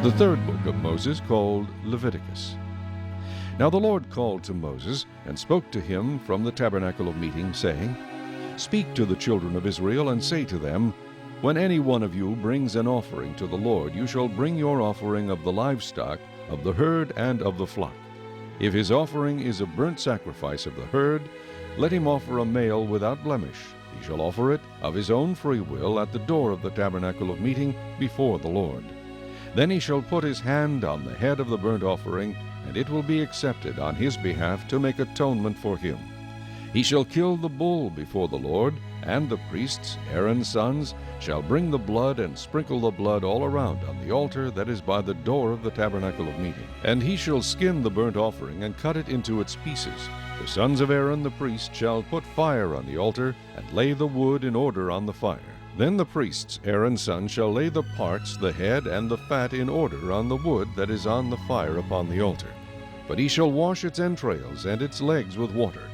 The third book of Moses, called Leviticus. Now the Lord called to Moses, and spoke to him from the tabernacle of meeting, saying, Speak to the children of Israel, and say to them, When any one of you brings an offering to the Lord, you shall bring your offering of the livestock, of the herd, and of the flock. If his offering is a burnt sacrifice of the herd, let him offer a male without blemish. He shall offer it of his own free will at the door of the tabernacle of meeting before the Lord. Then he shall put his hand on the head of the burnt offering, and it will be accepted on his behalf to make atonement for him. He shall kill the bull before the Lord, and the priests, Aaron's sons, shall bring the blood and sprinkle the blood all around on the altar that is by the door of the tabernacle of meeting. And he shall skin the burnt offering and cut it into its pieces. The sons of Aaron the priest shall put fire on the altar, and lay the wood in order on the fire. Then the priests, Aaron's sons, shall lay the parts, the head, and the fat in order on the wood that is on the fire upon the altar. But he shall wash its entrails and its legs with water.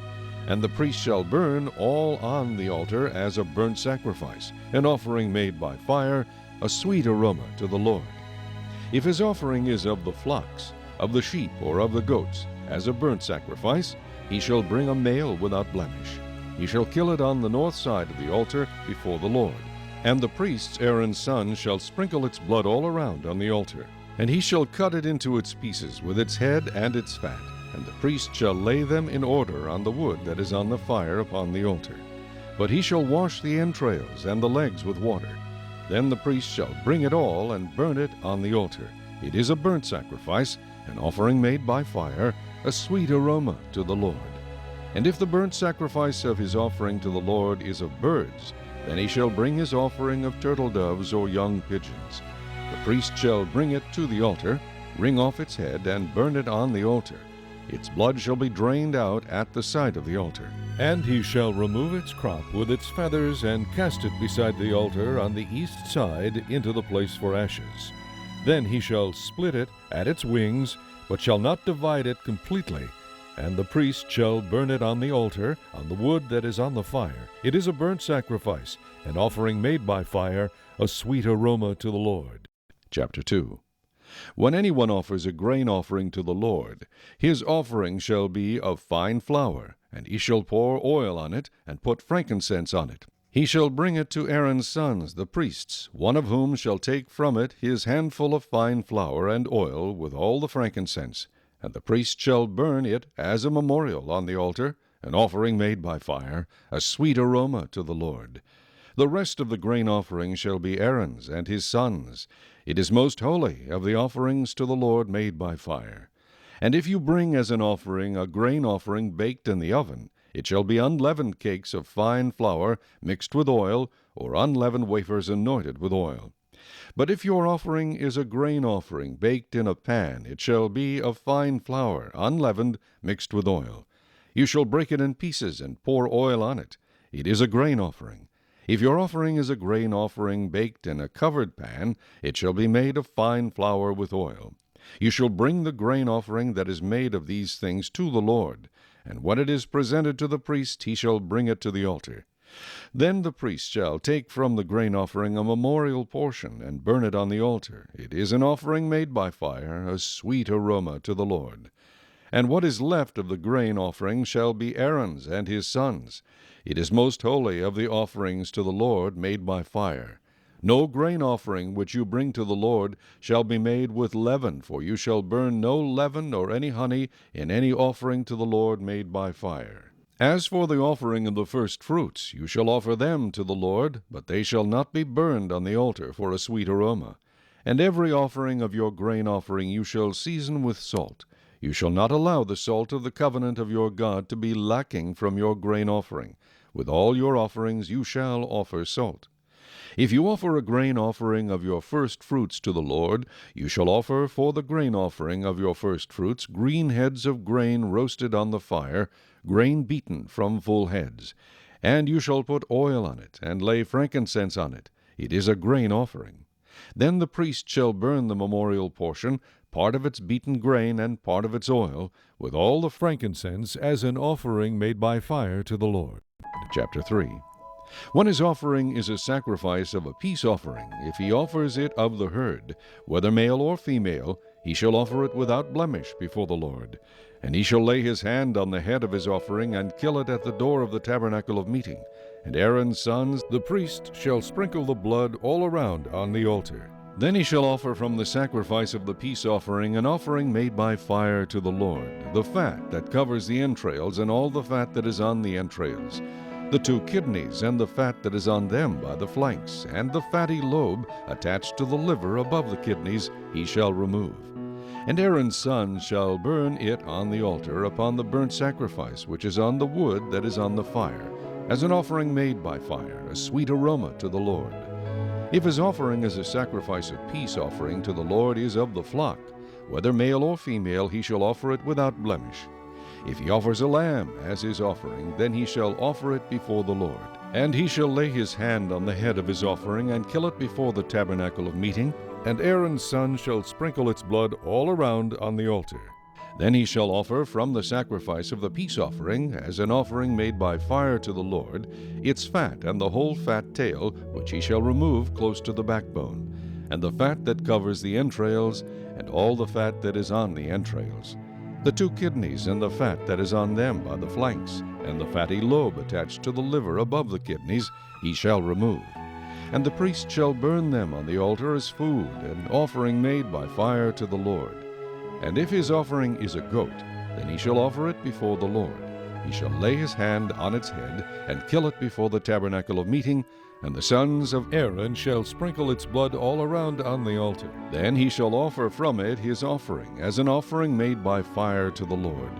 And the priest shall burn all on the altar as a burnt sacrifice, an offering made by fire, a sweet aroma to the Lord. If his offering is of the flocks, of the sheep, or of the goats, as a burnt sacrifice, he shall bring a male without blemish. He shall kill it on the north side of the altar before the Lord. And the priests, Aaron's sons, shall sprinkle its blood all around on the altar. And he shall cut it into its pieces with its head and its fat. And the priest shall lay them in order on the wood that is on the fire upon the altar. But he shall wash the entrails and the legs with water. Then the priest shall bring it all and burn it on the altar. It is a burnt sacrifice, an offering made by fire, a sweet aroma to the Lord. And if the burnt sacrifice of his offering to the Lord is of birds, then he shall bring his offering of turtle doves or young pigeons. The priest shall bring it to the altar, wring off its head, and burn it on the altar. Its blood shall be drained out at the side of the altar. And he shall remove its crop with its feathers, and cast it beside the altar on the east side into the place for ashes. Then he shall split it at its wings, but shall not divide it completely. And the priest shall burn it on the altar, on the wood that is on the fire. It is a burnt sacrifice, an offering made by fire, a sweet aroma to the Lord. Chapter 2. When anyone offers a grain offering to the Lord, his offering shall be of fine flour, and he shall pour oil on it, and put frankincense on it. He shall bring it to Aaron's sons, the priests, one of whom shall take from it his handful of fine flour and oil with all the frankincense. And the priest shall burn it as a memorial on the altar, an offering made by fire, a sweet aroma to the Lord. The rest of the grain offering shall be Aaron's and his sons. It is most holy of the offerings to the Lord made by fire. And if you bring as an offering a grain offering baked in the oven, it shall be unleavened cakes of fine flour mixed with oil, or unleavened wafers anointed with oil. But if your offering is a grain offering baked in a pan, it shall be of fine flour, unleavened, mixed with oil. You shall break it in pieces and pour oil on it. It is a grain offering. If your offering is a grain offering baked in a covered pan, it shall be made of fine flour with oil. You shall bring the grain offering that is made of these things to the Lord, and when it is presented to the priest, he shall bring it to the altar. Then the priest shall take from the grain offering a memorial portion, and burn it on the altar. It is an offering made by fire, a sweet aroma to the Lord. And what is left of the grain offering shall be Aaron's and his sons. It is most holy of the offerings to the Lord made by fire. No grain offering which you bring to the Lord shall be made with leaven, for you shall burn no leaven or any honey in any offering to the Lord made by fire. As for the offering of the first fruits, you shall offer them to the Lord, but they shall not be burned on the altar for a sweet aroma. And every offering of your grain offering you shall season with salt. You shall not allow the salt of the covenant of your God to be lacking from your grain offering. With all your offerings you shall offer salt. If you offer a grain offering of your first fruits to the Lord, you shall offer for the grain offering of your first fruits green heads of grain roasted on the fire, grain beaten from full heads. And you shall put oil on it, and lay frankincense on it. It is a grain offering. Then the priest shall burn the memorial portion, part of its beaten grain and part of its oil, with all the frankincense as an offering made by fire to the Lord. Chapter 3. When his offering is a sacrifice of a peace offering, if he offers it of the herd, whether male or female, he shall offer it without blemish before the Lord. And he shall lay his hand on the head of his offering, and kill it at the door of the tabernacle of meeting. And Aaron's sons, the priest, shall sprinkle the blood all around on the altar. Then he shall offer from the sacrifice of the peace offering an offering made by fire to the Lord, the fat that covers the entrails, and all the fat that is on the entrails, the 2 kidneys, and the fat that is on them by the flanks, and the fatty lobe attached to the liver above the kidneys, he shall remove. And Aaron's sons shall burn it on the altar upon the burnt sacrifice which is on the wood that is on the fire, as an offering made by fire, a sweet aroma to the Lord. If his offering as a sacrifice of peace offering to the Lord is of the flock, whether male or female, he shall offer it without blemish. If he offers a lamb as his offering, then he shall offer it before the Lord. And he shall lay his hand on the head of his offering, and kill it before the tabernacle of meeting, and Aaron's son shall sprinkle its blood all around on the altar. Then he shall offer from the sacrifice of the peace offering, as an offering made by fire to the Lord, its fat and the whole fat tail, which he shall remove close to the backbone, and the fat that covers the entrails, and all the fat that is on the entrails, the 2 kidneys and the fat that is on them by the flanks, and the fatty lobe attached to the liver above the kidneys, he shall remove. And the priest shall burn them on the altar as food, an offering made by fire to the Lord. And if his offering is a goat, then he shall offer it before the Lord. He shall lay his hand on its head, and kill it before the tabernacle of meeting, and the sons of Aaron shall sprinkle its blood all around on the altar. Then he shall offer from it his offering, as an offering made by fire to the Lord,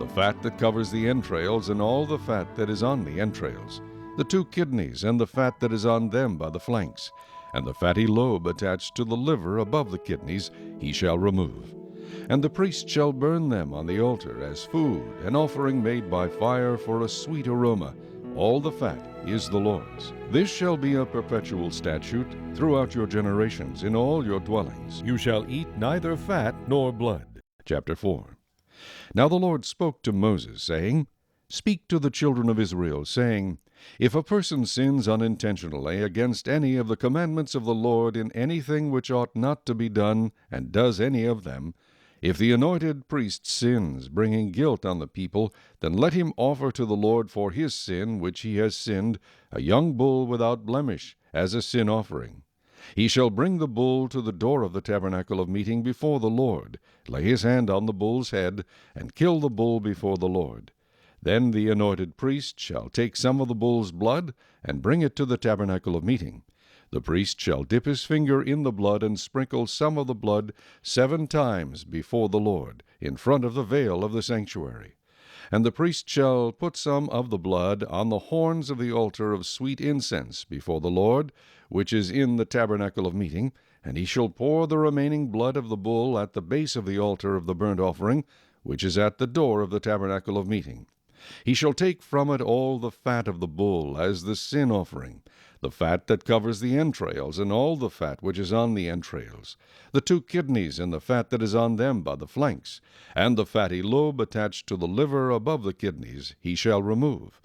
the fat that covers the entrails, and all the fat that is on the entrails, the 2 kidneys, and the fat that is on them by the flanks, and the fatty lobe attached to the liver above the kidneys, he shall remove. And the priest shall burn them on the altar as food, an offering made by fire for a sweet aroma. All the fat is the Lord's. This shall be a perpetual statute throughout your generations in all your dwellings. You shall eat neither fat nor blood. Chapter 4. Now the Lord spoke to Moses, saying, Speak to the children of Israel, saying, If a person sins unintentionally against any of the commandments of the Lord in anything which ought not to be done, and does any of them, if the anointed priest sins, bringing guilt on the people, then let him offer to the Lord for his sin which he has sinned a young bull without blemish, as a sin offering. He shall bring the bull to the door of the tabernacle of meeting before the Lord, lay his hand on the bull's head, and kill the bull before the Lord. Then the anointed priest shall take some of the bull's blood, and bring it to the tabernacle of meeting. The priest shall dip his finger in the blood, and sprinkle some of the blood 7 times before the Lord, in front of the veil of the sanctuary. And the priest shall put some of the blood on the horns of the altar of sweet incense before the Lord, which is in the tabernacle of meeting, and he shall pour the remaining blood of the bull at the base of the altar of the burnt offering, which is at the door of the tabernacle of meeting. He shall take from it all the fat of the bull as the sin offering, the fat that covers the entrails, and all the fat which is on the entrails, the 2 kidneys, and the fat that is on them by the flanks, and the fatty lobe attached to the liver above the kidneys, he shall remove,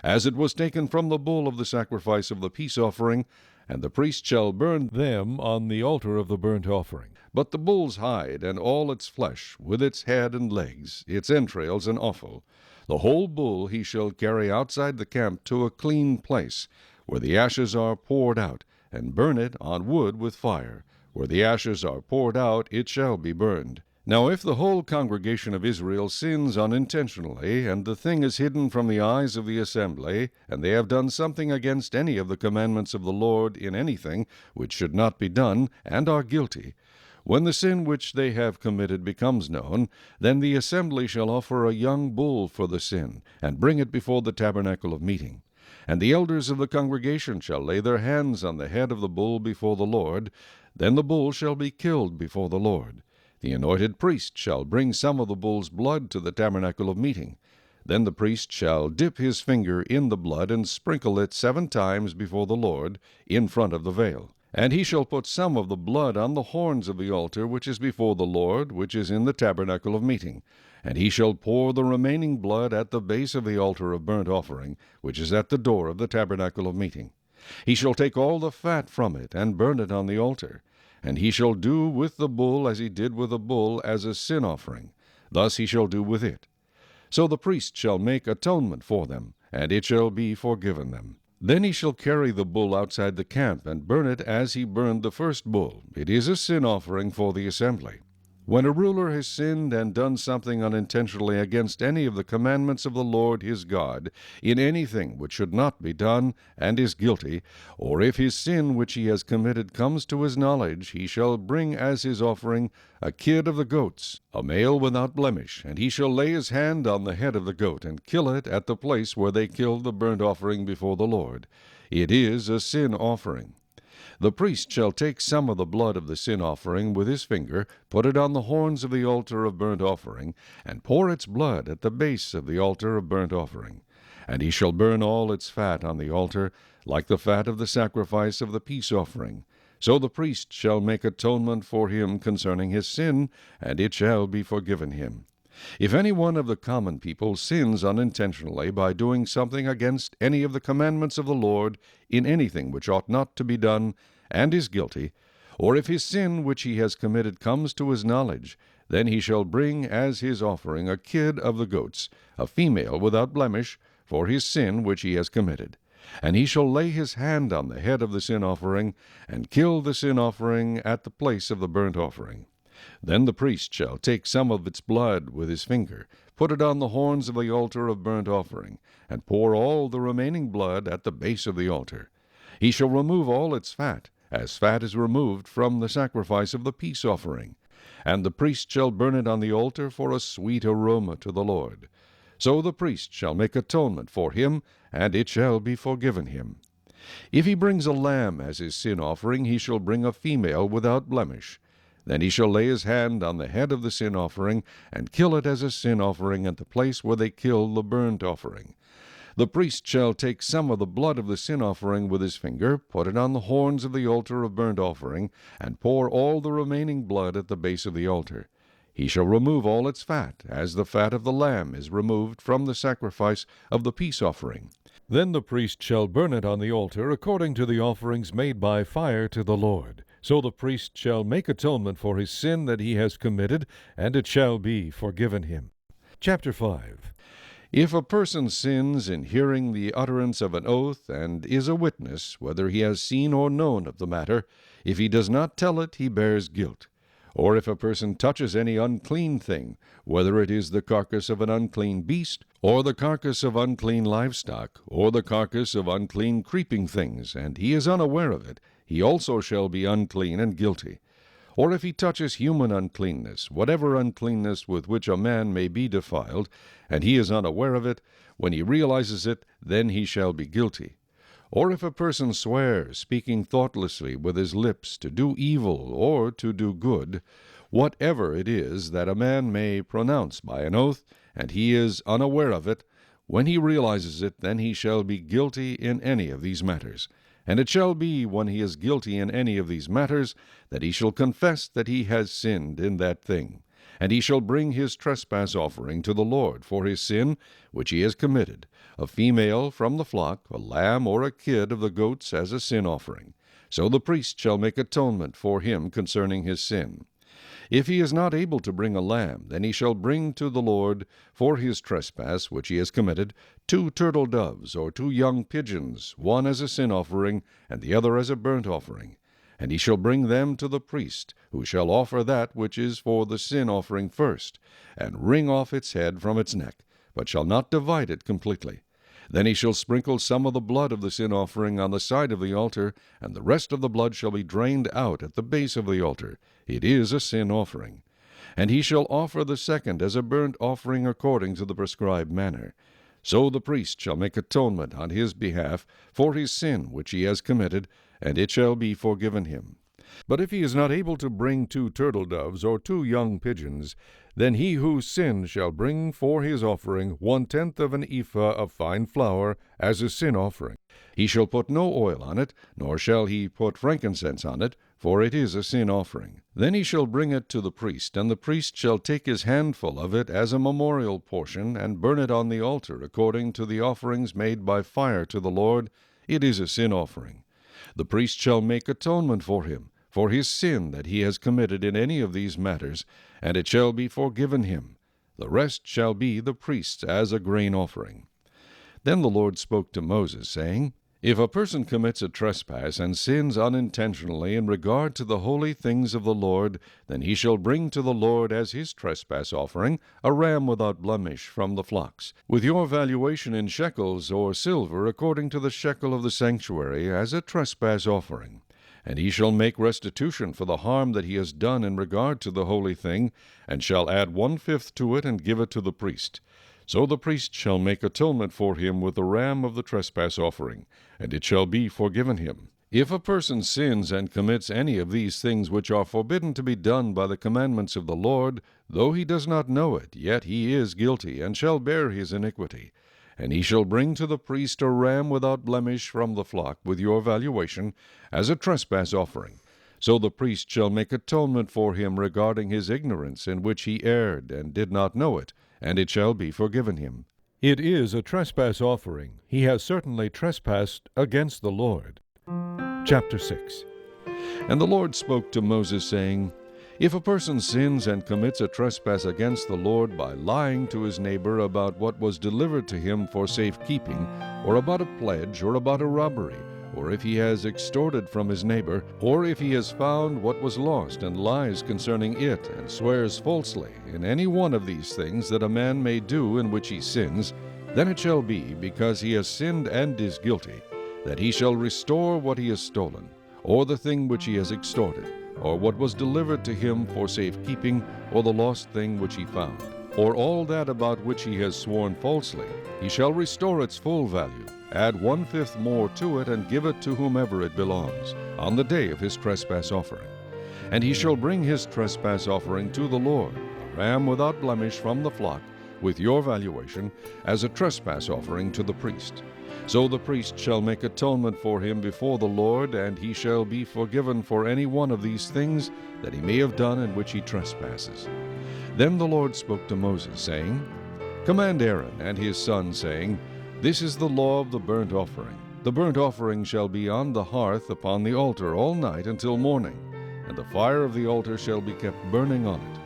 as it was taken from the bull of the sacrifice of the peace offering, and the priest shall burn them on the altar of the burnt offering. But the bull's hide, and all its flesh, with its head and legs, its entrails and offal, the whole bull he shall carry outside the camp to a clean place, where the ashes are poured out, and burn it on wood with fire. Where the ashes are poured out, it shall be burned. Now if the whole congregation of Israel sins unintentionally, and the thing is hidden from the eyes of the assembly, and they have done something against any of the commandments of the Lord in anything which should not be done, and are guilty, when the sin which they have committed becomes known, then the assembly shall offer a young bull for the sin, and bring it before the tabernacle of meeting. And the elders of the congregation shall lay their hands on the head of the bull before the Lord. Then the bull shall be killed before the Lord. The anointed priest shall bring some of the bull's blood to the tabernacle of meeting. Then the priest shall dip his finger in the blood, and sprinkle it 7 times before the Lord, in front of the veil. And he shall put some of the blood on the horns of the altar which is before the Lord, which is in the tabernacle of meeting. And he shall pour the remaining blood at the base of the altar of burnt offering, which is at the door of the tabernacle of meeting. He shall take all the fat from it, and burn it on the altar. And he shall do with the bull as he did with the bull as a sin offering. Thus he shall do with it. So the priest shall make atonement for them, and it shall be forgiven them. Then he shall carry the bull outside the camp, and burn it as he burned the first bull. It is a sin offering for the assembly. When a ruler has sinned and done something unintentionally against any of the commandments of the Lord his God, in anything which should not be done, and is guilty, or if his sin which he has committed comes to his knowledge, he shall bring as his offering a kid of the goats, a male without blemish, and he shall lay his hand on the head of the goat, and kill it at the place where they killed the burnt offering before the Lord. It is a sin offering. The priest shall take some of the blood of the sin offering with his finger, put it on the horns of the altar of burnt offering, and pour its blood at the base of the altar of burnt offering. And he shall burn all its fat on the altar, like the fat of the sacrifice of the peace offering. So the priest shall make atonement for him concerning his sin, and it shall be forgiven him. If any one of the common people sins unintentionally by doing something against any of the commandments of the Lord in anything which ought not to be done, and is guilty, or if his sin which he has committed comes to his knowledge, then he shall bring as his offering a kid of the goats, a female without blemish, for his sin which he has committed. And he shall lay his hand on the head of the sin offering, and kill the sin offering at the place of the burnt offering. Then the priest shall take some of its blood with his finger, put it on the horns of the altar of burnt offering, and pour all the remaining blood at the base of the altar. He shall remove all its fat, as fat is removed from the sacrifice of the peace offering. And the priest shall burn it on the altar for a sweet aroma to the Lord. So the priest shall make atonement for him, and it shall be forgiven him. If he brings a lamb as his sin offering, he shall bring a female without blemish. Then he shall lay his hand on the head of the sin offering, and kill it as a sin offering at the place where they kill the burnt offering. The priest shall take some of the blood of the sin offering with his finger, put it on the horns of the altar of burnt offering, and pour all the remaining blood at the base of the altar. He shall remove all its fat, as the fat of the lamb is removed from the sacrifice of the peace offering. Then the priest shall burn it on the altar according to the offerings made by fire to the Lord. So the priest shall make atonement for his sin that he has committed, and it shall be forgiven him. Chapter 5. If a person sins in hearing the utterance of an oath, and is a witness, whether he has seen or known of the matter, if he does not tell it, he bears guilt. Or if a person touches any unclean thing, whether it is the carcass of an unclean beast, or the carcass of unclean livestock, or the carcass of unclean creeping things, and he is unaware of it, he also shall be unclean and guilty. Or if he touches human uncleanness, whatever uncleanness with which a man may be defiled, and he is unaware of it, when he realizes it, then he shall be guilty. Or if a person swears, speaking thoughtlessly with his lips, to do evil or to do good, whatever it is that a man may pronounce by an oath, and he is unaware of it, when he realizes it, then he shall be guilty in any of these matters. And it shall be, when he is guilty in any of these matters, that he shall confess that he has sinned in that thing. And he shall bring his trespass offering to the Lord for his sin which he has committed, a female from the flock, a lamb or a kid of the goats as a sin offering. So the priest shall make atonement for him concerning his sin. If he is not able to bring a lamb, then he shall bring to the Lord for his trespass which he has committed 2 turtle doves or 2 young pigeons, one as a sin offering, and the other as a burnt offering. And he shall bring them to the priest, who shall offer that which is for the sin offering first, and wring off its head from its neck, but shall not divide it completely. Then he shall sprinkle some of the blood of the sin offering on the side of the altar, and the rest of the blood shall be drained out at the base of the altar. It is a sin offering. And he shall offer the second as a burnt offering according to the prescribed manner. So the priest shall make atonement on his behalf for his sin which he has committed, and it shall be forgiven him. But if he is not able to bring 2 turtle doves or 2 young pigeons, then he who sinned shall bring for his offering 1/10 of an ephah of fine flour as a sin offering. He shall put no oil on it, nor shall he put frankincense on it, for it is a sin offering. Then he shall bring it to the priest, and the priest shall take his handful of it as a memorial portion, and burn it on the altar according to the offerings made by fire to the Lord. It is a sin offering. The priest shall make atonement for him, for his sin that he has committed in any of these matters, and it shall be forgiven him. The rest shall be the priest's as a grain offering. Then the Lord spoke to Moses, saying, If a person commits a trespass and sins unintentionally in regard to the holy things of the Lord, then he shall bring to the Lord as his trespass offering a ram without blemish from the flocks, with your valuation in shekels or silver according to the shekel of the sanctuary as a trespass offering. And he shall make restitution for the harm that he has done in regard to the holy thing, and shall add 1/5 to it and give it to the priest. So the priest shall make atonement for him with the ram of the trespass offering, and it shall be forgiven him. If a person sins and commits any of these things which are forbidden to be done by the commandments of the Lord, though he does not know it, yet he is guilty, and shall bear his iniquity. And he shall bring to the priest a ram without blemish from the flock, with your valuation, as a trespass offering. So the priest shall make atonement for him regarding his ignorance in which he erred and did not know it, and it shall be forgiven him. It is a trespass offering. He has certainly trespassed against the Lord. Chapter 6. And the Lord spoke to Moses, saying, If a person sins and commits a trespass against the Lord by lying to his neighbor about what was delivered to him for safekeeping, or about a pledge, or about a robbery, or if he has extorted from his neighbor, or if he has found what was lost and lies concerning it, and swears falsely, in any one of these things that a man may do in which he sins, then it shall be, because he has sinned and is guilty, that he shall restore what he has stolen, or the thing which he has extorted, or what was delivered to him for safekeeping, or the lost thing which he found, or all that about which he has sworn falsely. He shall restore its full value, add 1/5 more to it, and give it to whomever it belongs, on the day of his trespass offering. And he shall bring his trespass offering to the Lord, a ram without blemish from the flock, with your valuation, as a trespass offering to the priest. So the priest shall make atonement for him before the Lord, and he shall be forgiven for any one of these things that he may have done in which he trespasses. Then the Lord spoke to Moses, saying, Command Aaron and his son, saying, This is the law of the burnt offering. The burnt offering shall be on the hearth upon the altar all night until morning, and the fire of the altar shall be kept burning on it.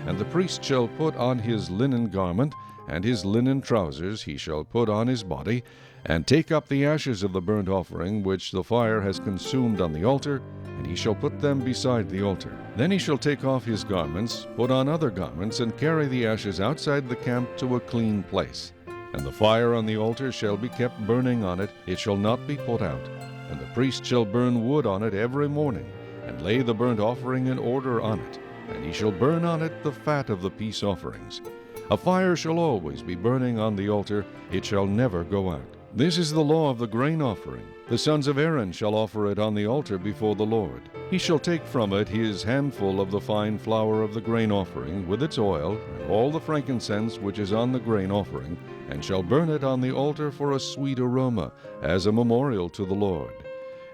And the priest shall put on his linen garment, and his linen trousers he shall put on his body, and take up the ashes of the burnt offering which the fire has consumed on the altar, and he shall put them beside the altar. Then he shall take off his garments, put on other garments, and carry the ashes outside the camp to a clean place. And the fire on the altar shall be kept burning on it, it shall not be put out. And the priest shall burn wood on it every morning, and lay the burnt offering in order on it, and he shall burn on it the fat of the peace offerings. A fire shall always be burning on the altar, it shall never go out. This is the law of the grain offering. The sons of Aaron shall offer it on the altar before the Lord. He shall take from it his handful of the fine flour of the grain offering, with its oil, and all the frankincense which is on the grain offering, and shall burn it on the altar for a sweet aroma, as a memorial to the Lord.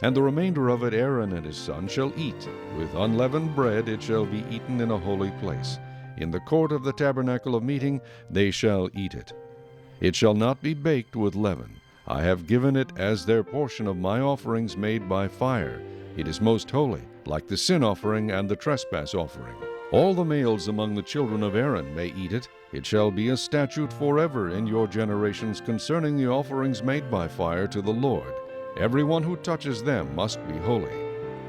And the remainder of it Aaron and his son shall eat. With unleavened bread it shall be eaten in a holy place. In the court of the tabernacle of meeting they shall eat it. It shall not be baked with leaven. I have given it as their portion of my offerings made by fire. It is most holy, like the sin offering and the trespass offering. All the males among the children of Aaron may eat it. It shall be a statute forever in your generations concerning the offerings made by fire to the Lord. Everyone who touches them must be holy.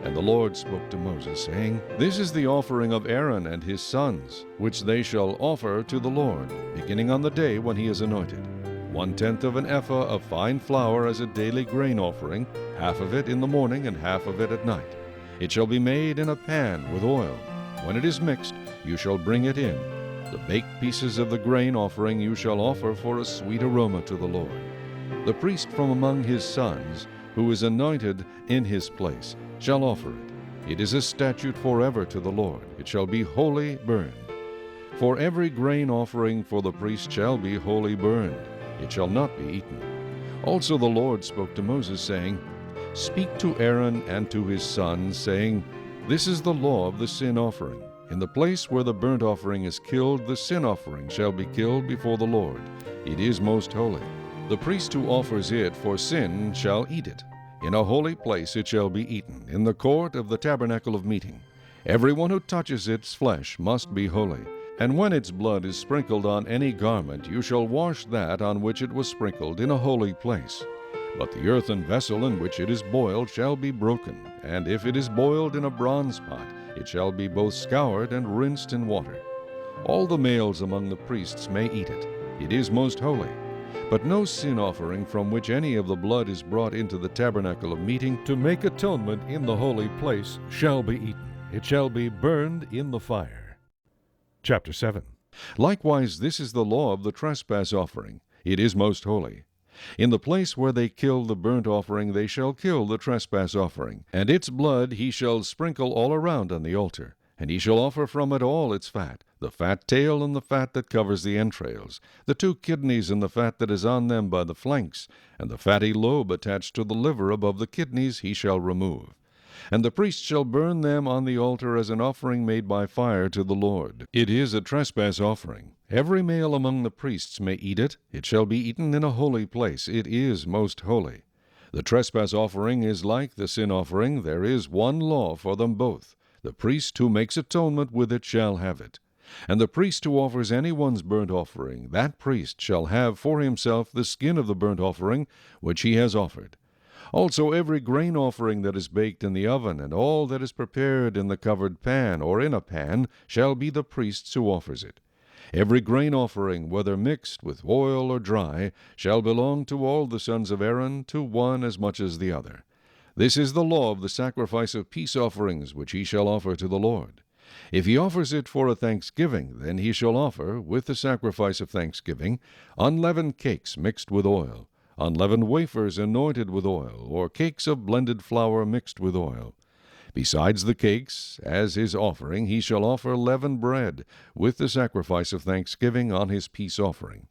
And the Lord spoke to Moses, saying, This is the offering of Aaron and his sons, which they shall offer to the Lord, beginning on the day when he is anointed. 1/10 of an ephah of fine flour as a daily grain offering, half of it in the morning and half of it at night. It shall be made in a pan with oil. When it is mixed, you shall bring it in. The baked pieces of the grain offering you shall offer for a sweet aroma to the Lord. The priest from among his sons, who is anointed in his place, shall offer it. It is a statute forever to the Lord. It shall be wholly burned. For every grain offering for the priest shall be wholly burned. It shall not be eaten. Also the Lord spoke to Moses, saying, Speak to Aaron and to his sons, saying, This is the law of the sin offering. In the place where the burnt offering is killed, the sin offering shall be killed before the Lord. It is most holy. The priest who offers it for sin shall eat it. In a holy place it shall be eaten, in the court of the tabernacle of meeting. Everyone who touches its flesh must be holy. And when its blood is sprinkled on any garment, you shall wash that on which it was sprinkled in a holy place. But the earthen vessel in which it is boiled shall be broken, and if it is boiled in a bronze pot, it shall be both scoured and rinsed in water. All the males among the priests may eat it. It is most holy. But no sin offering from which any of the blood is brought into the tabernacle of meeting to make atonement in the holy place shall be eaten. It shall be burned in the fire. Chapter 7. Likewise, this is the law of the trespass offering. It is most holy. In the place where they kill the burnt offering, they shall kill the trespass offering, and its blood he shall sprinkle all around on the altar. And he shall offer from it all its fat, the fat tail and the fat that covers the entrails, the 2 kidneys and the fat that is on them by the flanks, and the fatty lobe attached to the liver above the kidneys he shall remove. And the priest shall burn them on the altar as an offering made by fire to the Lord. It is a trespass offering. Every male among the priests may eat it. It shall be eaten in a holy place. It is most holy. The trespass offering is like the sin offering. There is one law for them both. The priest who makes atonement with it shall have it. And the priest who offers anyone's burnt offering, that priest shall have for himself the skin of the burnt offering which he has offered. Also every grain offering that is baked in the oven, and all that is prepared in the covered pan or in a pan, shall be the priest's who offers it. Every grain offering, whether mixed with oil or dry, shall belong to all the sons of Aaron, to one as much as the other. This is the law of the sacrifice of peace offerings, which he shall offer to the Lord. If he offers it for a thanksgiving, then he shall offer, with the sacrifice of thanksgiving, unleavened cakes mixed with oil, unleavened wafers anointed with oil, or cakes of blended flour mixed with oil. Besides the cakes, as his offering, he shall offer leavened bread, with the sacrifice of thanksgiving on his peace offering.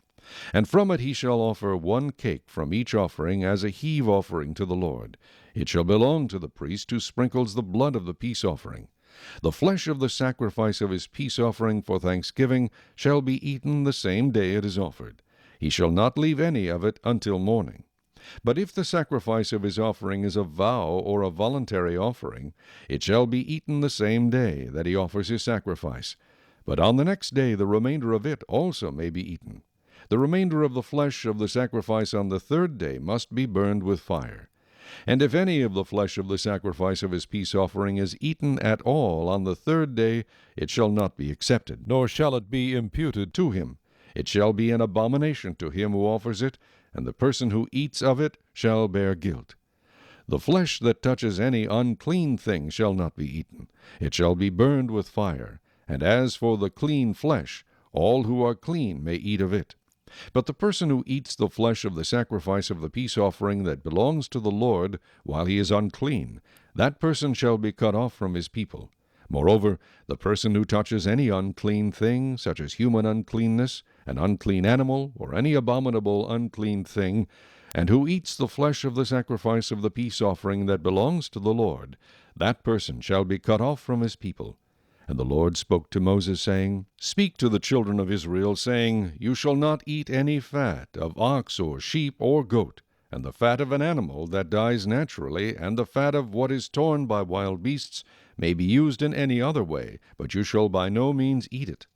And from it he shall offer 1 cake from each offering as a heave offering to the Lord. It shall belong to the priest who sprinkles the blood of the peace offering. The flesh of the sacrifice of his peace offering for thanksgiving shall be eaten the same day it is offered. He shall not leave any of it until morning. But if the sacrifice of his offering is a vow or a voluntary offering, it shall be eaten the same day that he offers his sacrifice. But on the next day the remainder of it also may be eaten. The remainder of the flesh of the sacrifice on the 3rd day must be burned with fire. And if any of the flesh of the sacrifice of his peace offering is eaten at all on the 3rd day, it shall not be accepted, nor shall it be imputed to him. It shall be an abomination to him who offers it, and the person who eats of it shall bear guilt. The flesh that touches any unclean thing shall not be eaten. It shall be burned with fire. And as for the clean flesh, all who are clean may eat of it. But the person who eats the flesh of the sacrifice of the peace offering that belongs to the Lord while he is unclean, that person shall be cut off from his people. Moreover, the person who touches any unclean thing, such as human uncleanness, an unclean animal, or any abominable unclean thing, and who eats the flesh of the sacrifice of the peace offering that belongs to the Lord, that person shall be cut off from his people. And the Lord spoke to Moses, saying, Speak to the children of Israel, saying, You shall not eat any fat of ox or sheep or goat, and the fat of an animal that dies naturally, and the fat of what is torn by wild beasts may be used in any other way, but you shall by no means eat it.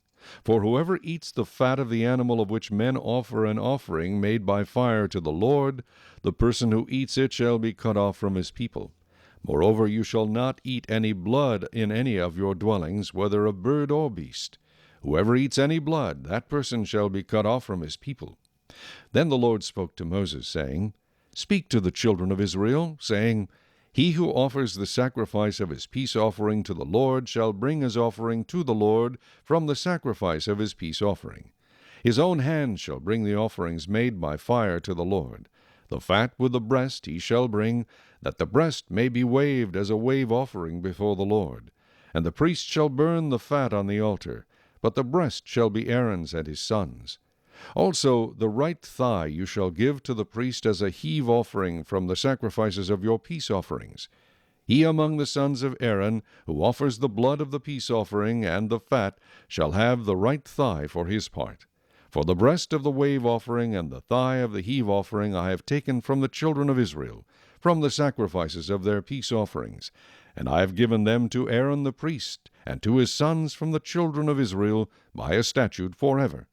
For whoever eats the fat of the animal of which men offer an offering made by fire to the Lord, the person who eats it shall be cut off from his people. Moreover, you shall not eat any blood in any of your dwellings, whether of bird or beast. Whoever eats any blood, that person shall be cut off from his people. Then the Lord spoke to Moses, saying, Speak to the children of Israel, saying, He who offers the sacrifice of his peace offering to the Lord shall bring his offering to the Lord from the sacrifice of his peace offering. His own hand shall bring the offerings made by fire to the Lord. The fat with the breast he shall bring, that the breast may be waved as a wave offering before the Lord. And the priest shall burn the fat on the altar, but the breast shall be Aaron's and his sons'. Also the right thigh you shall give to the priest as a heave offering from the sacrifices of your peace offerings. He among the sons of Aaron, who offers the blood of the peace offering and the fat, shall have the right thigh for his part. For the breast of the wave offering and the thigh of the heave offering I have taken from the children of Israel, from the sacrifices of their peace offerings, and I have given them to Aaron the priest, and to his sons from the children of Israel, by a statute forever.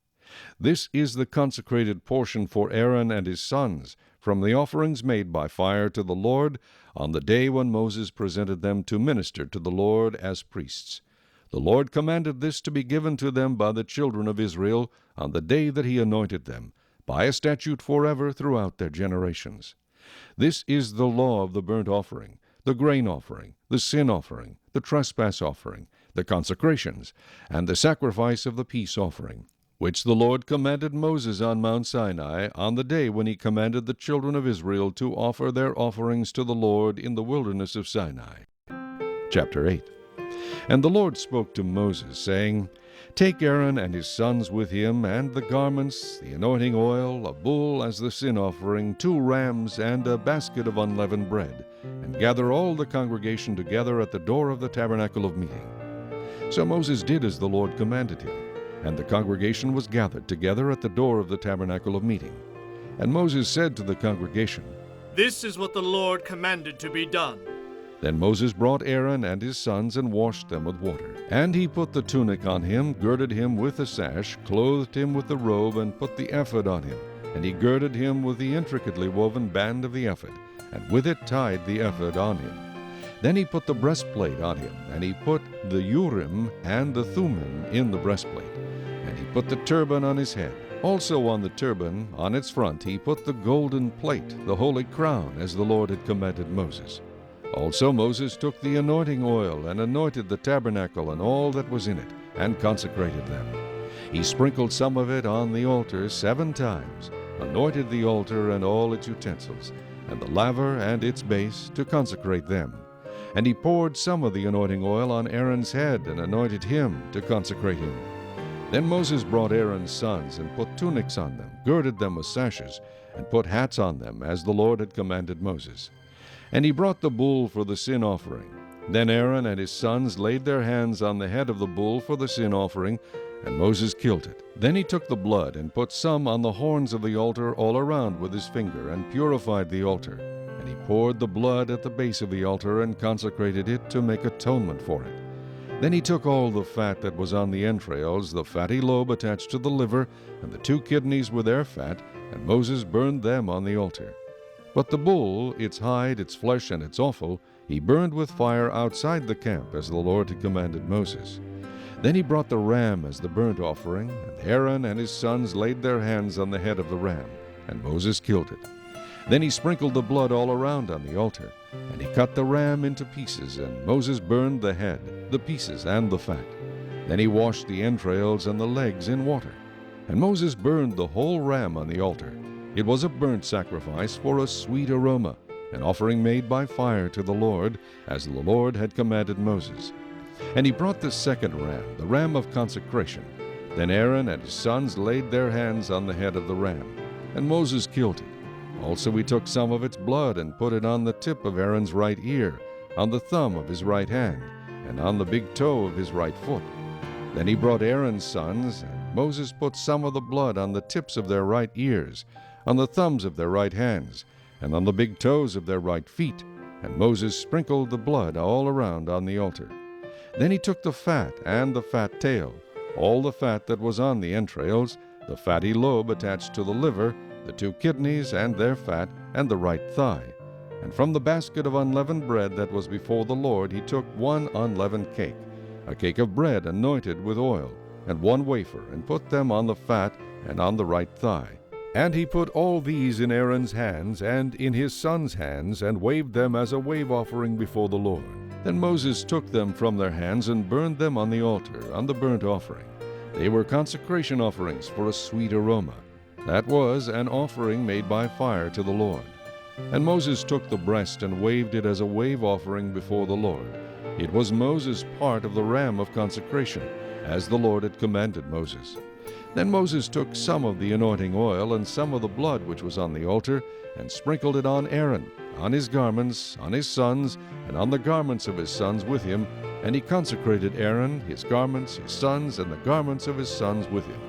This is the consecrated portion for Aaron and his sons, from the offerings made by fire to the Lord, on the day when Moses presented them to minister to the Lord as priests. The Lord commanded this to be given to them by the children of Israel on the day that he anointed them, by a statute forever throughout their generations. This is the law of the burnt offering, the grain offering, the sin offering, the trespass offering, the consecrations, and the sacrifice of the peace offering, which the Lord commanded Moses on Mount Sinai on the day when he commanded the children of Israel to offer their offerings to the Lord in the wilderness of Sinai. Chapter 8. And the Lord spoke to Moses, saying, Take Aaron and his sons with him, and the garments, the anointing oil, a bull as the sin offering, 2 rams, and a basket of unleavened bread, and gather all the congregation together at the door of the tabernacle of meeting. So Moses did as the Lord commanded him, and the congregation was gathered together at the door of the tabernacle of meeting. And Moses said to the congregation, This is what the Lord commanded to be done. Then Moses brought Aaron and his sons and washed them with water. And he put the tunic on him, girded him with a sash, clothed him with the robe, and put the ephod on him. And he girded him with the intricately woven band of the ephod, and with it tied the ephod on him. Then he put the breastplate on him, and he put the Urim and the Thummim in the breastplate. And he put the turban on his head. Also on the turban, on its front, he put the golden plate, the holy crown, as the Lord had commanded Moses. Also Moses took the anointing oil and anointed the tabernacle and all that was in it, and consecrated them. He sprinkled some of it on the altar 7 times, anointed the altar and all its utensils, and the laver and its base, to consecrate them. And he poured some of the anointing oil on Aaron's head, and anointed him, to consecrate him. Then Moses brought Aaron's sons, and put tunics on them, girded them with sashes, and put hats on them, as the Lord had commanded Moses. And he brought the bull for the sin offering. Then Aaron and his sons laid their hands on the head of the bull for the sin offering, and Moses killed it. Then he took the blood, and put some on the horns of the altar all around with his finger, and purified the altar. And he poured the blood at the base of the altar, and consecrated it to make atonement for it. Then he took all the fat that was on the entrails, the fatty lobe attached to the liver, and the 2 kidneys with their fat, and Moses burned them on the altar. But the bull, its hide, its flesh, and its offal, he burned with fire outside the camp, as the Lord had commanded Moses. Then he brought the ram as the burnt offering, and Aaron and his sons laid their hands on the head of the ram, and Moses killed it. Then he sprinkled the blood all around on the altar, and he cut the ram into pieces, and Moses burned the head, the pieces, and the fat. Then he washed the entrails and the legs in water. And Moses burned the whole ram on the altar. It was a burnt sacrifice for a sweet aroma, an offering made by fire to the Lord, as the Lord had commanded Moses. And he brought the second ram, the ram of consecration. Then Aaron and his sons laid their hands on the head of the ram, and Moses killed it. Also he took some of its blood and put it on the tip of Aaron's right ear, on the thumb of his right hand, and on the big toe of his right foot. Then he brought Aaron's sons, and Moses put some of the blood on the tips of their right ears, on the thumbs of their right hands, and on the big toes of their right feet, and Moses sprinkled the blood all around on the altar. Then he took the fat and the fat tail, all the fat that was on the entrails, the fatty lobe attached to the liver, the 2 kidneys and their fat, and the right thigh. And from the basket of unleavened bread that was before the Lord he took 1 unleavened cake, a cake of bread anointed with oil, and 1 wafer, and put them on the fat and on the right thigh. And he put all these in Aaron's hands and in his sons' hands, and waved them as a wave offering before the Lord. Then Moses took them from their hands and burned them on the altar, on the burnt offering. They were consecration offerings for a sweet aroma. That was an offering made by fire to the Lord. And Moses took the breast and waved it as a wave offering before the Lord. It was Moses' part of the ram of consecration, as the Lord had commanded Moses. Then Moses took some of the anointing oil and some of the blood which was on the altar, and sprinkled it on Aaron, on his garments, on his sons, and on the garments of his sons with him. And he consecrated Aaron, his garments, his sons, and the garments of his sons with him.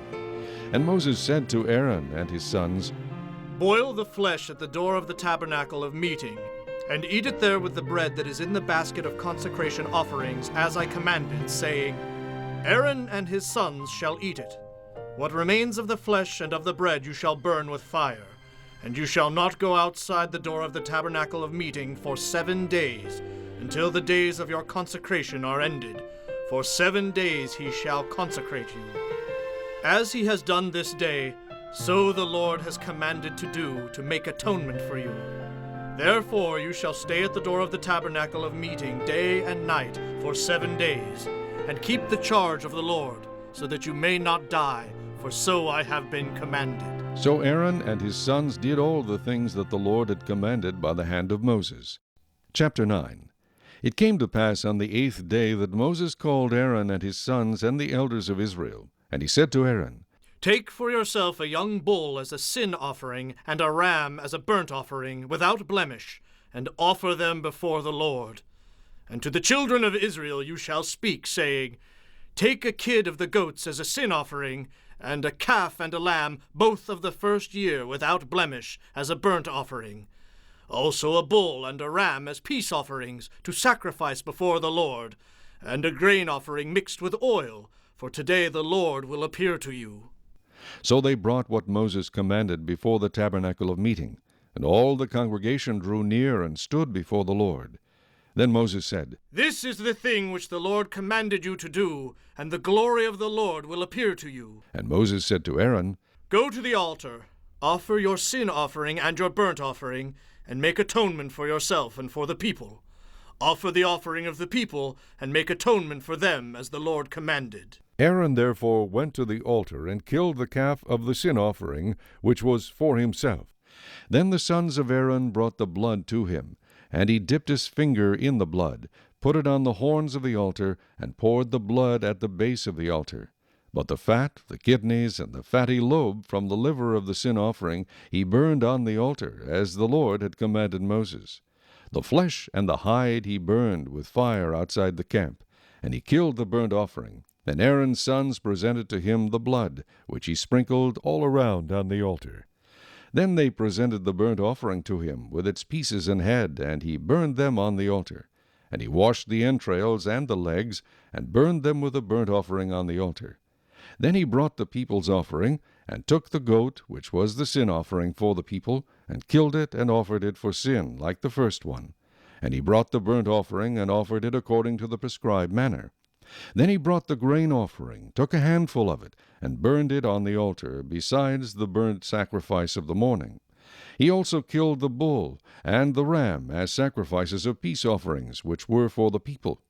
And Moses said to Aaron and his sons, Boil the flesh at the door of the tabernacle of meeting, and eat it there with the bread that is in the basket of consecration offerings, as I commanded, saying, Aaron and his sons shall eat it. What remains of the flesh and of the bread you shall burn with fire, and you shall not go outside the door of the tabernacle of meeting for 7 days, until the days of your consecration are ended. For 7 days he shall consecrate you. As he has done this day, so the Lord has commanded to do, to make atonement for you. Therefore you shall stay at the door of the tabernacle of meeting day and night for 7 days, and keep the charge of the Lord, so that you may not die, for so I have been commanded. So Aaron and his sons did all the things that the Lord had commanded by the hand of Moses. Chapter 9. It came to pass on the 8th day that Moses called Aaron and his sons and the elders of Israel. And he said to Aaron, Take for yourself a young bull as a sin offering, and a ram as a burnt offering, without blemish, and offer them before the Lord. And to the children of Israel you shall speak, saying, Take a kid of the goats as a sin offering, and a calf and a lamb, both of the first year, without blemish, as a burnt offering. Also a bull and a ram as peace offerings, to sacrifice before the Lord, and a grain offering mixed with oil, for today the Lord will appear to you. So they brought what Moses commanded before the tabernacle of meeting, and all the congregation drew near and stood before the Lord. Then Moses said, This is the thing which the Lord commanded you to do, and the glory of the Lord will appear to you. And Moses said to Aaron, Go to the altar, offer your sin offering and your burnt offering, and make atonement for yourself and for the people. Offer the offering of the people, and make atonement for them, as the Lord commanded. Aaron therefore went to the altar and killed the calf of the sin offering, which was for himself. Then the sons of Aaron brought the blood to him, and he dipped his finger in the blood, put it on the horns of the altar, and poured the blood at the base of the altar. But the fat, the kidneys, and the fatty lobe from the liver of the sin offering he burned on the altar, as the Lord had commanded Moses. The flesh and the hide he burned with fire outside the camp, and he killed the burnt offering. Then Aaron's sons presented to him the blood, which he sprinkled all around on the altar. Then they presented the burnt offering to him, with its pieces and head, and he burned them on the altar. And he washed the entrails and the legs, and burned them with a burnt offering on the altar. Then he brought the people's offering, and took the goat, which was the sin offering for the people, and killed it, and offered it for sin, like the first one. And he brought the burnt offering, and offered it according to the prescribed manner. Then he brought the grain offering, took a handful of it, and burned it on the altar, besides the burnt sacrifice of the morning. He also killed the bull and the ram as sacrifices of peace offerings, which were for the people.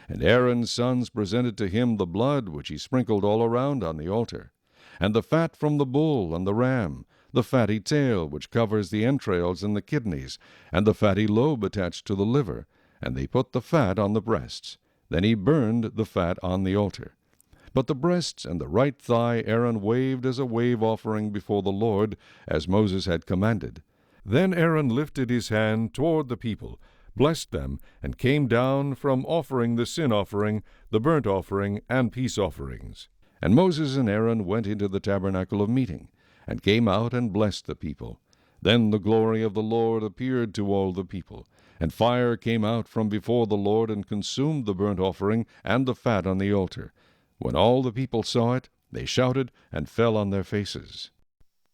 And Aaron's sons presented to him the blood, which he sprinkled all around on the altar, and the fat from the bull and the ram, the fatty tail which covers the entrails and the kidneys, and the fatty lobe attached to the liver, and they put the fat on the breasts. Then he burned the fat on the altar. But the breasts and the right thigh Aaron waved as a wave offering before the Lord, as Moses had commanded. Then Aaron lifted his hand toward the people, blessed them, and came down from offering the sin offering, the burnt offering, and peace offerings. And Moses and Aaron went into the tabernacle of meeting, and came out and blessed the people. Then the glory of the Lord appeared to all the people, and fire came out from before the Lord and consumed the burnt offering and the fat on the altar. When all the people saw it, they shouted and fell on their faces.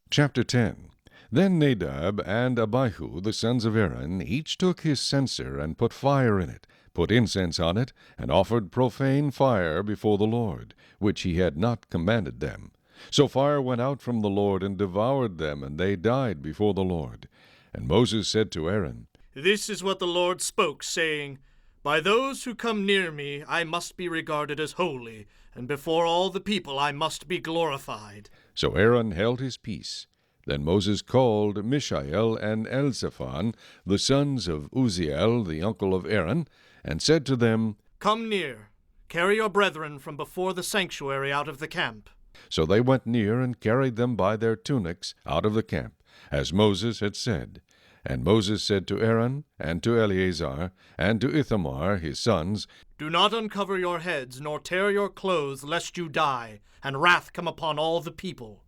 Chapter 10. Then Nadab and Abihu, the sons of Aaron, each took his censer and put fire in it, put incense on it, and offered profane fire before the Lord, which he had not commanded them. So fire went out from the Lord and devoured them, and they died before the Lord. And Moses said to Aaron, This is what the Lord spoke, saying, By those who come near me I must be regarded as holy, and before all the people I must be glorified. So Aaron held his peace. Then Moses called Mishael and Elzaphan, the sons of Uzziel, the uncle of Aaron, and said to them, Come near, carry your brethren from before the sanctuary out of the camp. So they went near and carried them by their tunics out of the camp, as Moses had said. And Moses said to Aaron, and to Eleazar, and to Ithamar his sons, Do not uncover your heads, nor tear your clothes, lest you die, and wrath come upon all the people.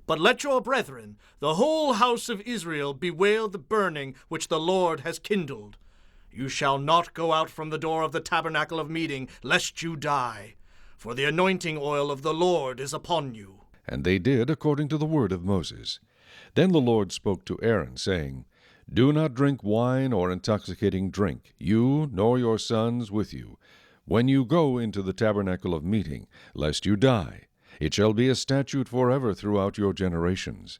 But let your brethren, the whole house of Israel, bewail the burning which the Lord has kindled. You shall not go out from the door of the tabernacle of meeting, lest you die. For the anointing oil of the Lord is upon you. And they did according to the word of Moses. Then the Lord spoke to Aaron, saying, Do not drink wine or intoxicating drink, you nor your sons with you, when you go into the tabernacle of meeting, lest you die. It shall be a statute forever throughout your generations,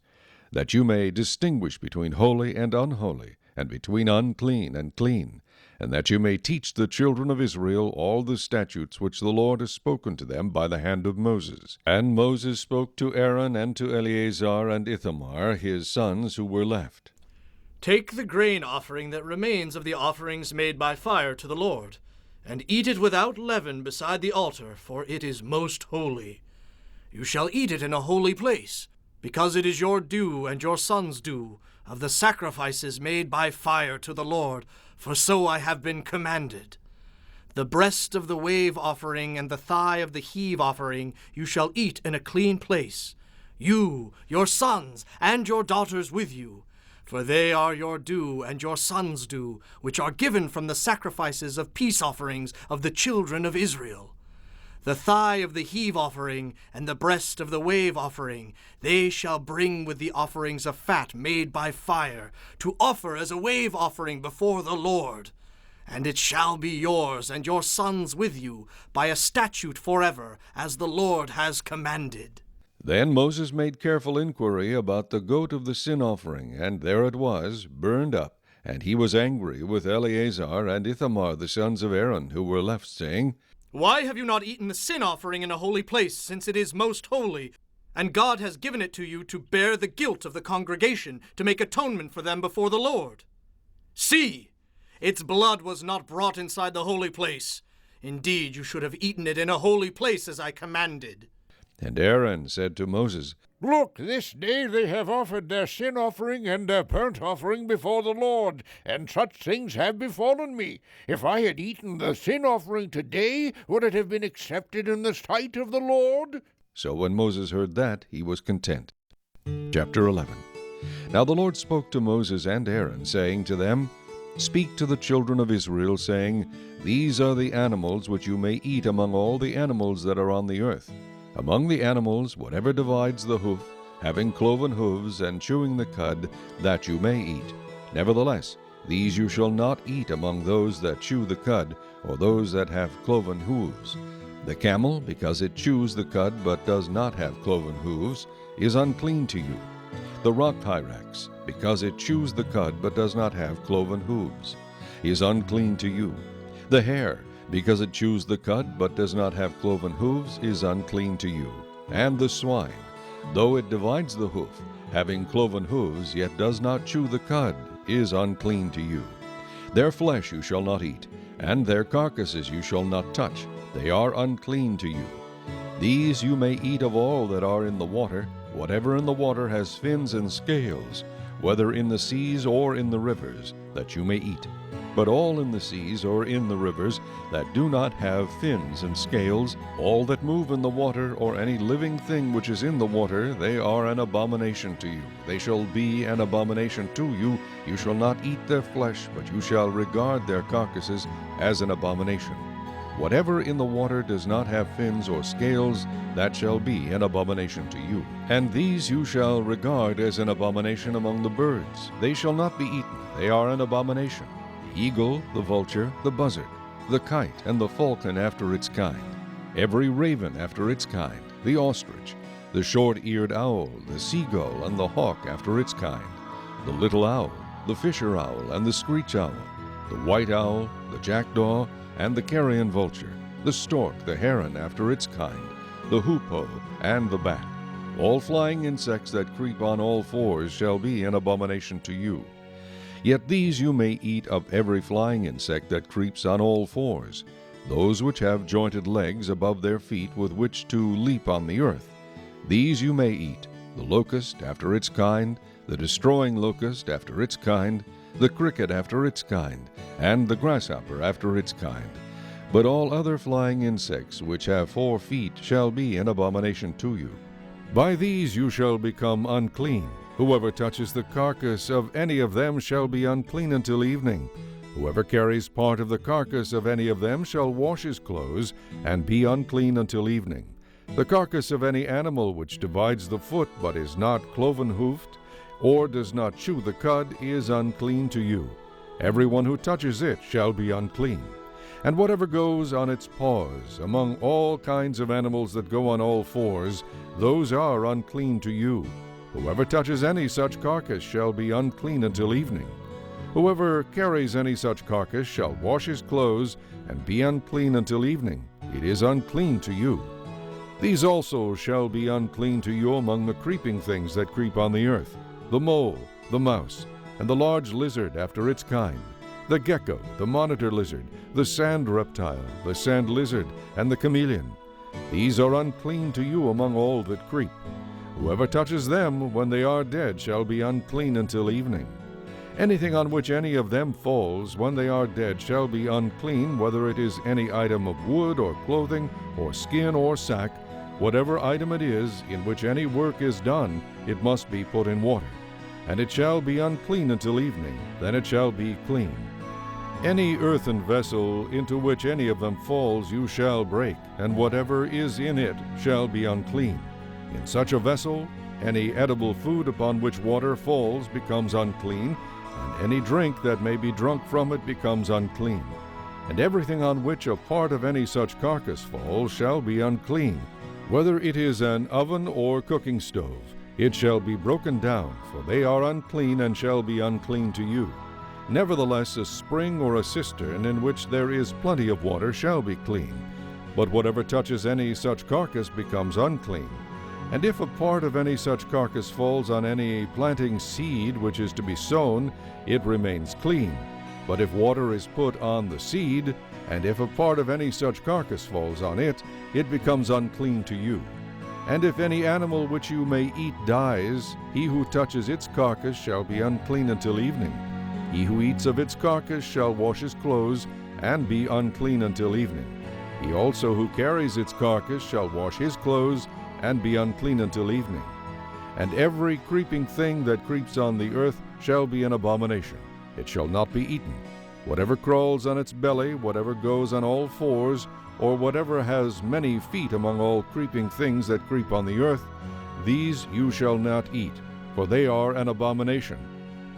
that you may distinguish between holy and unholy, and between unclean and clean, and that you may teach the children of Israel all the statutes which the Lord has spoken to them by the hand of Moses. And Moses spoke to Aaron and to Eleazar and Ithamar, his sons who were left. Take the grain offering that remains of the offerings made by fire to the Lord, and eat it without leaven beside the altar, for it is most holy. You shall eat it in a holy place, because it is your due and your sons' due of the sacrifices made by fire to the Lord, for so I have been commanded. The breast of the wave offering and the thigh of the heave offering you shall eat in a clean place, you, your sons, and your daughters with you, for they are your due and your sons' due, which are given from the sacrifices of peace offerings of the children of Israel. The thigh of the heave offering and the breast of the wave offering they shall bring with the offerings of fat made by fire, to offer as a wave offering before the Lord. And it shall be yours and your sons with you by a statute forever, as the Lord has commanded. Then Moses made careful inquiry about the goat of the sin offering, and there it was, burned up. And he was angry with Eleazar and Ithamar the sons of Aaron, who were left, saying, Why have you not eaten the sin offering in a holy place, since it is most holy? And God has given it to you to bear the guilt of the congregation, to make atonement for them before the Lord. See, its blood was not brought inside the holy place. Indeed, you should have eaten it in a holy place, as I commanded. And Aaron said to Moses, Look, this day they have offered their sin offering and their burnt offering before the Lord, and such things have befallen me. If I had eaten the sin offering today, would it have been accepted in the sight of the Lord? So when Moses heard that, he was content. Chapter 11. Now the Lord spoke to Moses and Aaron, saying to them, Speak to the children of Israel, saying, These are the animals which you may eat among all the animals that are on the earth. Among the animals, whatever divides the hoof, having cloven hooves and chewing the cud, that you may eat. Nevertheless, these you shall not eat among those that chew the cud, or those that have cloven hooves. The camel, because it chews the cud but does not have cloven hooves, is unclean to you. The rock hyrax, because it chews the cud but does not have cloven hooves, is unclean to you. The hare, because it chews the cud but does not have cloven hooves, is unclean to you. And the swine, though it divides the hoof, having cloven hooves, yet does not chew the cud, is unclean to you. Their flesh you shall not eat, and their carcasses you shall not touch. They are unclean to you. These you may eat of all that are in the water. Whatever in the water has fins and scales, whether in the seas or in the rivers, that you may eat. But all in the seas or in the rivers that do not have fins and scales, all that move in the water, or any living thing which is in the water, they are an abomination to you. They shall be an abomination to you. You shall not eat their flesh, but you shall regard their carcasses as an abomination. Whatever in the water does not have fins or scales, that shall be an abomination to you. And these you shall regard as an abomination among the birds. They shall not be eaten. They are an abomination. The eagle, the vulture, the buzzard, the kite, and the falcon after its kind, every raven after its kind, the ostrich, the short-eared owl, the seagull, and the hawk after its kind, the little owl, the fisher owl, and the screech owl, the white owl, the jackdaw, and the carrion vulture, the stork, the heron after its kind, the hoopoe, and the bat. All flying insects that creep on all fours shall be an abomination to you. Yet these you may eat of every flying insect that creeps on all fours, those which have jointed legs above their feet with which to leap on the earth. These you may eat, the locust after its kind, the destroying locust after its kind, the cricket after its kind, and the grasshopper after its kind. But all other flying insects which have 4 feet shall be an abomination to you. By these you shall become unclean. Whoever touches the carcass of any of them shall be unclean until evening. Whoever carries part of the carcass of any of them shall wash his clothes, and be unclean until evening. The carcass of any animal which divides the foot, but is not cloven-hoofed, or does not chew the cud, is unclean to you. Everyone who touches it shall be unclean. And whatever goes on its paws, among all kinds of animals that go on all fours, those are unclean to you. Whoever touches any such carcass shall be unclean until evening. Whoever carries any such carcass shall wash his clothes, and be unclean until evening. It is unclean to you. These also shall be unclean to you among the creeping things that creep on the earth, the mole, the mouse, and the large lizard after its kind, the gecko, the monitor lizard, the sand reptile, the sand lizard, and the chameleon. These are unclean to you among all that creep. Whoever touches them when they are dead shall be unclean until evening. Anything on which any of them falls when they are dead shall be unclean, whether it is any item of wood or clothing or skin or sack. Whatever item it is in which any work is done, it must be put in water. And it shall be unclean until evening, then it shall be clean. Any earthen vessel into which any of them falls you shall break, and whatever is in it shall be unclean. In such a vessel, any edible food upon which water falls becomes unclean, and any drink that may be drunk from it becomes unclean. And everything on which a part of any such carcass falls shall be unclean. Whether it is an oven or cooking stove, it shall be broken down, for they are unclean and shall be unclean to you. Nevertheless, a spring or a cistern in which there is plenty of water shall be clean. But whatever touches any such carcass becomes unclean. And if a part of any such carcass falls on any planting seed which is to be sown, it remains clean. But if water is put on the seed, and if a part of any such carcass falls on it, it becomes unclean to you. And if any animal which you may eat dies, he who touches its carcass shall be unclean until evening. He who eats of its carcass shall wash his clothes, and be unclean until evening. He also who carries its carcass shall wash his clothes, and be unclean until evening. And every creeping thing that creeps on the earth shall be an abomination. It shall not be eaten. Whatever crawls on its belly, whatever goes on all fours, or whatever has many feet among all creeping things that creep on the earth, these you shall not eat, for they are an abomination.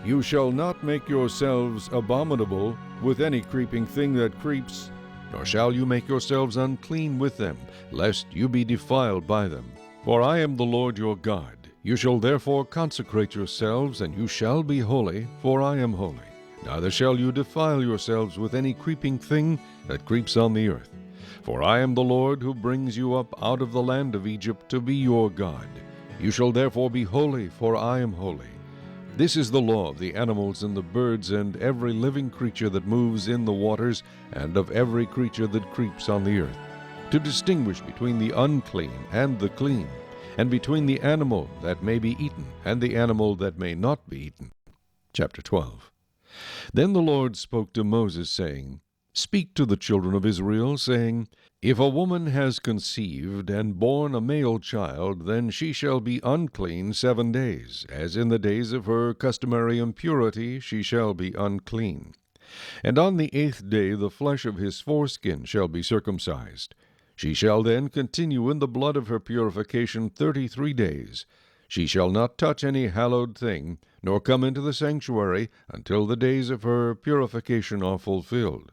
You shall not make yourselves abominable with any creeping thing that creeps, nor shall you make yourselves unclean with them, lest you be defiled by them. For I am the Lord your God. You shall therefore consecrate yourselves, and you shall be holy, for I am holy. Neither shall you defile yourselves with any creeping thing that creeps on the earth. For I am the Lord who brings you up out of the land of Egypt to be your God. You shall therefore be holy, for I am holy. This is the law of the animals and the birds and every living creature that moves in the waters, and of every creature that creeps on the earth, to distinguish between the unclean and the clean, and between the animal that may be eaten and the animal that may not be eaten. Chapter 12. Then the Lord spoke to Moses, saying, Speak to the children of Israel, saying, If a woman has conceived and borne a male child, then she shall be unclean 7 days, as in the days of her customary impurity she shall be unclean. And on the 8th day the flesh of his foreskin shall be circumcised. She shall then continue in the blood of her purification 33 days. She shall not touch any hallowed thing, nor come into the sanctuary until the days of her purification are fulfilled.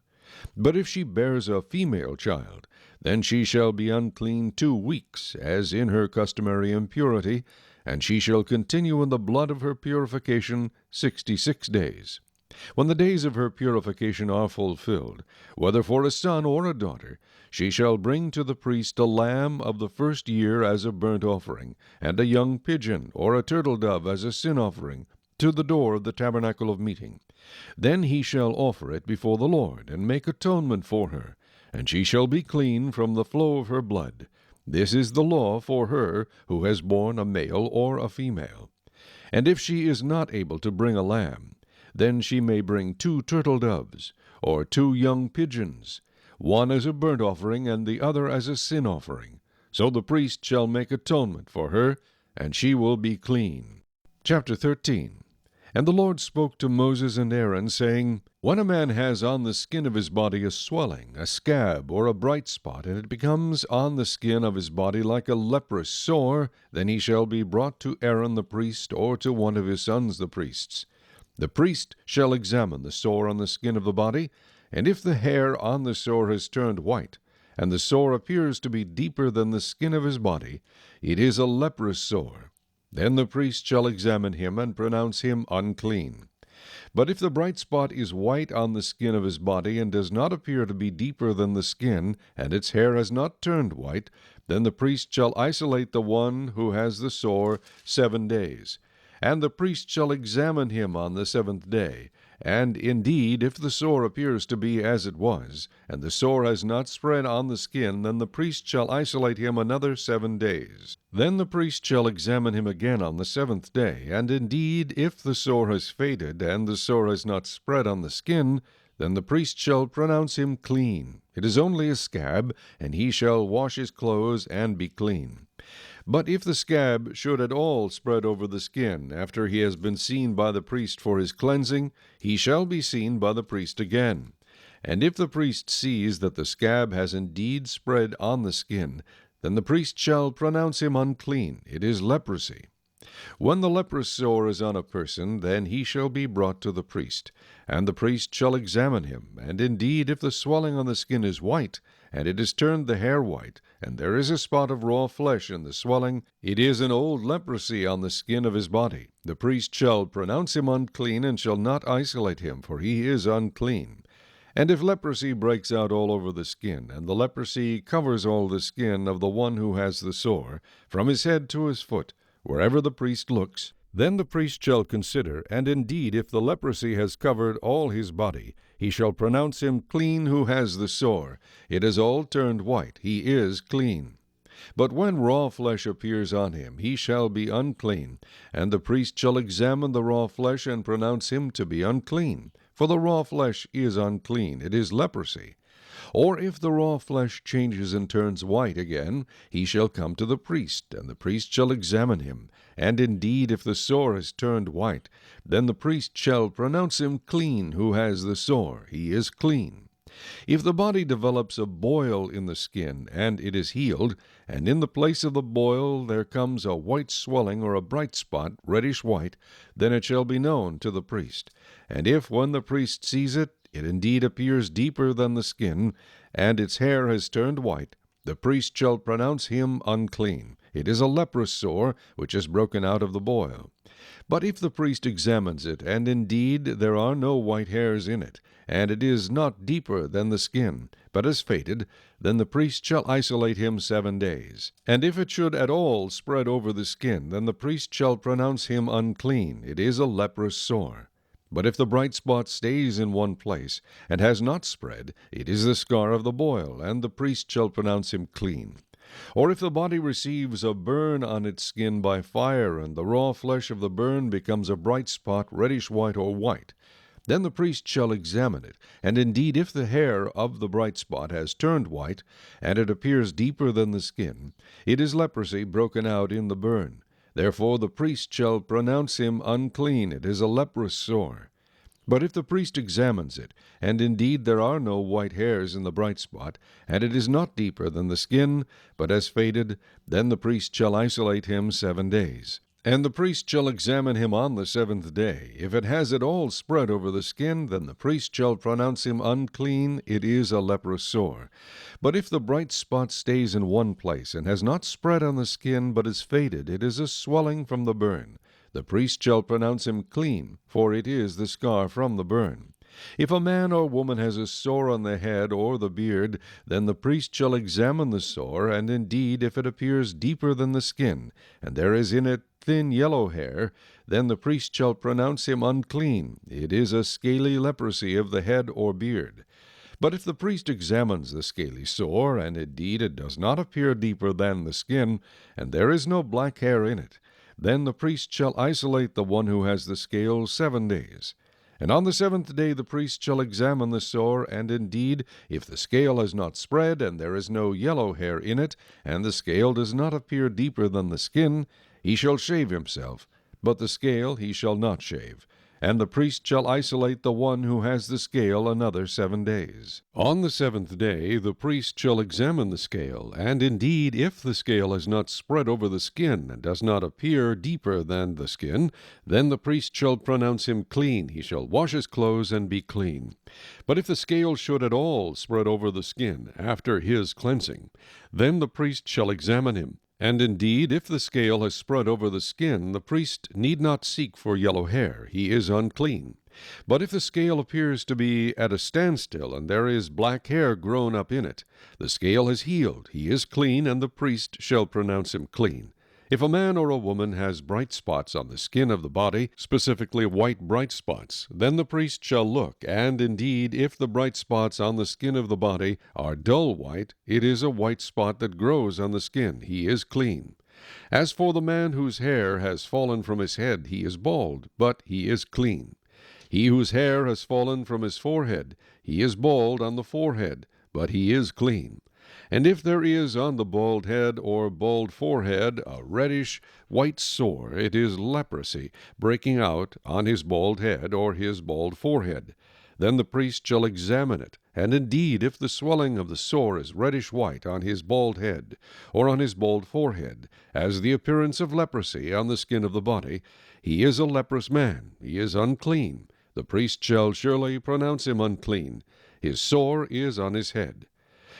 But if she bears a female child, then she shall be unclean 2 weeks, as in her customary impurity, and she shall continue in the blood of her purification 66 days. When the days of her purification are fulfilled, whether for a son or a daughter, she shall bring to the priest a lamb of the first year as a burnt offering, and a young pigeon or a turtle dove as a sin offering, to the door of the tabernacle of meeting. Then he shall offer it before the Lord, and make atonement for her, and she shall be clean from the flow of her blood. This is the law for her who has borne a male or a female. And if she is not able to bring a lamb, then she may bring 2 turtle doves, or 2 young pigeons, one as a burnt offering, and the other as a sin offering. So the priest shall make atonement for her, and she will be clean. Chapter 13. And the Lord spoke to Moses and Aaron, saying, When a man has on the skin of his body a swelling, a scab, or a bright spot, and it becomes on the skin of his body like a leprous sore, then he shall be brought to Aaron the priest, or to one of his sons the priests. The priest shall examine the sore on the skin of the body, and if the hair on the sore has turned white, and the sore appears to be deeper than the skin of his body, it is a leprous sore. Then the priest shall examine him and pronounce him unclean. But if the bright spot is white on the skin of his body, and does not appear to be deeper than the skin, and its hair has not turned white, then the priest shall isolate the one who has the sore 7 days. And the priest shall examine him on the 7th day. And indeed, if the sore appears to be as it was, and the sore has not spread on the skin, then the priest shall isolate him another 7 days. Then the priest shall examine him again on the 7th day. And indeed, if the sore has faded, and the sore has not spread on the skin, then the priest shall pronounce him clean. It is only a scab, and he shall wash his clothes and be clean. But if the scab should at all spread over the skin, after he has been seen by the priest for his cleansing, he shall be seen by the priest again. And if the priest sees that the scab has indeed spread on the skin, then the priest shall pronounce him unclean. It is leprosy. When the leprous sore is on a person, then he shall be brought to the priest, and the priest shall examine him. And indeed, if the swelling on the skin is white, and it has turned the hair white, and there is a spot of raw flesh in the swelling, it is an old leprosy on the skin of his body. The priest shall pronounce him unclean, and shall not isolate him, for he is unclean. And if leprosy breaks out all over the skin, and the leprosy covers all the skin of the one who has the sore, from his head to his foot, wherever the priest looks, then the priest shall consider, and indeed if the leprosy has covered all his body, he shall pronounce him clean who has the sore. It is all turned white, he is clean. But when raw flesh appears on him, he shall be unclean, and the priest shall examine the raw flesh and pronounce him to be unclean. For the raw flesh is unclean, it is leprosy. Or if the raw flesh changes and turns white again, he shall come to the priest, and the priest shall examine him. And indeed, if the sore has turned white, then the priest shall pronounce him clean who has the sore. He is clean. If the body develops a boil in the skin, and it is healed, and in the place of the boil there comes a white swelling or a bright spot, reddish white, then it shall be known to the priest. And if, when the priest sees it, it indeed appears deeper than the skin, and its hair has turned white, the priest shall pronounce him unclean. It is a leprous sore which is broken out of the boil. But if the priest examines it, and indeed there are no white hairs in it, and it is not deeper than the skin, but has faded, then the priest shall isolate him 7 days. And if it should at all spread over the skin, then the priest shall pronounce him unclean. It is a leprous sore. But if the bright spot stays in one place, and has not spread, it is the scar of the boil, and the priest shall pronounce him clean. Or if the body receives a burn on its skin by fire, and the raw flesh of the burn becomes a bright spot, reddish white or white, then the priest shall examine it, and indeed if the hair of the bright spot has turned white, and it appears deeper than the skin, it is leprosy broken out in the burn. Therefore the priest shall pronounce him unclean. It is a leprous sore. But if the priest examines it, and indeed there are no white hairs in the bright spot, and it is not deeper than the skin, but has faded, then the priest shall isolate him 7 days. And the priest shall examine him on the 7th day. If it has at all spread over the skin, then the priest shall pronounce him unclean. It is a leprous sore. But if the bright spot stays in one place, and has not spread on the skin, but is faded, it is a swelling from the burn. The priest shall pronounce him clean, for it is the scar from the burn. If a man or woman has a sore on the head or the beard, then the priest shall examine the sore, and indeed if it appears deeper than the skin, and there is in it thin yellow hair, then the priest shall pronounce him unclean. It is a scaly leprosy of the head or beard. But if the priest examines the scaly sore, and indeed it does not appear deeper than the skin, and there is no black hair in it, then the priest shall isolate the one who has the scale 7 days. And on the 7th day the priest shall examine the sore, and indeed, if the scale has not spread, and there is no yellow hair in it, and the scale does not appear deeper than the skin, he shall shave himself, but the scale he shall not shave. And the priest shall isolate the one who has the scale another 7 days. On the 7th day the priest shall examine the scale, and indeed, if the scale has not spread over the skin, and does not appear deeper than the skin, then the priest shall pronounce him clean. He shall wash his clothes and be clean. But if the scale should at all spread over the skin after his cleansing, then the priest shall examine him. And indeed, if the scale has spread over the skin, the priest need not seek for yellow hair. He is unclean. But if the scale appears to be at a standstill, and there is black hair grown up in it, the scale has healed. He is clean, and the priest shall pronounce him clean. If a man or a woman has bright spots on the skin of the body, specifically white bright spots, then the priest shall look, and indeed, if the bright spots on the skin of the body are dull white, it is a white spot that grows on the skin. He is clean. As for the man whose hair has fallen from his head, he is bald, but he is clean. He whose hair has fallen from his forehead, he is bald on the forehead, but he is clean. And if there is on the bald head or bald forehead a reddish white sore, it is leprosy breaking out on his bald head or his bald forehead. Then the priest shall examine it, and indeed if the swelling of the sore is reddish white on his bald head or on his bald forehead, as the appearance of leprosy on the skin of the body, he is a leprous man. He is unclean. The priest shall surely pronounce him unclean. His sore is on his head.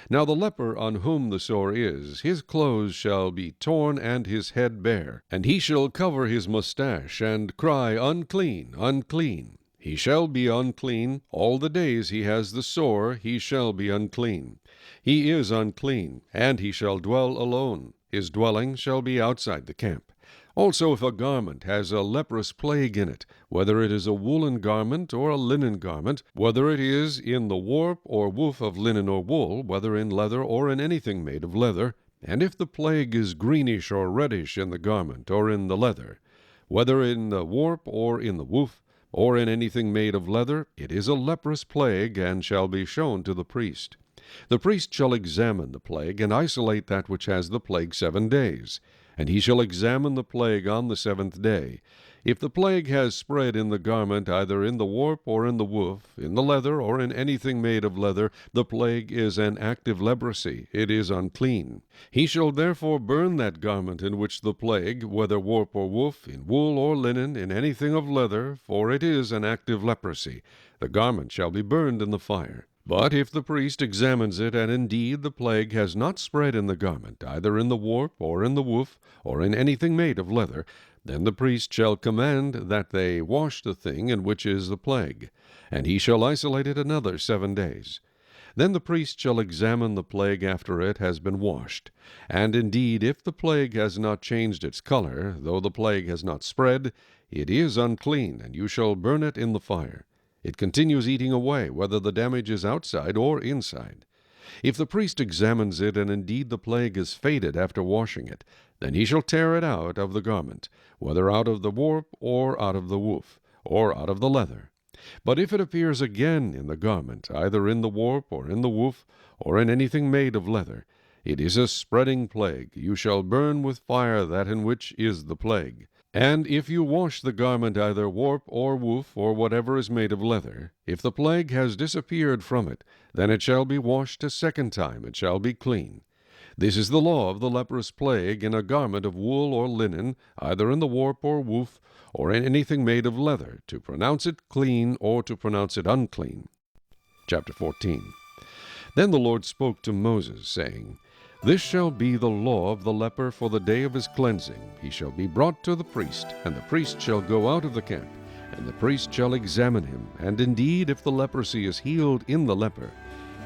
Now the leper on whom the sore is, his clothes shall be torn and his head bare, and he shall cover his mustache, and cry, Unclean, unclean. He shall be unclean. All the days he has the sore, he shall be unclean. He is unclean, and he shall dwell alone. His dwelling shall be outside the camp. Also, if a garment has a leprous plague in it, whether it is a woolen garment or a linen garment, whether it is in the warp or woof of linen or wool, whether in leather or in anything made of leather, and if the plague is greenish or reddish in the garment or in the leather, whether in the warp or in the woof, or in anything made of leather, it is a leprous plague, and shall be shown to the priest. The priest shall examine the plague, and isolate that which has the plague 7 days. And he shall examine the plague on the 7th day. If the plague has spread in the garment, either in the warp or in the woof, in the leather or in anything made of leather, the plague is an active leprosy. It is unclean. He shall therefore burn that garment in which the plague, whether warp or woof, in wool or linen, in anything of leather, for it is an active leprosy. The garment shall be burned in the fire. But if the priest examines it, and indeed the plague has not spread in the garment, either in the warp or in the woof, or in anything made of leather, then the priest shall command that they wash the thing in which is the plague, and he shall isolate it another 7 days. Then the priest shall examine the plague after it has been washed. And indeed, if the plague has not changed its color, though the plague has not spread, it is unclean, and you shall burn it in the fire. It continues eating away, whether the damage is outside or inside. If the priest examines it, and indeed the plague is faded after washing it, then he shall tear it out of the garment, whether out of the warp, or out of the woof, or out of the leather. But if it appears again in the garment, either in the warp, or in the woof, or in anything made of leather, it is a spreading plague. You shall burn with fire that in which is the plague. And if you wash the garment either warp or woof, or whatever is made of leather, if the plague has disappeared from it, then it shall be washed a 2nd time, it shall be clean. This is the law of the leprous plague in a garment of wool or linen, either in the warp or woof, or in anything made of leather, to pronounce it clean or to pronounce it unclean. Chapter 14. Then the Lord spoke to Moses, saying, This shall be the law of the leper for the day of his cleansing. He shall be brought to the priest, and the priest shall go out of the camp, and the priest shall examine him. And indeed, if the leprosy is healed in the leper,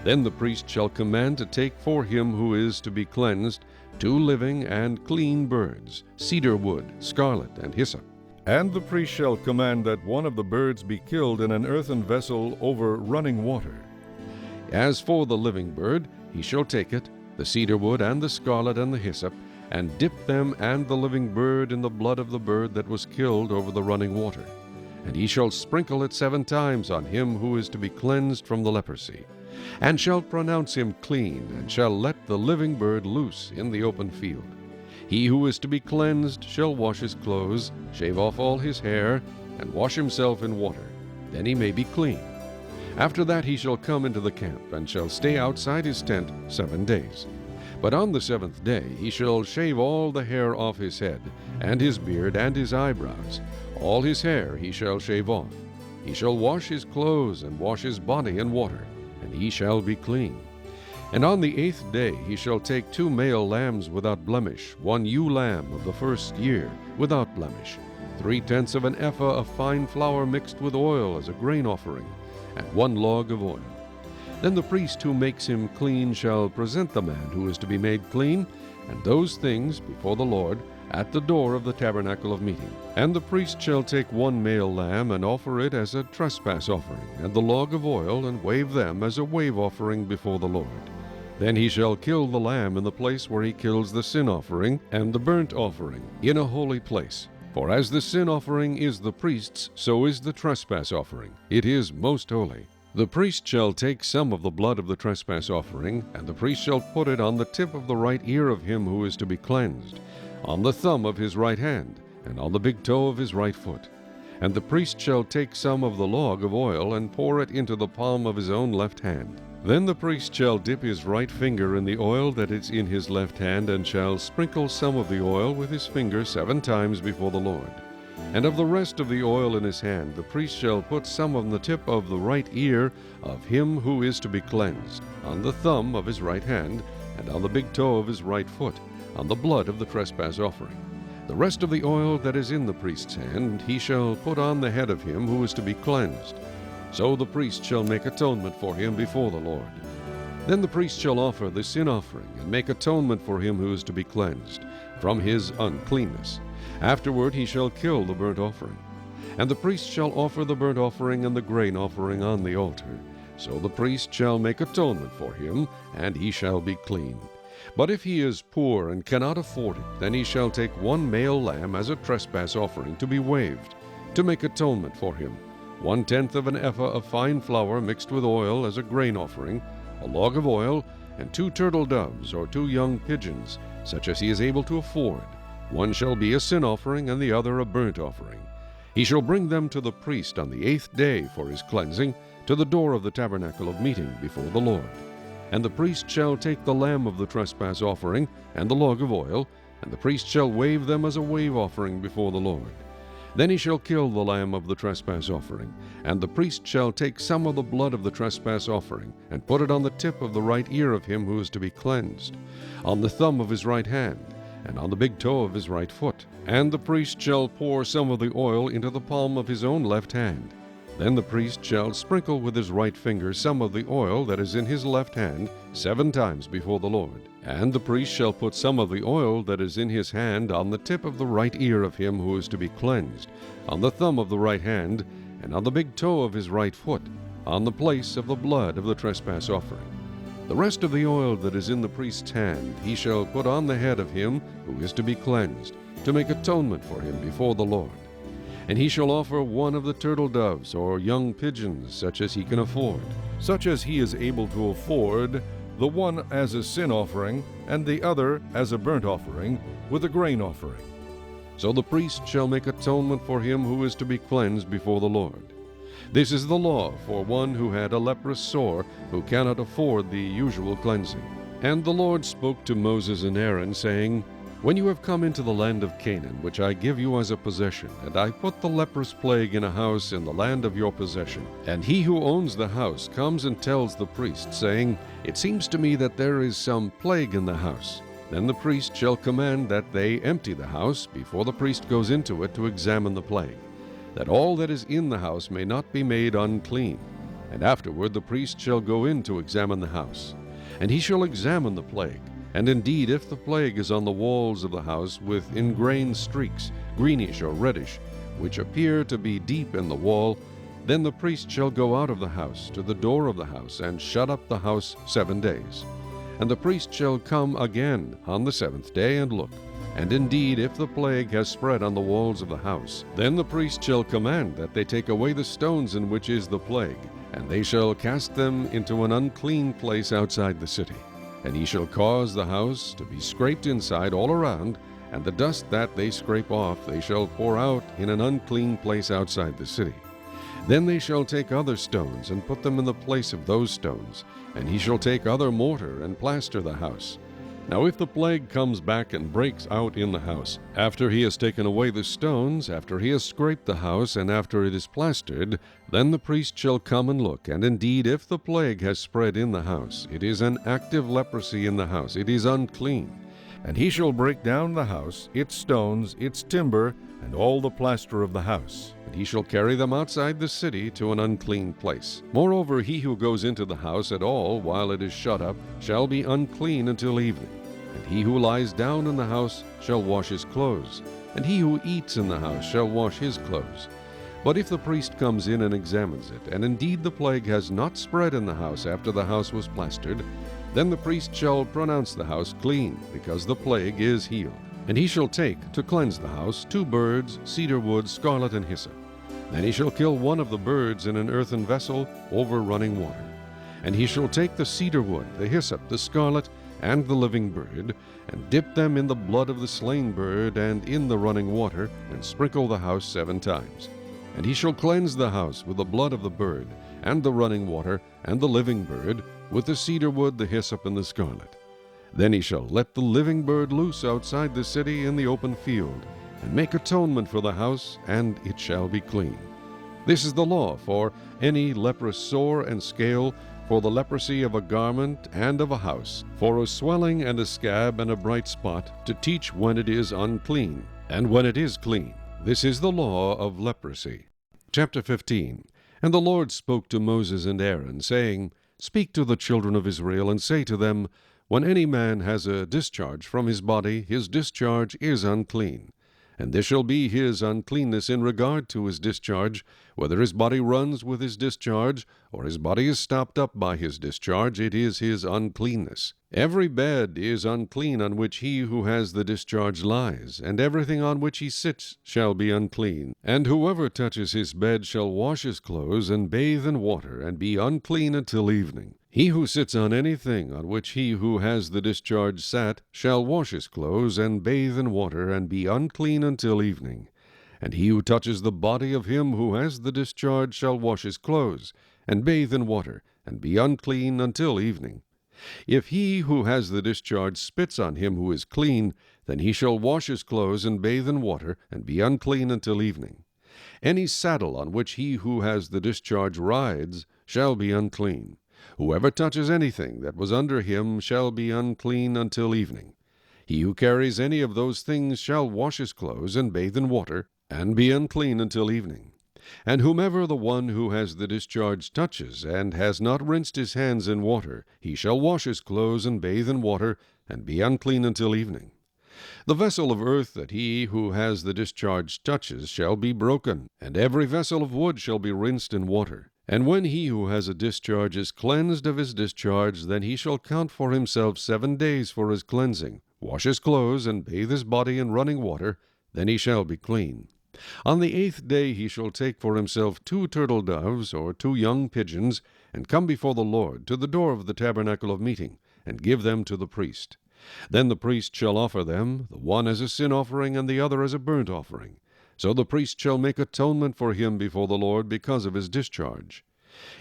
then the priest shall command to take for him who is to be cleansed 2 living and clean birds, cedar wood, scarlet, and hyssop. And the priest shall command that one of the birds be killed in an earthen vessel over running water. As for the living bird, he shall take it, the cedar wood and the scarlet and the hyssop, and dip them and the living bird in the blood of the bird that was killed over the running water. And he shall sprinkle it 7 times on him who is to be cleansed from the leprosy, and shall pronounce him clean, and shall let the living bird loose in the open field. He who is to be cleansed shall wash his clothes, shave off all his hair, and wash himself in water. Then he may be clean. After that he shall come into the camp, and shall stay outside his tent 7 days. But on the 7th day he shall shave all the hair off his head, and his beard, and his eyebrows. All his hair he shall shave off. He shall wash his clothes, and wash his body in water, and he shall be clean. And on the 8th day he shall take 2 male lambs without blemish, 1 ewe lamb of the first year without blemish, 3/10 of an ephah of fine flour mixed with oil as a grain offering, and 1 log of oil. Then the priest who makes him clean shall present the man who is to be made clean, and those things before the Lord at the door of the tabernacle of meeting. And the priest shall take 1 male lamb and offer it as a trespass offering, and the log of oil, and wave them as a wave offering before the Lord. Then he shall kill the lamb in the place where he kills the sin offering and the burnt offering, in a holy place. For as the sin offering is the priest's, so is the trespass offering. It is most holy. The priest shall take some of the blood of the trespass offering, and the priest shall put it on the tip of the right ear of him who is to be cleansed, on the thumb of his right hand, and on the big toe of his right foot. And the priest shall take some of the log of oil, and pour it into the palm of his own left hand. Then the priest shall dip his right finger in the oil that is in his left hand, and shall sprinkle some of the oil with his finger 7 times before the Lord. And of the rest of the oil in his hand the priest shall put some on the tip of the right ear of him who is to be cleansed, on the thumb of his right hand, and on the big toe of his right foot, on the blood of the trespass offering. The rest of the oil that is in the priest's hand he shall put on the head of him who is to be cleansed. So the priest shall make atonement for him before the Lord. Then the priest shall offer the sin offering, and make atonement for him who is to be cleansed from his uncleanness. Afterward he shall kill the burnt offering. And the priest shall offer the burnt offering and the grain offering on the altar. So the priest shall make atonement for him, and he shall be clean. But if he is poor and cannot afford it, then he shall take 1 male lamb as a trespass offering to be waved, to make atonement for him, 1/10 of an ephah of fine flour mixed with oil as a grain offering, a log of oil, and 2 turtle doves or 2 young pigeons, such as he is able to afford. One shall be a sin offering, and the other a burnt offering. He shall bring them to the priest on the 8th day for his cleansing, to the door of the tabernacle of meeting before the Lord. And the priest shall take the lamb of the trespass offering and the log of oil, and the priest shall wave them as a wave offering before the Lord. Then he shall kill the lamb of the trespass offering, and the priest shall take some of the blood of the trespass offering, and put it on the tip of the right ear of him who is to be cleansed, on the thumb of his right hand, and on the big toe of his right foot. And the priest shall pour some of the oil into the palm of his own left hand. Then the priest shall sprinkle with his right finger some of the oil that is in his left hand 7 times before the Lord. And the priest shall put some of the oil that is in his hand on the tip of the right ear of him who is to be cleansed, on the thumb of the right hand, and on the big toe of his right foot, on the place of the blood of the trespass offering. The rest of the oil that is in the priest's hand he shall put on the head of him who is to be cleansed, to make atonement for him before the Lord. And he shall offer 1 of the turtle doves or young pigeons, such as he can afford, such as he is able to afford, the one as a sin offering, and the other as a burnt offering, with a grain offering. So the priest shall make atonement for him who is to be cleansed before the Lord. This is the law for one who had a leprous sore, who cannot afford the usual cleansing. And the Lord spoke to Moses and Aaron, saying, When you have come into the land of Canaan, which I give you as a possession, and I put the leprous plague in a house in the land of your possession, and he who owns the house comes and tells the priest, saying, It seems to me that there is some plague in the house. Then the priest shall command that they empty the house before the priest goes into it to examine the plague, that all that is in the house may not be made unclean. And afterward the priest shall go in to examine the house. And he shall examine the plague. And indeed, if the plague is on the walls of the house with ingrained streaks, greenish or reddish, which appear to be deep in the wall, then the priest shall go out of the house to the door of the house, and shut up the house 7 days. And the priest shall come again on the 7th day and look. And indeed, if the plague has spread on the walls of the house, then the priest shall command that they take away the stones in which is the plague, and they shall cast them into an unclean place outside the city. And he shall cause the house to be scraped inside all around, and the dust that they scrape off they shall pour out in an unclean place outside the city. Then they shall take other stones and put them in the place of those stones, and he shall take other mortar and plaster the house. Now if the plague comes back and breaks out in the house, after he has taken away the stones, after he has scraped the house, and after it is plastered, then the priest shall come and look. And indeed, if the plague has spread in the house, it is an active leprosy in the house, it is unclean. And he shall break down the house, its stones, its timber, and all the plaster of the house. And he shall carry them outside the city to an unclean place. Moreover, he who goes into the house at all while it is shut up shall be unclean until evening. And he who lies down in the house shall wash his clothes, and he who eats in the house shall wash his clothes. But if the priest comes in and examines it, and indeed the plague has not spread in the house after the house was plastered, then the priest shall pronounce the house clean, because the plague is healed. And he shall take, to cleanse the house, 2 birds, cedar wood, scarlet, and hyssop. Then he shall kill one of the birds in an earthen vessel over running water. And he shall take the cedar wood, the hyssop, the scarlet, and the living bird, and dip them in the blood of the slain bird and in the running water, and sprinkle the house 7 times. And he shall cleanse the house with the blood of the bird, and the running water, and the living bird, with the cedar wood, the hyssop, and the scarlet. Then he shall let the living bird loose outside the city in the open field, and make atonement for the house, and it shall be clean. This is the law for any leprous sore and scale, for the leprosy of a garment and of a house, for a swelling and a scab and a bright spot, to teach when it is unclean, and when it is clean. This is the law of leprosy. Chapter 15. And the Lord spoke to Moses and Aaron, saying, Speak to the children of Israel, and say to them, When any man has a discharge from his body, his discharge is unclean. And this shall be his uncleanness in regard to his discharge, whether his body runs with his discharge, or his body is stopped up by his discharge, it is his uncleanness. Every bed is unclean on which he who has the discharge lies, and everything on which he sits shall be unclean. And whoever touches his bed shall wash his clothes, and bathe in water, and be unclean until evening. He who sits on anything on which he who has the discharge sat shall wash his clothes, and bathe in water, and be unclean until evening. And he who touches the body of him who has the discharge shall wash his clothes, and bathe in water, and be unclean until evening. If he who has the discharge spits on him who is clean, then he shall wash his clothes, and bathe in water, and be unclean until evening. Any saddle on which he who has the discharge rides shall be unclean. Whoever touches anything that was under him shall be unclean until evening. He who carries any of those things shall wash his clothes, and bathe in water, and be unclean until evening. And whomever the one who has the discharge touches, and has not rinsed his hands in water, he shall wash his clothes, and bathe in water, and be unclean until evening. The vessel of earth that he who has the discharge touches shall be broken, and every vessel of wood shall be rinsed in water. And when he who has a discharge is cleansed of his discharge, then he shall count for himself 7 days for his cleansing, wash his clothes, and bathe his body in running water, then he shall be clean. On the 8th day he shall take for himself 2 turtle doves, or 2 young pigeons, and come before the Lord to the door of the tabernacle of meeting, and give them to the priest. Then the priest shall offer them, the one as a sin offering, and the other as a burnt offering. So the priest shall make atonement for him before the Lord because of his discharge.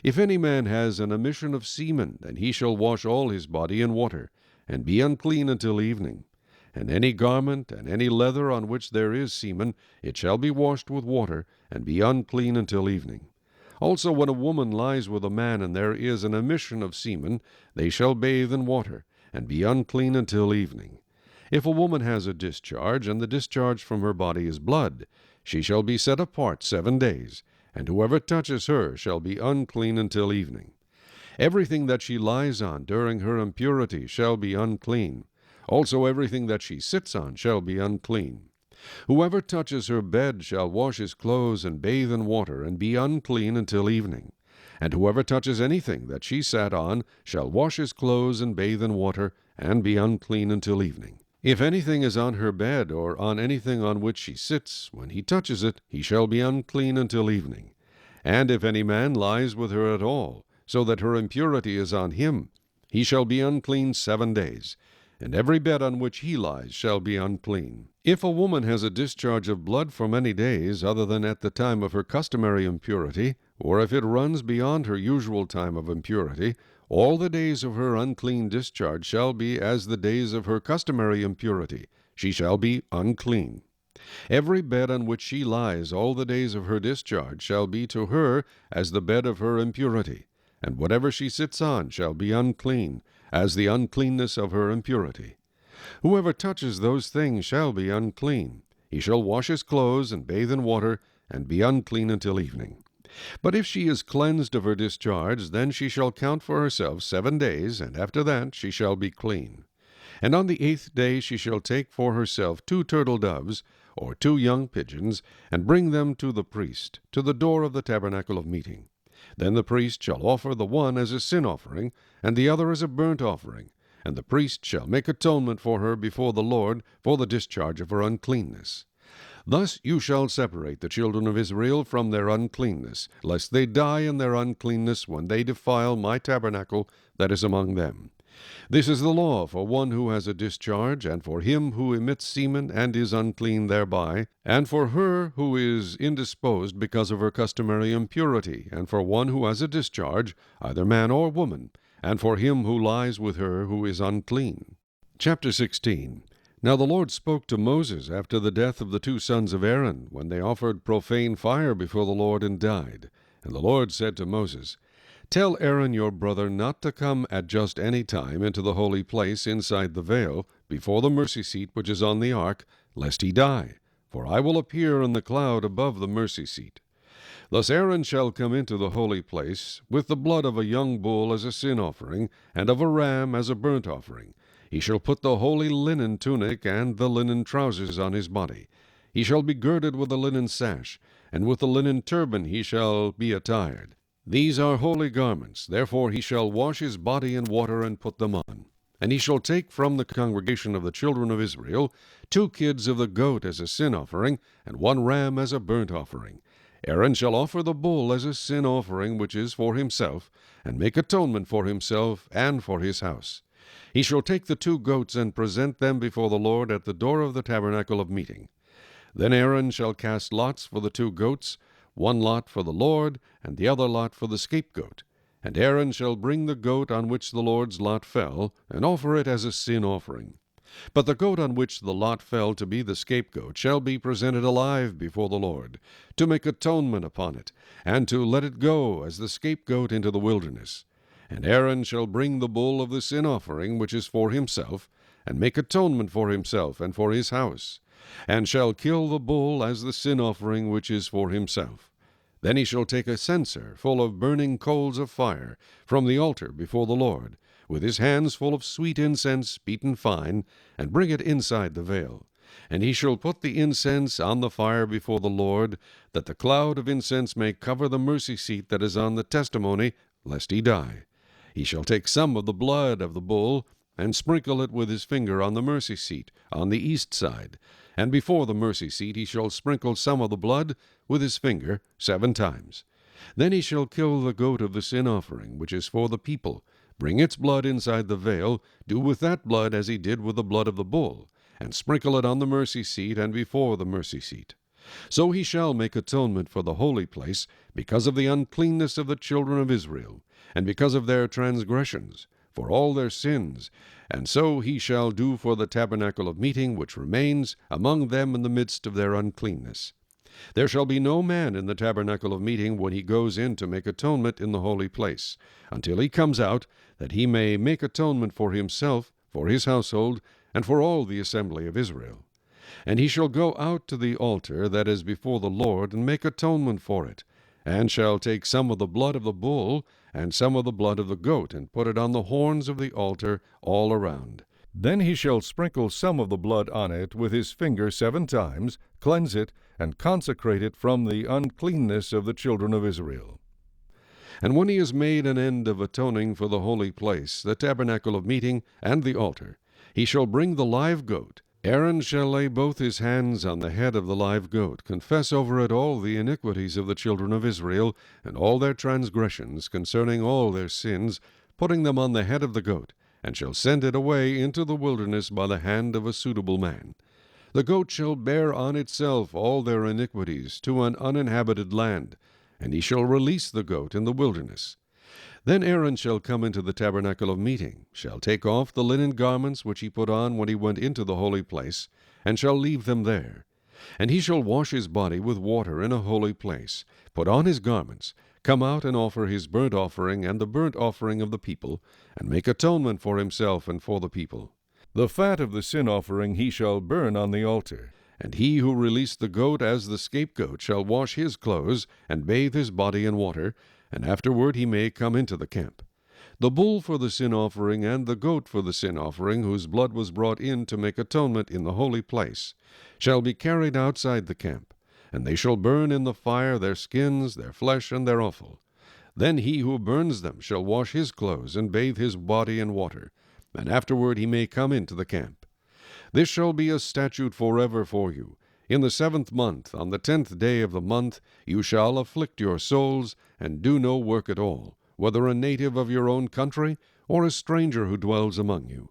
If any man has an emission of semen, then he shall wash all his body in water, and be unclean until evening. and any garment and any leather on which there is semen, it shall be washed with water, and be unclean until evening. Also when a woman lies with a man, and there is an emission of semen, they shall bathe in water, and be unclean until evening. If a woman has a discharge, and the discharge from her body is blood, she shall be set apart 7 days, and whoever touches her shall be unclean until evening. Everything that she lies on during her impurity shall be unclean. Also everything that she sits on shall be unclean. Whoever touches her bed shall wash his clothes and bathe in water, and be unclean until evening. And whoever touches anything that she sat on shall wash his clothes and bathe in water, and be unclean until evening. If anything is on her bed, or on anything on which she sits, when he touches it, he shall be unclean until evening. And if any man lies with her at all, so that her impurity is on him, he shall be unclean 7 days, and every bed on which he lies shall be unclean. If a woman has a discharge of blood for many days, other than at the time of her customary impurity, or if it runs beyond her usual time of impurity, all the days of her unclean discharge shall be as the days of her customary impurity. She shall be unclean. Every bed on which she lies all the days of her discharge shall be to her as the bed of her impurity, and whatever she sits on shall be unclean, as the uncleanness of her impurity. Whoever touches those things shall be unclean. He shall wash his clothes and bathe in water, and be unclean until evening. But if she is cleansed of her discharge, then she shall count for herself 7 days, and after that she shall be clean. And on the 8th day she shall take for herself 2 turtle doves, or 2 young pigeons, and bring them to the priest, to the door of the tabernacle of meeting. Then the priest shall offer the one as a sin offering, and the other as a burnt offering, and the priest shall make atonement for her before the Lord for the discharge of her uncleanness. Thus you shall separate the children of Israel from their uncleanness, lest they die in their uncleanness when they defile my tabernacle that is among them. This is the law for one who has a discharge, and for him who emits semen and is unclean thereby, and for her who is indisposed because of her customary impurity, and for one who has a discharge, either man or woman, and for him who lies with her who is unclean. Chapter 16. Now the Lord spoke to Moses after the death of the 2 sons of Aaron, when they offered profane fire before the Lord and died. And the Lord said to Moses, Tell Aaron your brother not to come at just any time into the holy place inside the veil, before the mercy seat which is on the ark, lest he die. For I will appear in the cloud above the mercy seat. Thus Aaron shall come into the holy place, with the blood of a young bull as a sin offering, and of a ram as a burnt offering. He shall put the holy linen tunic and the linen trousers on his body. He shall be girded with a linen sash, and with a linen turban he shall be attired. These are holy garments, therefore he shall wash his body in water and put them on. And he shall take from the congregation of the children of Israel 2 kids of the goat as a sin offering, and 1 ram as a burnt offering. Aaron shall offer the bull as a sin offering which is for himself, and make atonement for himself and for his house. He shall take the 2 goats and present them before the Lord at the door of the tabernacle of meeting. Then Aaron shall cast lots for the 2 goats, 1 lot for the Lord, and the other lot for the scapegoat. And Aaron shall bring the goat on which the Lord's lot fell, and offer it as a sin offering. But the goat on which the lot fell to be the scapegoat shall be presented alive before the Lord, to make atonement upon it, and to let it go as the scapegoat into the wilderness. And Aaron shall bring the bull of the sin offering which is for himself, and make atonement for himself and for his house, and shall kill the bull as the sin offering which is for himself. Then he shall take a censer full of burning coals of fire from the altar before the Lord, with his hands full of sweet incense beaten fine, and bring it inside the veil. And he shall put the incense on the fire before the Lord, that the cloud of incense may cover the mercy seat that is on the testimony, lest he die. He shall take some of the blood of the bull, and sprinkle it with his finger on the mercy seat, on the east side. And before the mercy seat he shall sprinkle some of the blood with his finger 7 times. Then he shall kill the goat of the sin offering, which is for the people, bring its blood inside the veil, do with that blood as he did with the blood of the bull, and sprinkle it on the mercy seat and before the mercy seat. So he shall make atonement for the holy place, because of the uncleanness of the children of Israel, and because of their transgressions. for all their sins, and so he shall do for the tabernacle of meeting which remains among them in the midst of their uncleanness. There shall be no man in the tabernacle of meeting when he goes in to make atonement in the holy place, until he comes out, that he may make atonement for himself, for his household, and for all the assembly of Israel. And he shall go out to the altar that is before the Lord, and make atonement for it, and shall take some of the blood of the bull, and some of the blood of the goat, and put it on the horns of the altar all around. Then he shall sprinkle some of the blood on it with his finger 7 times, cleanse it, and consecrate it from the uncleanness of the children of Israel. And when he has made an end of atoning for the holy place, the tabernacle of meeting, and the altar, he shall bring the live goat. Aaron shall lay both his hands on the head of the live goat, confess over it all the iniquities of the children of Israel, and all their transgressions concerning all their sins, putting them on the head of the goat, and shall send it away into the wilderness by the hand of a suitable man. The goat shall bear on itself all their iniquities to an uninhabited land, and he shall release the goat in the wilderness. Then Aaron shall come into the tabernacle of meeting, shall take off the linen garments which he put on when he went into the holy place, and shall leave them there. And he shall wash his body with water in a holy place, put on his garments, come out and offer his burnt offering and the burnt offering of the people, and make atonement for himself and for the people. The fat of the sin offering he shall burn on the altar. And he who released the goat as the scapegoat shall wash his clothes, and bathe his body in water, and afterward he may come into the camp. The bull for the sin offering and the goat for the sin offering, whose blood was brought in to make atonement in the holy place, shall be carried outside the camp, and they shall burn in the fire their skins, their flesh, and their offal. Then he who burns them shall wash his clothes, and bathe his body in water, and afterward he may come into the camp. This shall be a statute forever for you. In the 7th month, on the 10th day of the month, you shall afflict your souls, and do no work at all, whether a native of your own country, or a stranger who dwells among you.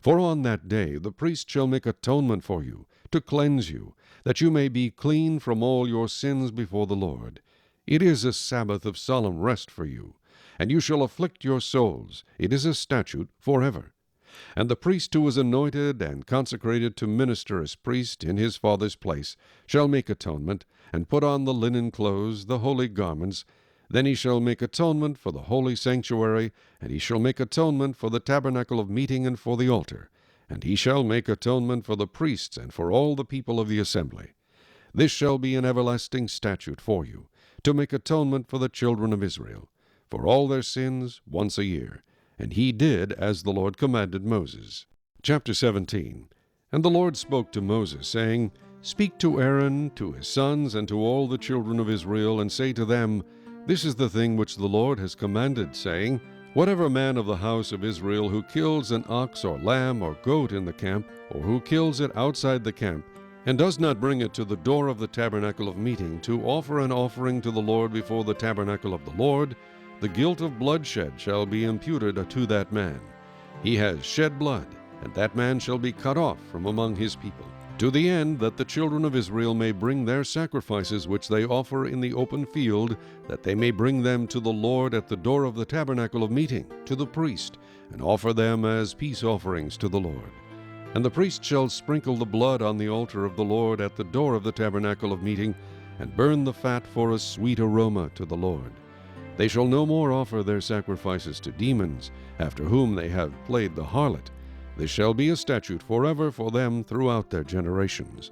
For on that day the priest shall make atonement for you, to cleanse you, that you may be clean from all your sins before the Lord. It is a Sabbath of solemn rest for you, and you shall afflict your souls. It is a statute forever. And the priest who is anointed and consecrated to minister as priest in his father's place shall make atonement, and put on the linen clothes, the holy garments. Then he shall make atonement for the holy sanctuary, and he shall make atonement for the tabernacle of meeting and for the altar. And he shall make atonement for the priests and for all the people of the assembly. This shall be an everlasting statute for you, to make atonement for the children of Israel, for all their sins once a year. And he did as the Lord commanded Moses. Chapter 17. And the Lord spoke to Moses, saying, Speak to Aaron, to his sons, and to all the children of Israel, and say to them, This is the thing which the Lord has commanded, saying, Whatever man of the house of Israel who kills an ox or lamb or goat in the camp, or who kills it outside the camp, and does not bring it to the door of the tabernacle of meeting, to offer an offering to the Lord before the tabernacle of the Lord, the guilt of bloodshed shall be imputed to that man. He has shed blood, and that man shall be cut off from among his people, to the end that the children of Israel may bring their sacrifices which they offer in the open field, that they may bring them to the Lord at the door of the tabernacle of meeting, to the priest, and offer them as peace offerings to the Lord. And the priest shall sprinkle the blood on the altar of the Lord at the door of the tabernacle of meeting, and burn the fat for a sweet aroma to the Lord. They shall no more offer their sacrifices to demons, after whom they have played the harlot. This shall be a statute forever for them throughout their generations.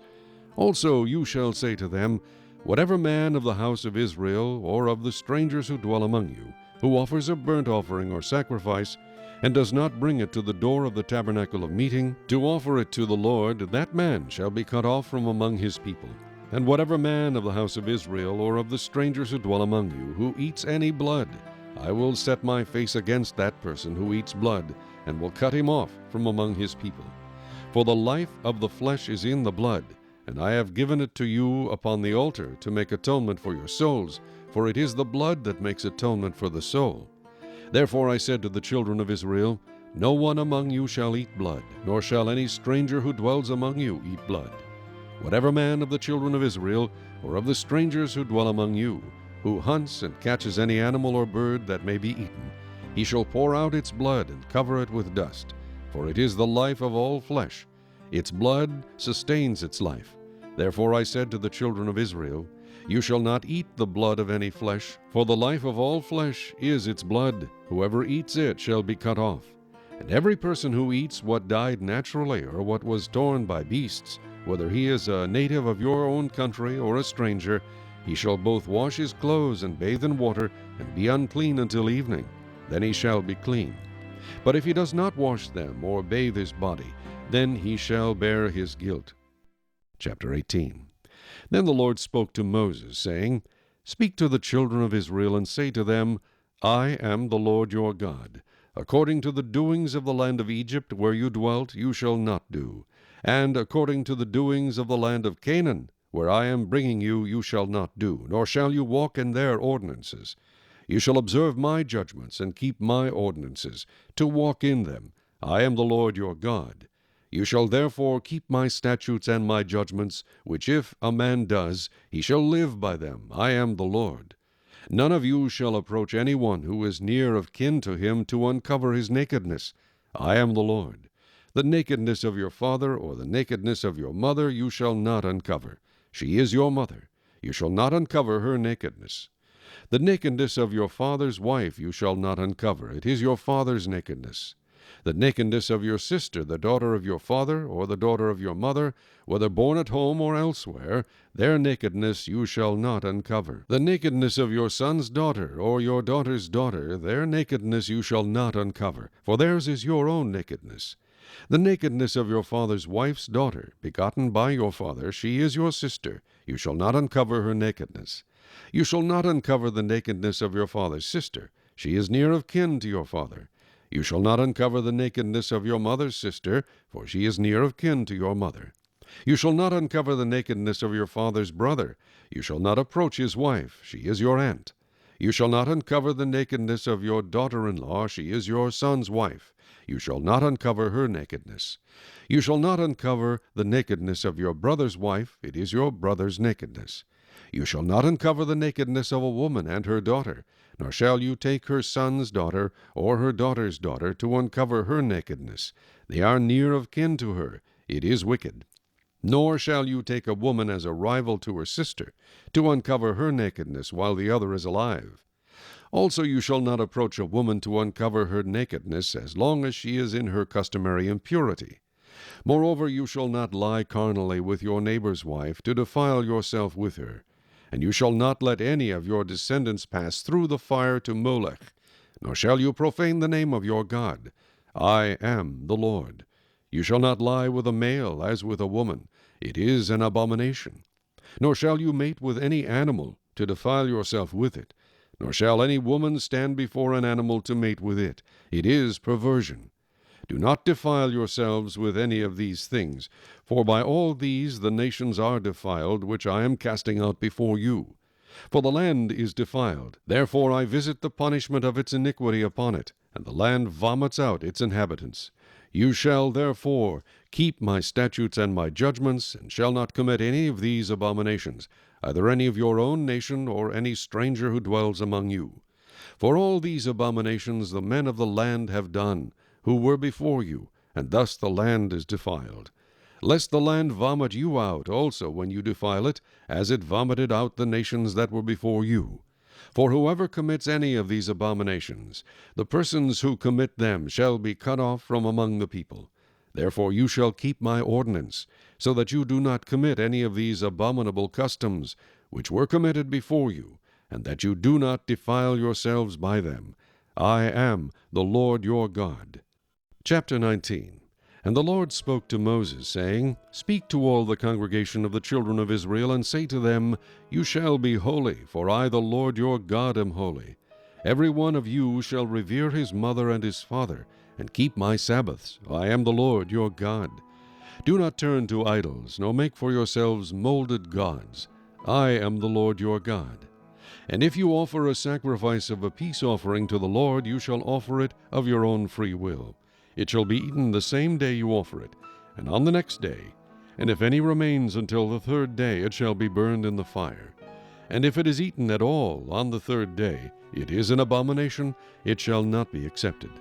Also you shall say to them, Whatever man of the house of Israel, or of the strangers who dwell among you, who offers a burnt offering or sacrifice, and does not bring it to the door of the tabernacle of meeting, to offer it to the Lord, that man shall be cut off from among his people. And whatever man of the house of Israel, or of the strangers who dwell among you, who eats any blood, I will set my face against that person who eats blood, and will cut him off from among his people. For the life of the flesh is in the blood, and I have given it to you upon the altar to make atonement for your souls, for it is the blood that makes atonement for the soul. Therefore I said to the children of Israel, No one among you shall eat blood, nor shall any stranger who dwells among you eat blood. Whatever man of the children of Israel, or of the strangers who dwell among you, who hunts and catches any animal or bird that may be eaten, He shall pour out its blood and cover it with dust, for it is the life of all flesh. Its blood sustains its life. Therefore I said to the children of Israel, You shall not eat the blood of any flesh, for the life of all flesh is its blood. Whoever eats it shall be cut off. And every person who eats what died naturally or what was torn by beasts, whether he is a native of your own country or a stranger, he shall both wash his clothes and bathe in water, and be unclean until evening. Then he shall be clean. But if he does not wash them or bathe his body, then he shall bear his guilt. Chapter 18. Then the Lord spoke to Moses, saying, Speak to the children of Israel, and say to them, I am the Lord your God. According to the doings of the land of Egypt, where you dwelt, you shall not do. And according to the doings of the land of Canaan, where I am bringing you, you shall not do, nor shall you walk in their ordinances. You shall observe my judgments, and keep my ordinances, to walk in them. I am the Lord your God. You shall therefore keep my statutes and my judgments, which if a man does, he shall live by them. I am the Lord. None of you shall approach any one who is near of kin to him to uncover his nakedness. I am the Lord. The nakedness of your father or the nakedness of your mother you shall not uncover. She is your mother. You shall not uncover her nakedness. The nakedness of your father's wife you shall not uncover. It is your father's nakedness. The nakedness of your sister, the daughter of your father, or the daughter of your mother, whether born at home or elsewhere, their nakedness you shall not uncover. The nakedness of your son's daughter, or your daughter's daughter, their nakedness you shall not uncover, for theirs is your own nakedness. The nakedness of your father's wife's daughter, begotten by your father, she is your sister. You shall not uncover her nakedness. You shall not uncover the nakedness of your father's sister. She is near of kin to your father. You shall not uncover the nakedness of your mother's sister, for she is near of kin to your mother. You shall not uncover the nakedness of your father's brother. You shall not approach his wife. She is your aunt. You shall not uncover the nakedness of your daughter-in-law. She is your son's wife. You shall not uncover her nakedness. You shall not uncover the nakedness of your brother's wife. It is your brother's nakedness. You shall not uncover the nakedness of a woman and her daughter, nor shall you take her son's daughter or her daughter's daughter to uncover her nakedness. They are near of kin to her. It is wicked. Nor shall you take a woman as a rival to her sister, to uncover her nakedness while the other is alive. Also you shall not approach a woman to uncover her nakedness as long as she is in her customary impurity. Moreover, you shall not lie carnally with your neighbor's wife, to defile yourself with her. And you shall not let any of your descendants pass through the fire to Molech, nor shall you profane the name of your God. I am the Lord. You shall not lie with a male as with a woman. It is an abomination. Nor shall you mate with any animal, to defile yourself with it. Nor shall any woman stand before an animal to mate with it. It is perversion. Do not defile yourselves with any of these things, for by all these the nations are defiled, which I am casting out before you. For the land is defiled, therefore I visit the punishment of its iniquity upon it, and the land vomits out its inhabitants. You shall therefore keep my statutes and my judgments, and shall not commit any of these abominations, either any of your own nation or any stranger who dwells among you. For all these abominations the men of the land have done, who were before you, and thus the land is defiled. Lest the land vomit you out also when you defile it, as it vomited out the nations that were before you. For whoever commits any of these abominations, the persons who commit them shall be cut off from among the people. Therefore you shall keep my ordinance, so that you do not commit any of these abominable customs, which were committed before you, and that you do not defile yourselves by them. I am the Lord your God. Chapter 19. And the Lord spoke to Moses, saying, Speak to all the congregation of the children of Israel, and say to them, You shall be holy, for I the Lord your God am holy. Every one of you shall revere his mother and his father, and keep my Sabbaths. I am the Lord your God. Do not turn to idols, nor make for yourselves molded gods. I am the Lord your God. And if you offer a sacrifice of a peace offering to the Lord, you shall offer it of your own free will. It shall be eaten the same day you offer it, and on the next day. And if any remains until the third day, it shall be burned in the fire. And if it is eaten at all on the third day, It is an abomination, it shall not be accepted.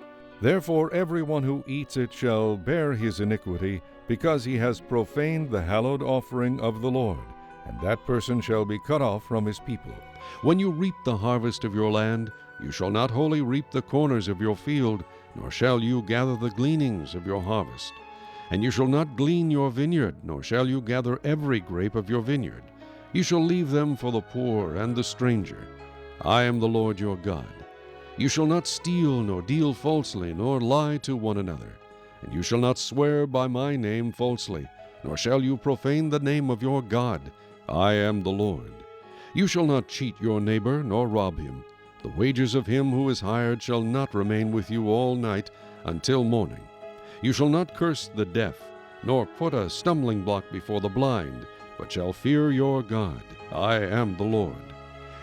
Therefore everyone who eats it shall bear his iniquity, because he has profaned the hallowed offering of the Lord, and that person shall be cut off from his people. When you reap the harvest of your land, you shall not wholly reap the corners of your field, nor shall you gather the gleanings of your harvest. And you shall not glean your vineyard, nor shall you gather every grape of your vineyard. You shall leave them for the poor and the stranger. I am the Lord your God. You shall not steal, nor deal falsely, nor lie to one another. And you shall not swear by my name falsely, nor shall you profane the name of your God. I am the Lord. You shall not cheat your neighbor, nor rob him. The wages of him who is hired shall not remain with you all night until morning. You shall not curse the deaf, nor put a stumbling block before the blind, but shall fear your God. I am the Lord.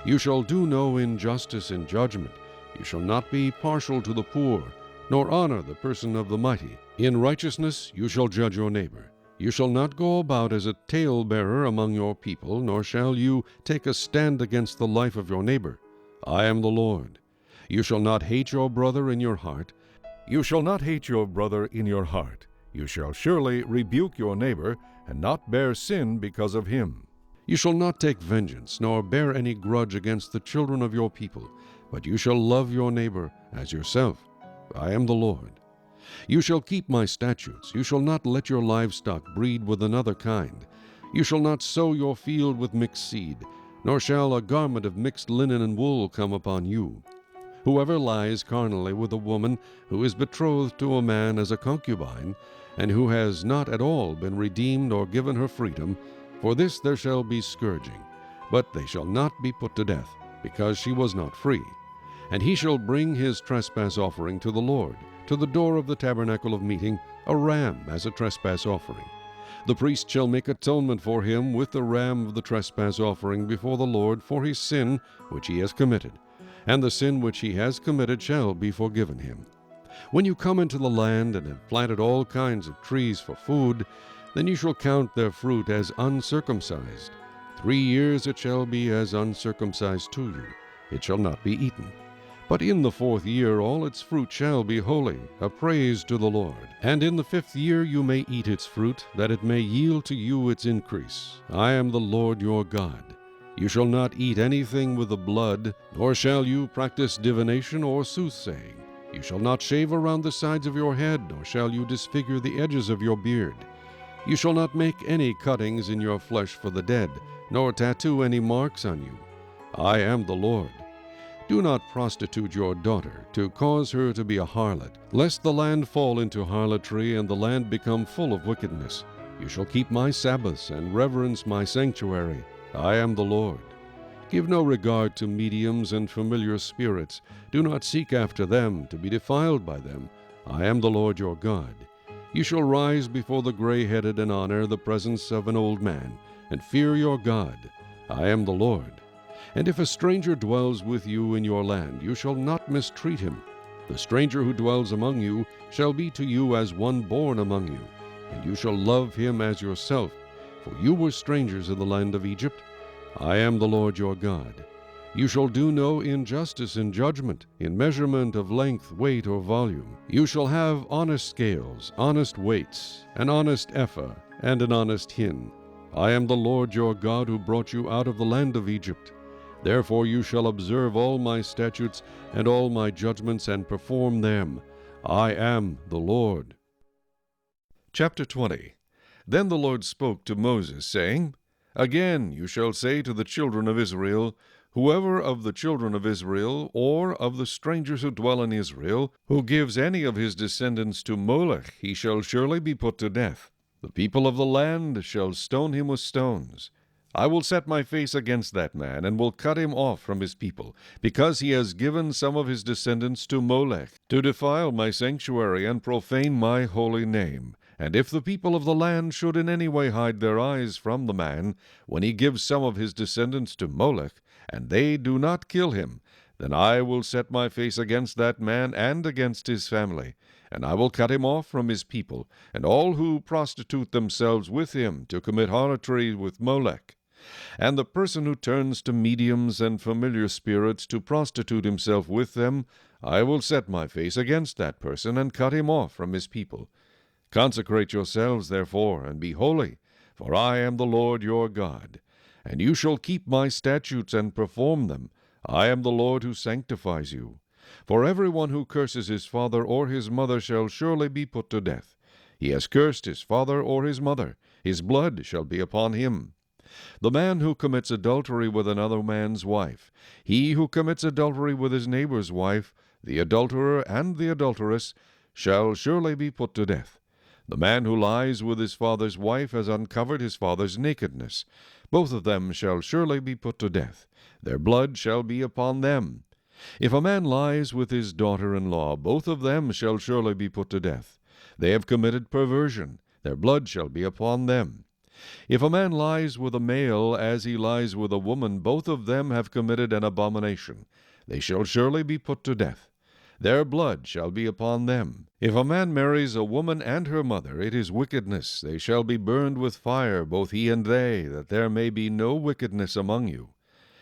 You shall do no injustice in judgment. You shall not be partial to the poor, nor honor the person of the mighty. In righteousness you shall judge your neighbor. You shall not go about as a talebearer among your people, nor shall you take a stand against the life of your neighbor. I am the Lord. You shall not hate your brother in your heart. You shall not hate your brother in your heart. You shall surely rebuke your neighbor, and not bear sin because of him. You shall not take vengeance, nor bear any grudge against the children of your people, but you shall love your neighbor as yourself. I am the Lord. You shall keep my statutes. You shall not let your livestock breed with another kind. You shall not sow your field with mixed seed, nor shall a garment of mixed linen and wool come upon you. Whoever lies carnally with a woman who is betrothed to a man as a concubine, and who has not at all been redeemed or given her freedom, for this there shall be scourging. But they shall not be put to death, because she was not free. And he shall bring his trespass offering to the Lord, to the door of the tabernacle of meeting, a ram as a trespass offering. The priest shall make atonement for him with the ram of the trespass offering before the Lord for his sin which he has committed, and the sin which he has committed shall be forgiven him. When you come into the land and have planted all kinds of trees for food, then you shall count their fruit as uncircumcised. 3 years it shall be as uncircumcised to you. It shall not be eaten. But in the 4th year all its fruit shall be holy, a praise to the Lord. And in the 5th year you may eat its fruit, that it may yield to you its increase. I am the Lord your God. You shall not eat anything with the blood, nor shall you practice divination or soothsaying. You shall not shave around the sides of your head, nor shall you disfigure the edges of your beard. You shall not make any cuttings in your flesh for the dead, nor tattoo any marks on you. I am the Lord. Do not prostitute your daughter, to cause her to be a harlot, lest the land fall into harlotry and the land become full of wickedness. You shall keep my Sabbaths and reverence my sanctuary. I am the Lord. Give no regard to mediums and familiar spirits. Do not seek after them, to be defiled by them. I am the Lord your God. You shall rise before the gray-headed and honor the presence of an old man, and fear your God. I am the Lord. And if a stranger dwells with you in your land, you shall not mistreat him. The stranger who dwells among you shall be to you as one born among you, and you shall love him as yourself, for you were strangers in the land of Egypt. I am the Lord your God. You shall do no injustice in judgment, in measurement of length, weight, or volume. You shall have honest scales, honest weights, an honest ephah, and an honest hin. I am the Lord your God who brought you out of the land of Egypt. Therefore you shall observe all my statutes and all my judgments and perform them. I am the Lord. Chapter 20. Then the Lord spoke to Moses, saying, Again you shall say to the children of Israel, Whoever of the children of Israel, or of the strangers who dwell in Israel, who gives any of his descendants to Molech, he shall surely be put to death. The people of the land shall stone him with stones. I will set my face against that man, and will cut him off from his people, because he has given some of his descendants to Molech, to defile my sanctuary and profane my holy name. And if the people of the land should in any way hide their eyes from the man, when he gives some of his descendants to Molech, and they do not kill him, then I will set my face against that man and against his family, and I will cut him off from his people, and all who prostitute themselves with him to commit harlotry with Molech. And the person who turns to mediums and familiar spirits to prostitute himself with them, I will set my face against that person and cut him off from his people. Consecrate yourselves, therefore, and be holy, for I am the Lord your God. And you shall keep my statutes and perform them. I am the Lord who sanctifies you. For everyone who curses his father or his mother shall surely be put to death. He has cursed his father or his mother. His blood shall be upon him. The man who commits adultery with another man's wife, he who commits adultery with his neighbor's wife, the adulterer and the adulteress, shall surely be put to death. The man who lies with his father's wife has uncovered his father's nakedness. Both of them shall surely be put to death. Their blood shall be upon them. If a man lies with his daughter-in-law, both of them shall surely be put to death. They have committed perversion. Their blood shall be upon them. If a man lies with a male as he lies with a woman, both of them have committed an abomination. They shall surely be put to death. Their blood shall be upon them. If a man marries a woman and her mother, it is wickedness. They shall be burned with fire, both he and they, that there may be no wickedness among you.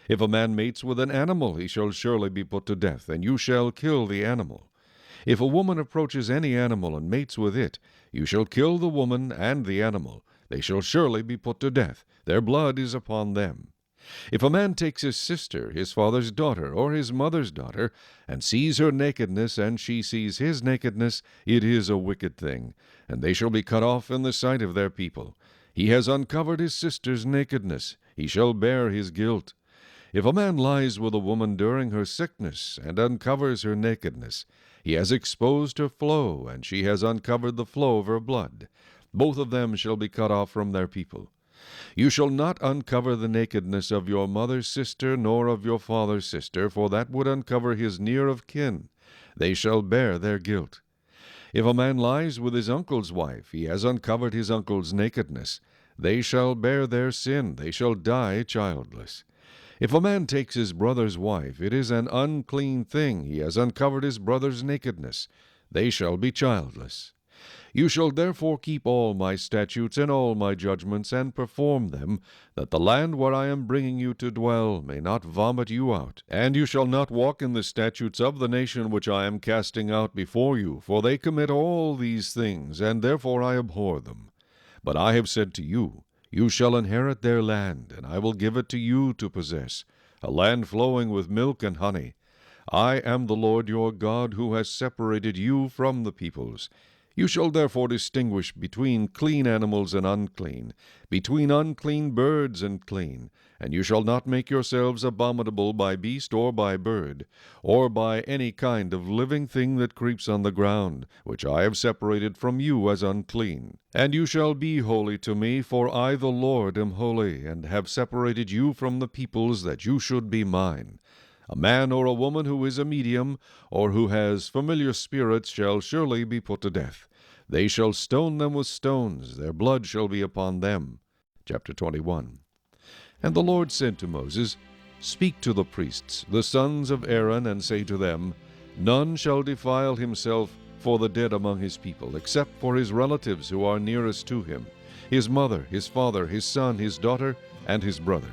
If a man mates with an animal, he shall surely be put to death, and you shall kill the animal. If a woman approaches any animal and mates with it, you shall kill the woman and the animal. They shall surely be put to death. Their blood is upon them. If a man takes his sister, his father's daughter, or his mother's daughter, and sees her nakedness, and she sees his nakedness, it is a wicked thing, and they shall be cut off in the sight of their people. He has uncovered his sister's nakedness. He shall bear his guilt. If a man lies with a woman during her sickness, and uncovers her nakedness, he has exposed her flow, and she has uncovered the flow of her blood. Both of them shall be cut off from their people. You shall not uncover the nakedness of your mother's sister, nor of your father's sister, for that would uncover his near of kin. They shall bear their guilt. If a man lies with his uncle's wife, he has uncovered his uncle's nakedness. They shall bear their sin. They shall die childless. If a man takes his brother's wife, it is an unclean thing. He has uncovered his brother's nakedness. They shall be childless. You shall therefore keep all my statutes and all my judgments, and perform them, that the land where I am bringing you to dwell may not vomit you out. And you shall not walk in the statutes of the nation which I am casting out before you, for they commit all these things, and therefore I abhor them. But I have said to you, you shall inherit their land, and I will give it to you to possess, a land flowing with milk and honey. I am the Lord your God, who has separated you from the peoples. You shall therefore distinguish between clean animals and unclean, between unclean birds and clean, and you shall not make yourselves abominable by beast or by bird, or by any kind of living thing that creeps on the ground, which I have separated from you as unclean. And you shall be holy to me, for I the Lord am holy, and have separated you from the peoples, that you should be mine. A man or a woman who is a medium, or who has familiar spirits, shall surely be put to death. They shall stone them with stones. Their blood shall be upon them. Chapter 21. And the Lord said to Moses, Speak to the priests, the sons of Aaron, and say to them, None shall defile himself for the dead among his people, except for his relatives who are nearest to him, his mother, his father, his son, his daughter, and his brother.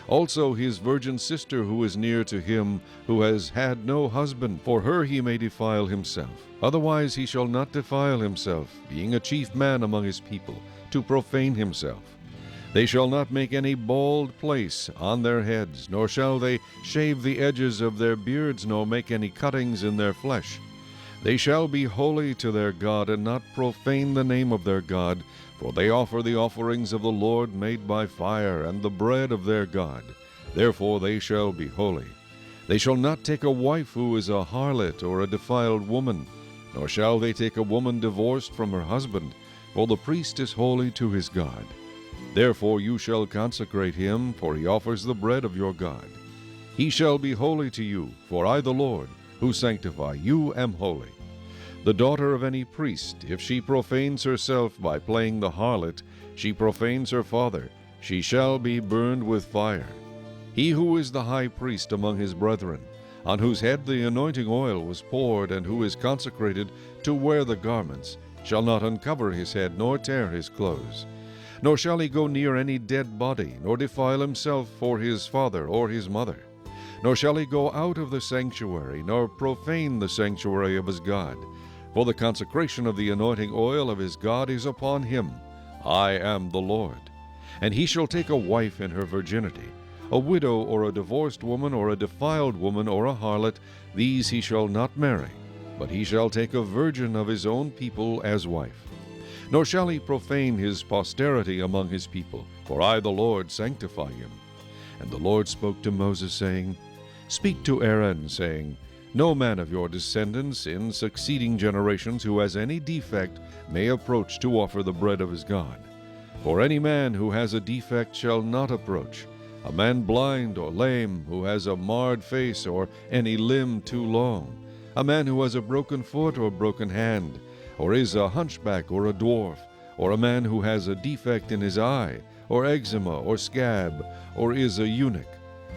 Also his virgin sister who is near to him, who has had no husband, for her he may defile himself. Otherwise he shall not defile himself, being a chief man among his people, to profane himself. They shall not make any bald place on their heads, nor shall they shave the edges of their beards, nor make any cuttings in their flesh. They shall be holy to their God, and not profane the name of their God, for they offer the offerings of the Lord made by fire, and the bread of their God. Therefore they shall be holy. They shall not take a wife who is a harlot or a defiled woman, nor shall they take a woman divorced from her husband, for the priest is holy to his God. Therefore you shall consecrate him, for he offers the bread of your God. He shall be holy to you, for I the Lord, who sanctify you, am holy. The daughter of any priest, if she profanes herself by playing the harlot, she profanes her father, she shall be burned with fire. He who is the high priest among his brethren, on whose head the anointing oil was poured, and who is consecrated to wear the garments, shall not uncover his head nor tear his clothes. Nor shall he go near any dead body, nor defile himself for his father or his mother. Nor shall he go out of the sanctuary, nor profane the sanctuary of his God. For the consecration of the anointing oil of his God is upon him. I am the Lord. And he shall take a wife in her virginity, a widow or a divorced woman or a defiled woman or a harlot, these he shall not marry, but he shall take a virgin of his own people as wife. Nor shall he profane his posterity among his people, for I the Lord sanctify him. And the Lord spoke to Moses, saying, Speak to Aaron, saying, No man of your descendants in succeeding generations who has any defect may approach to offer the bread of his God. For any man who has a defect shall not approach, a man blind or lame, who has a marred face or any limb too long, a man who has a broken foot or broken hand, or is a hunchback or a dwarf, or a man who has a defect in his eye, or eczema or scab, or is a eunuch.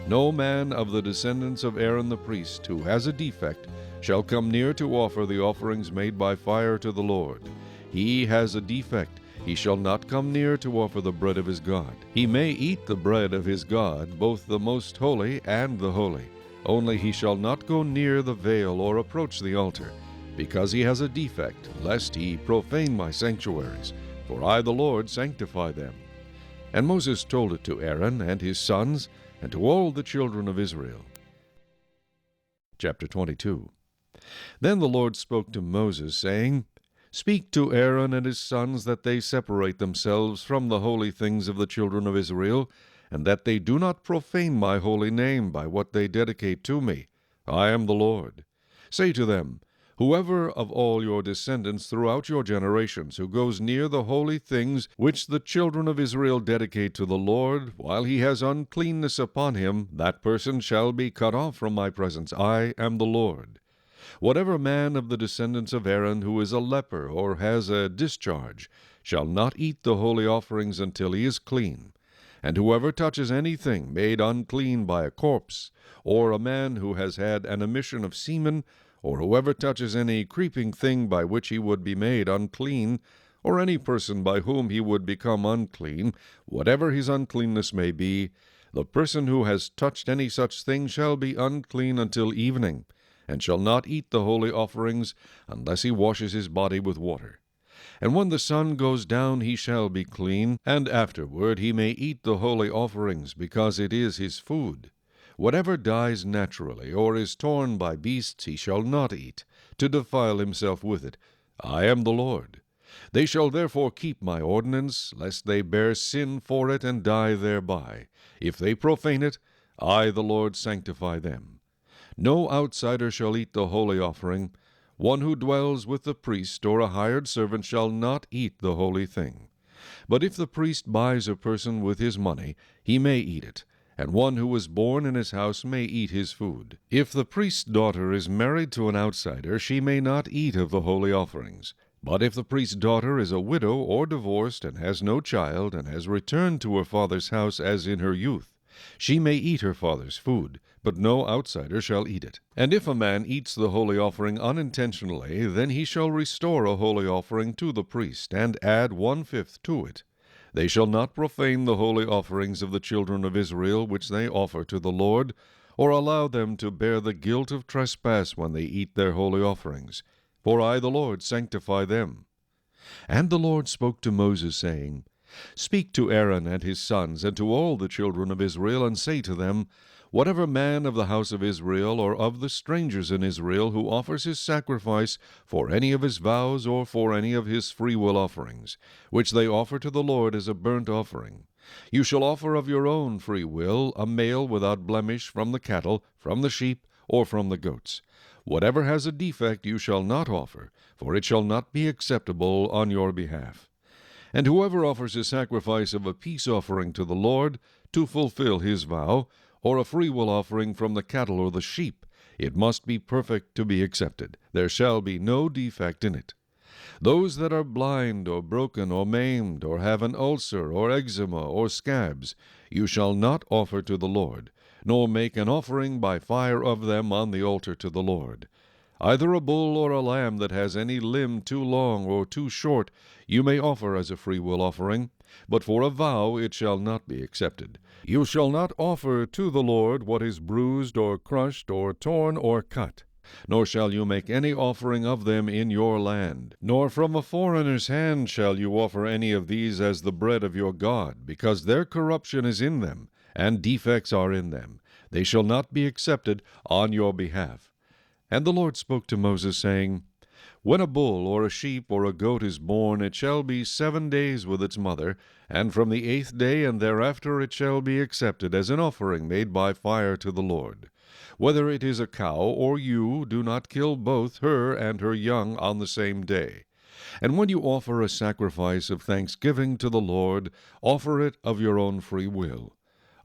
No man of the descendants of Aaron the priest who has a defect shall come near to offer the offerings made by fire to the Lord. He has a defect. He shall not come near to offer the bread of his God. He may eat the bread of his God, both the most holy and the holy. Only he shall not go near the veil or approach the altar, because he has a defect, lest he profane my sanctuaries. For I, the Lord, sanctify them. And Moses told it to Aaron and his sons, and to all the children of Israel. Chapter 22. Then the Lord spoke to Moses, saying, Speak to Aaron and his sons that they separate themselves from the holy things of the children of Israel, and that they do not profane my holy name by what they dedicate to me. I am the Lord. Say to them, Whoever of all your descendants throughout your generations who goes near the holy things which the children of Israel dedicate to the Lord, while he has uncleanness upon him, that person shall be cut off from my presence. I am the Lord. Whatever man of the descendants of Aaron who is a leper or has a discharge shall not eat the holy offerings until he is clean. And whoever touches anything made unclean by a corpse, or a man who has had an emission of semen, or whoever touches any creeping thing by which he would be made unclean, or any person by whom he would become unclean, whatever his uncleanness may be, the person who has touched any such thing shall be unclean until evening, and shall not eat the holy offerings unless he washes his body with water. And when the sun goes down he shall be clean, and afterward he may eat the holy offerings, because it is his food. Whatever dies naturally, or is torn by beasts, he shall not eat, to defile himself with it. I am the Lord. They shall therefore keep my ordinance, lest they bear sin for it and die thereby. If they profane it, I, the Lord, sanctify them. No outsider shall eat the holy offering. One who dwells with the priest or a hired servant shall not eat the holy thing. But if the priest buys a person with his money, he may eat it, and one who was born in his house may eat his food. If the priest's daughter is married to an outsider, she may not eat of the holy offerings. But if the priest's daughter is a widow or divorced and has no child, and has returned to her father's house as in her youth, she may eat her father's food, but no outsider shall eat it. And if a man eats the holy offering unintentionally, then he shall restore a holy offering to the priest, and add 1/5 to it. They shall not profane the holy offerings of the children of Israel which they offer to the Lord, or allow them to bear the guilt of trespass when they eat their holy offerings. For I, the Lord, sanctify them. And the Lord spoke to Moses, saying, Speak to Aaron and his sons, and to all the children of Israel, and say to them, Whatever man of the house of Israel, or of the strangers in Israel, who offers his sacrifice for any of his vows, or for any of his freewill offerings, which they offer to the Lord as a burnt offering, you shall offer of your own free will a male without blemish from the cattle, from the sheep, or from the goats. Whatever has a defect you shall not offer, for it shall not be acceptable on your behalf. And whoever offers a sacrifice of a peace offering to the Lord, to fulfill his vow, or a freewill offering from the cattle or the sheep, it must be perfect to be accepted. There shall be no defect in it. Those that are blind, or broken, or maimed, or have an ulcer, or eczema, or scabs, you shall not offer to the Lord, nor make an offering by fire of them on the altar to the Lord. Either a bull or a lamb that has any limb too long or too short you may offer as a freewill offering, but for a vow it shall not be accepted. You shall not offer to the Lord what is bruised or crushed or torn or cut. Nor shall you make any offering of them in your land. Nor from a foreigner's hand shall you offer any of these as the bread of your God, because their corruption is in them, and defects are in them. They shall not be accepted on your behalf. And the Lord spoke to Moses, saying, When a bull or a sheep or a goat is born, it shall be 7 days with its mother, and from the 8th day and thereafter it shall be accepted as an offering made by fire to the Lord. Whether it is a cow or ewe, do not kill both her and her young on the same day. And when you offer a sacrifice of thanksgiving to the Lord, offer it of your own free will.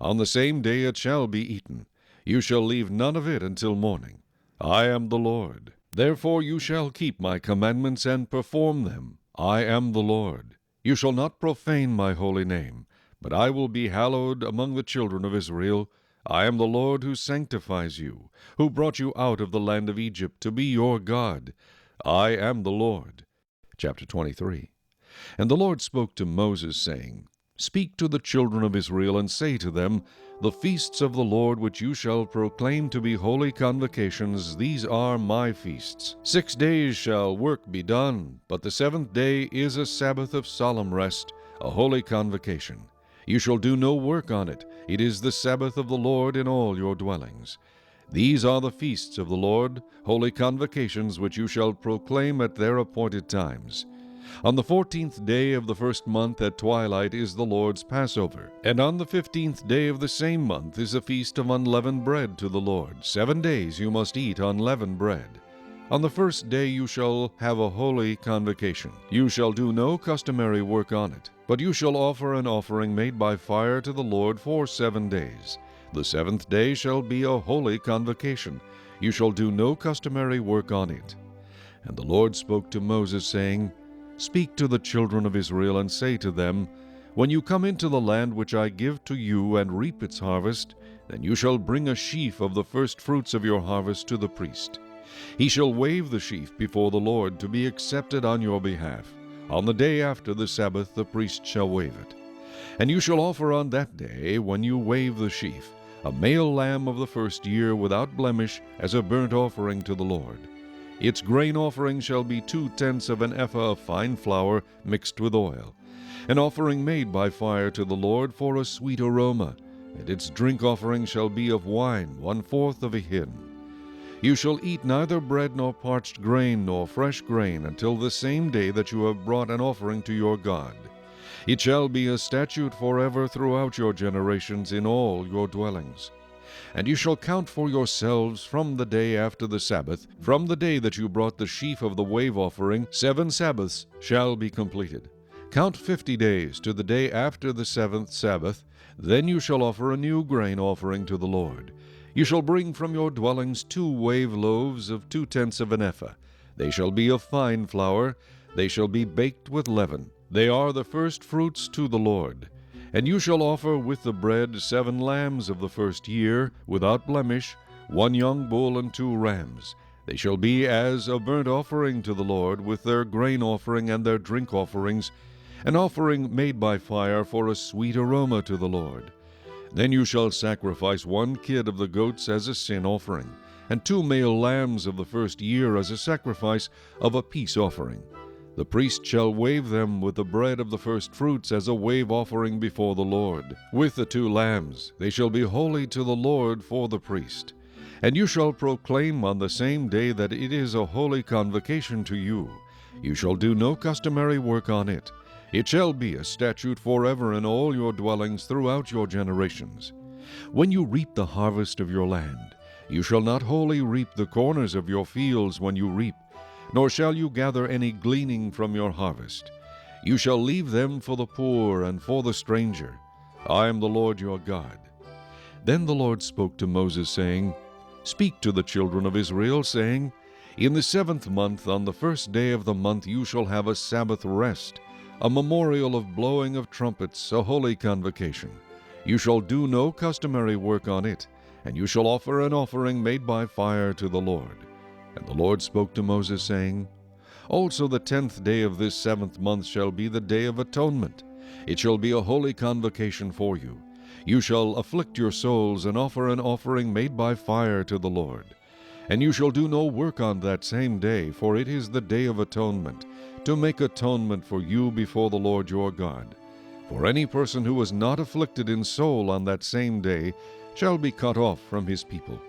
On the same day it shall be eaten. You shall leave none of it until morning. I am the Lord. Therefore you shall keep my commandments and perform them. I am the Lord. You shall not profane my holy name, but I will be hallowed among the children of Israel. I am the Lord who sanctifies you, who brought you out of the land of Egypt to be your God. I am the Lord. Chapter 23. And the Lord spoke to Moses, saying, Speak to the children of Israel, and say to them, The feasts of the Lord which you shall proclaim to be holy convocations, these are my feasts. 6 days shall work be done, but the 7th day is a Sabbath of solemn rest, a holy convocation. You shall do no work on it. It is the Sabbath of the Lord in all your dwellings. These are the feasts of the Lord, holy convocations which you shall proclaim at their appointed times. On the 14th day of the first month at twilight is the Lord's Passover, and on the 15th day of the same month is a feast of unleavened bread to the Lord. 7 days you must eat unleavened bread. On the first day you shall have a holy convocation. You shall do no customary work on it, but you shall offer an offering made by fire to the Lord for 7 days. The 7th day shall be a holy convocation. You shall do no customary work on it. And the Lord spoke to Moses, saying, Speak to the children of Israel, and say to them, When you come into the land which I give to you, and reap its harvest, then you shall bring a sheaf of the first fruits of your harvest to the priest. He shall wave the sheaf before the Lord to be accepted on your behalf. On the day after the Sabbath the priest shall wave it. And you shall offer on that day, when you wave the sheaf, a male lamb of the first year without blemish as a burnt offering to the Lord. Its grain offering shall be 2/10 of an ephah of fine flour mixed with oil, an offering made by fire to the Lord for a sweet aroma, and its drink offering shall be of wine 1/4 of a hin. You shall eat neither bread nor parched grain nor fresh grain until the same day that you have brought an offering to your God. It shall be a statute forever throughout your generations in all your dwellings. And you shall count for yourselves from the day after the Sabbath, from the day that you brought the sheaf of the wave offering, 7 Sabbaths shall be completed. Count 50 days to the day after the 7th Sabbath. Then you shall offer a new grain offering to the Lord. You shall bring from your dwellings 2 wave loaves of 2/10 of an ephah. They shall be of fine flour. They shall be baked with leaven. They are the first fruits to the Lord. And you shall offer with the bread 7 lambs of the first year, without blemish, 1 young bull and 2 rams. They shall be as a burnt offering to the Lord, with their grain offering and their drink offerings, an offering made by fire for a sweet aroma to the Lord. Then you shall sacrifice 1 kid of the goats as a sin offering, and 2 male lambs of the first year as a sacrifice of a peace offering. The priest shall wave them with the bread of the first fruits as a wave offering before the Lord. With the 2 lambs they shall be holy to the Lord for the priest. And you shall proclaim on the same day that it is a holy convocation to you. You shall do no customary work on it. It shall be a statute forever in all your dwellings throughout your generations. When you reap the harvest of your land, you shall not wholly reap the corners of your fields when you reap, nor shall you gather any gleaning from your harvest. You shall leave them for the poor and for the stranger. I am the Lord your God. Then the Lord spoke to Moses, saying, Speak to the children of Israel, saying, In the 7th month, on the first day of the month, you shall have a Sabbath rest, a memorial of blowing of trumpets, a holy convocation. You shall do no customary work on it, and you shall offer an offering made by fire to the Lord. And the Lord spoke to Moses, saying, Also the 10th day of this 7th month shall be the day of atonement. It shall be a holy convocation for you. You shall afflict your souls, and offer an offering made by fire to the Lord. And you shall do no work on that same day, for it is the day of atonement, to make atonement for you before the Lord your God. For any person who is not afflicted in soul on that same day shall be cut off from his people.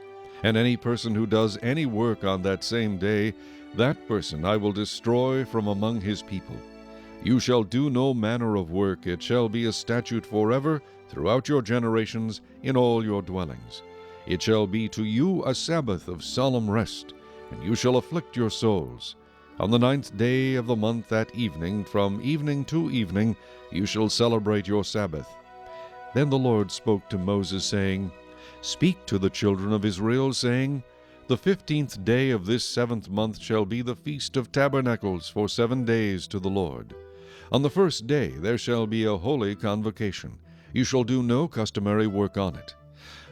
And any person who does any work on that same day, that person I will destroy from among his people. You shall do no manner of work. It shall be a statute forever throughout your generations in all your dwellings. It shall be to you a Sabbath of solemn rest, and you shall afflict your souls. On the 9th day of the month at evening, from evening to evening, you shall celebrate your Sabbath. Then the Lord spoke to Moses, saying, Speak to the children of Israel, saying, The 15th day of this 7th month shall be the Feast of Tabernacles for 7 days to the Lord. On the first day there shall be a holy convocation. You shall do no customary work on it.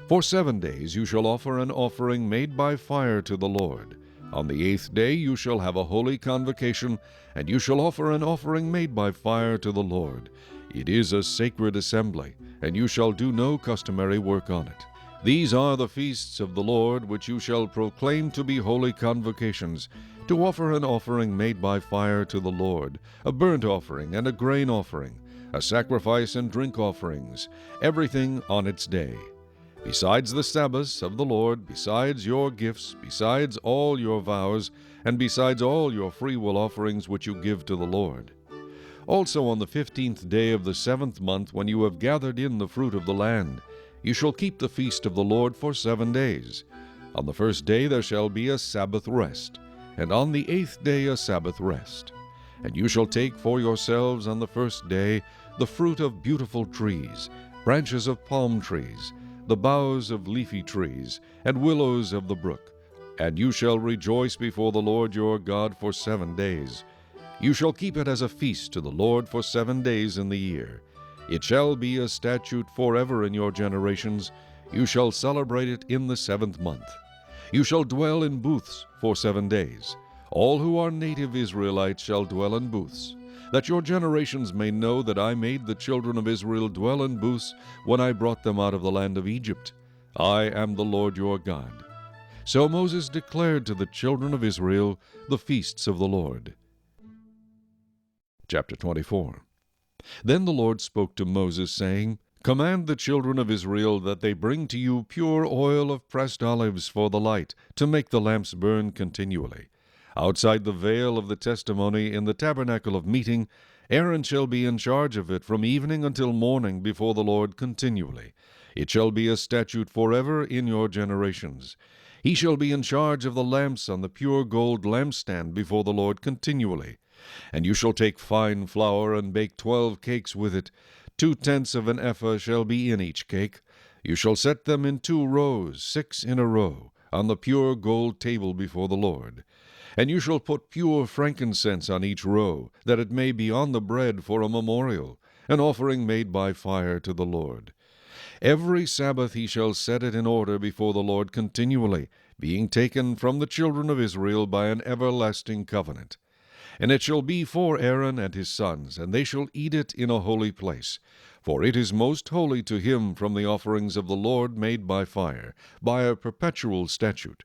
For 7 days you shall offer an offering made by fire to the Lord. On the 8th day you shall have a holy convocation, and you shall offer an offering made by fire to the Lord. It is a sacred assembly, and you shall do no customary work on it. These are the feasts of the Lord, which you shall proclaim to be holy convocations, to offer an offering made by fire to the Lord, a burnt offering and a grain offering, a sacrifice and drink offerings, everything on its day. Besides the Sabbaths of the Lord, besides your gifts, besides all your vows, and besides all your freewill offerings which you give to the Lord. Also on the 15th day of the 7th month, when you have gathered in the fruit of the land, you shall keep the feast of the Lord for 7 days. On the first day there shall be a Sabbath rest, and on the 8th day a Sabbath rest. And you shall take for yourselves on the first day the fruit of beautiful trees, branches of palm trees, the boughs of leafy trees, and willows of the brook. And you shall rejoice before the Lord your God for 7 days. You shall keep it as a feast to the Lord for 7 days in the year. It shall be a statute forever in your generations. You shall celebrate it in the 7th month. You shall dwell in booths for 7 days. All who are native Israelites shall dwell in booths, that your generations may know that I made the children of Israel dwell in booths when I brought them out of the land of Egypt. I am the Lord your God. So Moses declared to the children of Israel the feasts of the Lord. Chapter 24. Then the Lord spoke to Moses, saying, Command the children of Israel that they bring to you pure oil of pressed olives for the light, to make the lamps burn continually. Outside the veil of the testimony in the tabernacle of meeting, Aaron shall be in charge of it from evening until morning before the Lord continually. It shall be a statute forever in your generations. He shall be in charge of the lamps on the pure gold lampstand before the Lord continually. And you shall take fine flour and bake 12 cakes with it. 2/10 of an ephah shall be in each cake. You shall set them in 2 rows, 6 in a row, on the pure gold table before the Lord. And you shall put pure frankincense on each row, that it may be on the bread for a memorial, an offering made by fire to the Lord. Every Sabbath he shall set it in order before the Lord continually, being taken from the children of Israel by an everlasting covenant. And it shall be for Aaron and his sons, and they shall eat it in a holy place. For it is most holy to him from the offerings of the Lord made by fire, by a perpetual statute.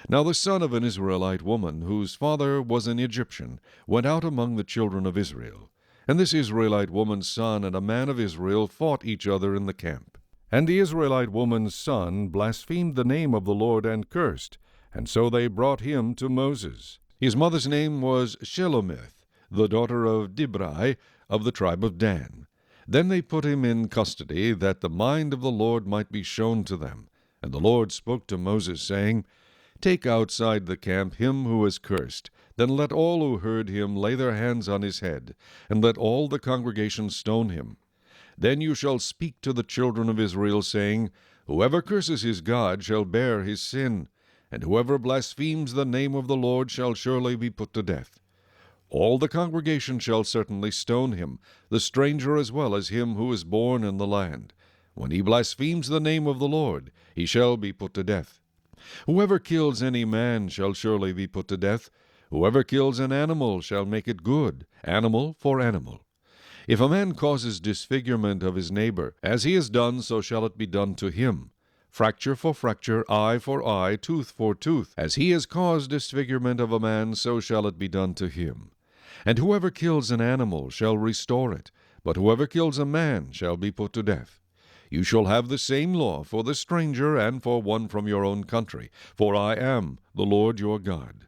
Now the son of an Israelite woman, whose father was an Egyptian, went out among the children of Israel. And this Israelite woman's son and a man of Israel fought each other in the camp. And the Israelite woman's son blasphemed the name of the Lord and cursed, and so they brought him to Moses. His mother's name was Shelomith, the daughter of Dibri, of the tribe of Dan. Then they put him in custody, that the mind of the Lord might be shown to them. And the Lord spoke to Moses, saying, Take outside the camp him who is cursed. Then let all who heard him lay their hands on his head, and let all the congregation stone him. Then you shall speak to the children of Israel, saying, Whoever curses his God shall bear his sin, and whoever blasphemes the name of the Lord shall surely be put to death. All the congregation shall certainly stone him, the stranger as well as him who is born in the land. When he blasphemes the name of the Lord, he shall be put to death. Whoever kills any man shall surely be put to death. Whoever kills an animal shall make it good, animal for animal. If a man causes disfigurement of his neighbor, as he has done, so shall it be done to him. Fracture for fracture, eye for eye, tooth for tooth. As he has caused disfigurement of a man, so shall it be done to him. And whoever kills an animal shall restore it, but whoever kills a man shall be put to death. You shall have the same law for the stranger and for one from your own country, for I am the Lord your God.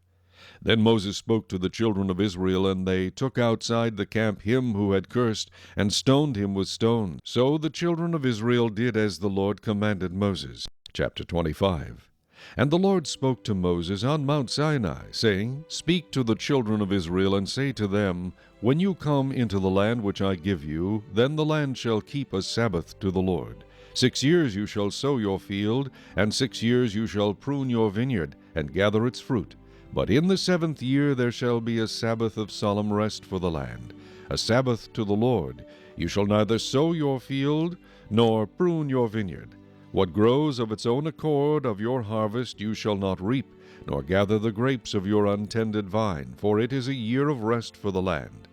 Then Moses spoke to the children of Israel, and they took outside the camp him who had cursed, and stoned him with stones. So the children of Israel did as the Lord commanded Moses. Chapter 25. And the Lord spoke to Moses on Mount Sinai, saying, Speak to the children of Israel, and say to them, When you come into the land which I give you, then the land shall keep a Sabbath to the Lord. 6 years you shall sow your field, and 6 years you shall prune your vineyard, and gather its fruit. But in the 7th year there shall be a Sabbath of solemn rest for the land, a Sabbath to the Lord. You shall neither sow your field, nor prune your vineyard. What grows of its own accord of your harvest you shall not reap, nor gather the grapes of your untended vine, for it is a year of rest for the land.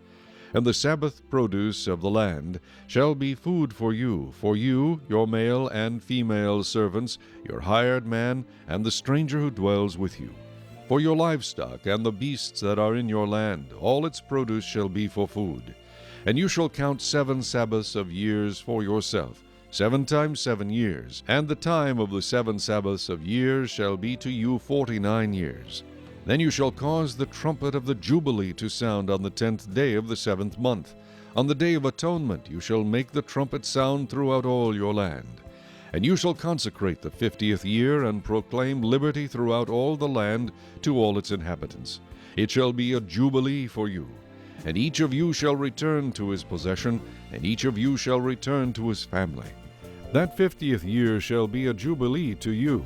And the Sabbath produce of the land shall be food for you, your male and female servants, your hired man, and the stranger who dwells with you. For your livestock and the beasts that are in your land, all its produce shall be for food. And you shall count 7 Sabbaths of years for yourself, 7 times 7 years, and the time of the 7 Sabbaths of years shall be to you 49 years. Then you shall cause the trumpet of the Jubilee to sound on the 10th day of the 7th month. On the day of atonement you shall make the trumpet sound throughout all your land. And you shall consecrate the 50th year, and proclaim liberty throughout all the land to all its inhabitants. It shall be a jubilee for you. And each of you shall return to his possession, and each of you shall return to his family. That 50th year shall be a jubilee to you.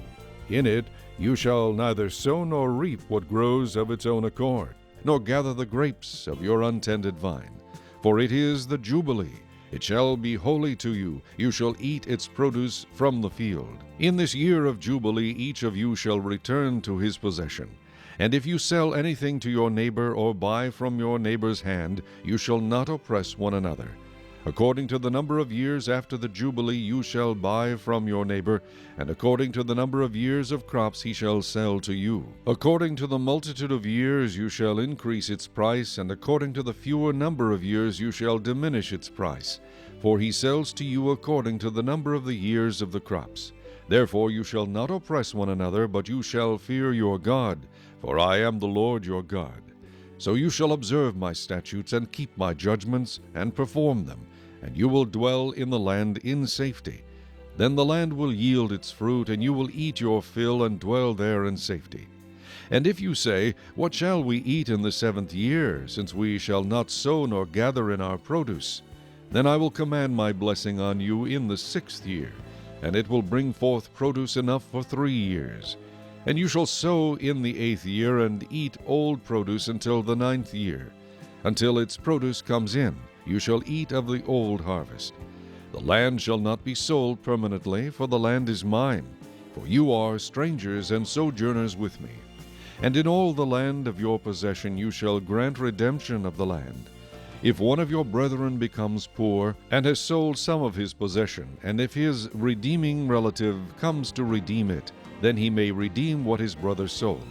In it you shall neither sow nor reap what grows of its own accord, nor gather the grapes of your untended vine. For it is the jubilee. It shall be holy to you. You shall eat its produce from the field. In this year of Jubilee each of you shall return to his possession. And if you sell anything to your neighbor or buy from your neighbor's hand, you shall not oppress one another. According to the number of years after the Jubilee you shall buy from your neighbor, and according to the number of years of crops he shall sell to you. According to the multitude of years you shall increase its price, and according to the fewer number of years you shall diminish its price. For he sells to you according to the number of the years of the crops. Therefore you shall not oppress one another, but you shall fear your God, for I am the Lord your God. So you shall observe my statutes and keep my judgments and perform them, and you will dwell in the land in safety. Then the land will yield its fruit, and you will eat your fill and dwell there in safety. And if you say, What shall we eat in the 7th year, since we shall not sow nor gather in our produce? Then I will command my blessing on you in the 6th year, and it will bring forth produce enough for 3 years. And you shall sow in the 8th year, and eat old produce until the 9th year. Until its produce comes in, you shall eat of the old harvest. The land shall not be sold permanently, for the land is mine, for you are strangers and sojourners with me. And in all the land of your possession you shall grant redemption of the land. If one of your brethren becomes poor, and has sold some of his possession, and if his redeeming relative comes to redeem it, then he may redeem what his brother sold.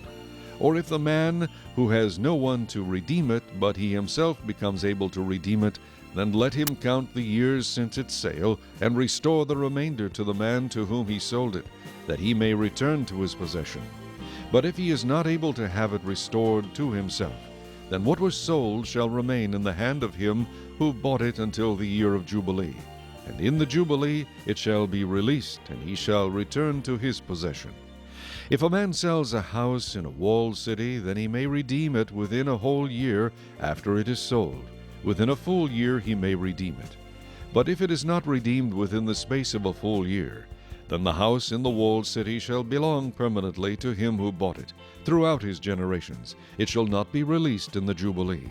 Or if the man who has no one to redeem it, but he himself becomes able to redeem it, then let him count the years since its sale, and restore the remainder to the man to whom he sold it, that he may return to his possession. But if he is not able to have it restored to himself, then what was sold shall remain in the hand of him who bought it until the year of Jubilee. And in the Jubilee it shall be released, and he shall return to his possession. If a man sells a house in a walled city, then he may redeem it within a whole year after it is sold. Within a full year he may redeem it. But if it is not redeemed within the space of a full year, then the house in the walled city shall belong permanently to him who bought it, throughout his generations. It shall not be released in the Jubilee.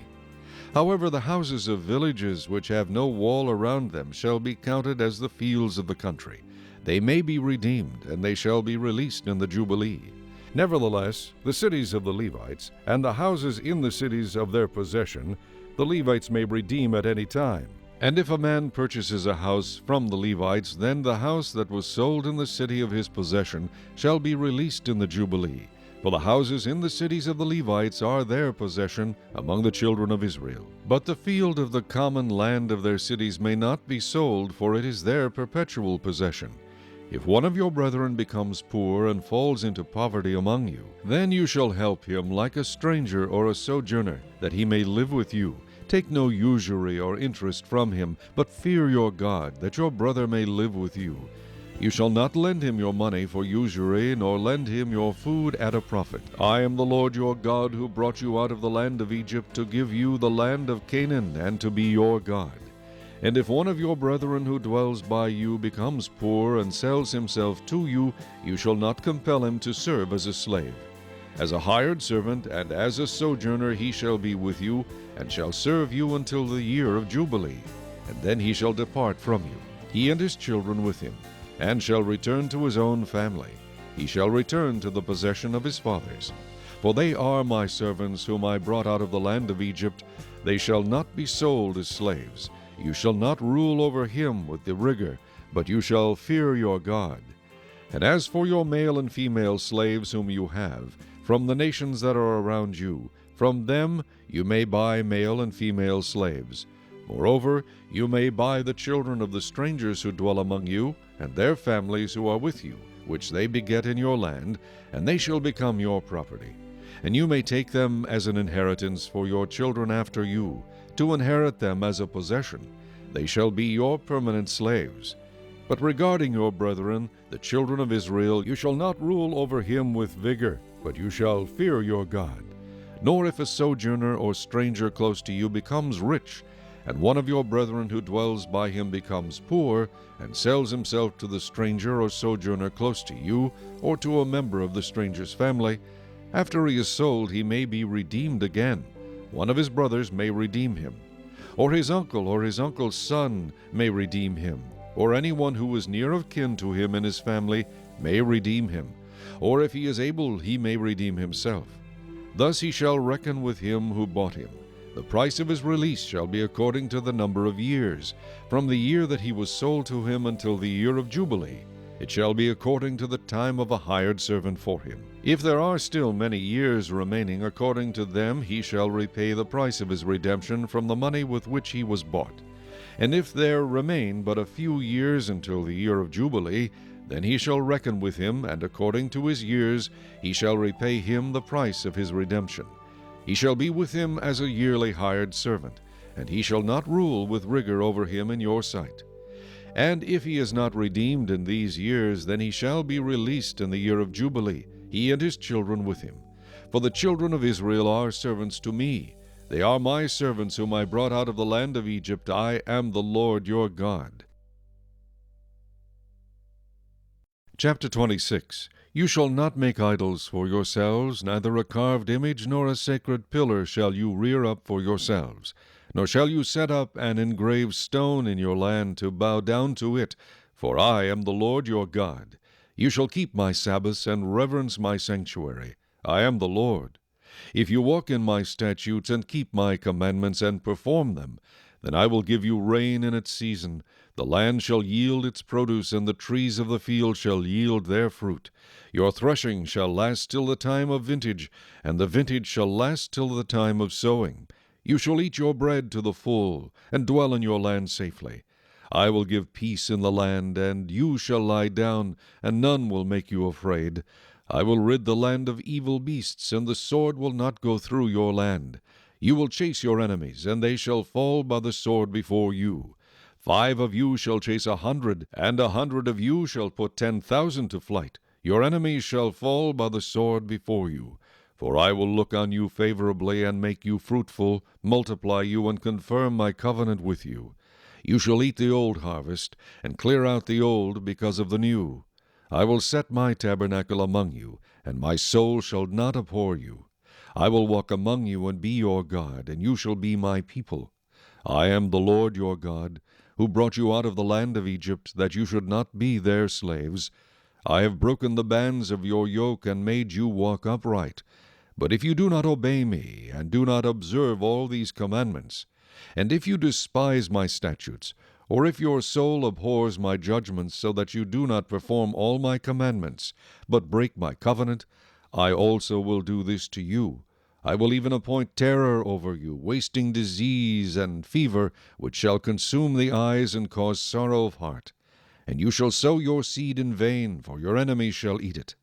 However, the houses of villages which have no wall around them shall be counted as the fields of the country. They may be redeemed, and they shall be released in the Jubilee. Nevertheless, the cities of the Levites, and the houses in the cities of their possession, the Levites may redeem at any time. And if a man purchases a house from the Levites, then the house that was sold in the city of his possession shall be released in the Jubilee. For the houses in the cities of the Levites are their possession among the children of Israel. But the field of the common land of their cities may not be sold, for it is their perpetual possession. If one of your brethren becomes poor and falls into poverty among you, then you shall help him like a stranger or a sojourner, that he may live with you. Take no usury or interest from him, but fear your God, that your brother may live with you. You shall not lend him your money for usury, nor lend him your food at a profit. I am the Lord your God, who brought you out of the land of Egypt to give you the land of Canaan, and to be your God. And if one of your brethren who dwells by you becomes poor and sells himself to you, you shall not compel him to serve as a slave. As a hired servant and as a sojourner he shall be with you, and shall serve you until the year of Jubilee. And then he shall depart from you, he and his children with him, and shall return to his own family. He shall return to the possession of his fathers. For they are my servants whom I brought out of the land of Egypt. They shall not be sold as slaves. You shall not rule over him with the rigor, but you shall fear your God. And as for your male and female slaves whom you have, from the nations that are around you, from them you may buy male and female slaves. Moreover, you may buy the children of the strangers who dwell among you, and their families who are with you, which they beget in your land, and they shall become your property. And you may take them as an inheritance for your children after you, to inherit them as a possession. They shall be your permanent slaves. But regarding your brethren, the children of Israel, you shall not rule over him with vigor, but you shall fear your God. Nor if a sojourner or stranger close to you becomes rich, and one of your brethren who dwells by him becomes poor, and sells himself to the stranger or sojourner close to you, or to a member of the stranger's family, after he is sold he may be redeemed again. One of his brothers may redeem him, or his uncle's son may redeem him, or anyone who is near of kin to him in his family may redeem him, or if he is able he may redeem himself. Thus he shall reckon with him who bought him. The price of his release shall be according to the number of years, from the year that he was sold to him until the year of Jubilee. It shall be according to the time of a hired servant for him. If there are still many years remaining, according to them he shall repay the price of his redemption from the money with which he was bought. And if there remain but a few years until the year of Jubilee, then he shall reckon with him, and according to his years he shall repay him the price of his redemption. He shall be with him as a yearly hired servant, and he shall not rule with rigor over him in your sight. And if he is not redeemed in these years, then he shall be released in the year of Jubilee, he and his children with him. For the children of Israel are servants to me. They are my servants whom I brought out of the land of Egypt. I am the Lord your God. Chapter 26. You shall not make idols for yourselves, neither a carved image nor a sacred pillar shall you rear up for yourselves. Nor shall you set up an engraved stone in your land to bow down to it, for I am the Lord your God. You shall keep my Sabbaths and reverence my sanctuary. I am the Lord. If you walk in my statutes and keep my commandments and perform them, then I will give you rain in its season. The land shall yield its produce, and the trees of the field shall yield their fruit. Your threshing shall last till the time of vintage, and the vintage shall last till the time of sowing. You shall eat your bread to the full, and dwell in your land safely. I will give peace in the land, and you shall lie down, and none will make you afraid. I will rid the land of evil beasts, and the sword will not go through your land. You will chase your enemies, and they shall fall by the sword before you. 5 of you shall chase 100, and 100 of you shall put 10,000 to flight. Your enemies shall fall by the sword before you. For I will look on you favorably, and make you fruitful, multiply you, and confirm my covenant with you. You shall eat the old harvest, and clear out the old because of the new. I will set my tabernacle among you, and my soul shall not abhor you. I will walk among you and be your God, and you shall be my people. I am the Lord your God, who brought you out of the land of Egypt, that you should not be their slaves. I have broken the bands of your yoke and made you walk upright. But if you do not obey me, and do not observe all these commandments, and if you despise my statutes, or if your soul abhors my judgments, so that you do not perform all my commandments, but break my covenant, I also will do this to you. I will even appoint terror over you, wasting disease and fever, which shall consume the eyes and cause sorrow of heart. And you shall sow your seed in vain, for your enemies shall eat it.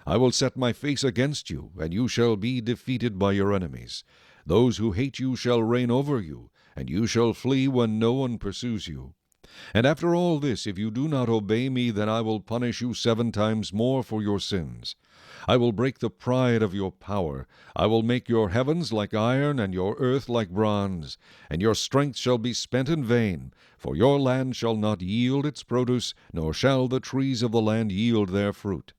I will set my face against you, and you shall be defeated by your enemies. Those who hate you shall reign over you, and you shall flee when no one pursues you. And after all this, if you do not obey me, then I will punish you 7 times more for your sins. I will break the pride of your power. I will make your heavens like iron, and your earth like bronze. And your strength shall be spent in vain, for your land shall not yield its produce, nor shall the trees of the land yield their fruit.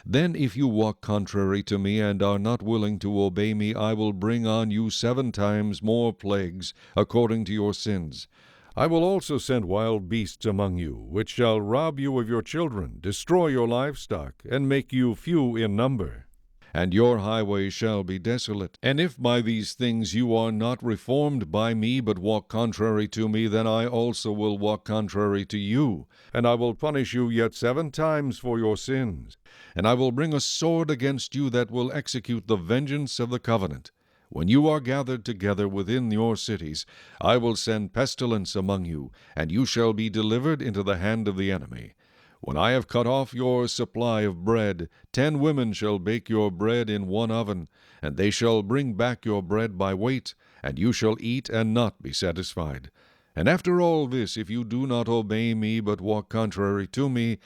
Then if you walk contrary to me, and are not willing to obey me, I will bring on you 7 times more plagues, according to your sins. I will also send wild beasts among you, which shall rob you of your children, destroy your livestock, and make you few in number. And your highways shall be desolate. And if by these things you are not reformed by me, but walk contrary to me, then I also will walk contrary to you, and I will punish you yet 7 times for your sins. And I will bring a sword against you that will execute the vengeance of the covenant. When you are gathered together within your cities, I will send pestilence among you, and you shall be delivered into the hand of the enemy. When I have cut off your supply of bread, 10 women shall bake your bread in one oven, and they shall bring back your bread by weight, and you shall eat and not be satisfied. And after all this, if you do not obey me, but walk contrary to me,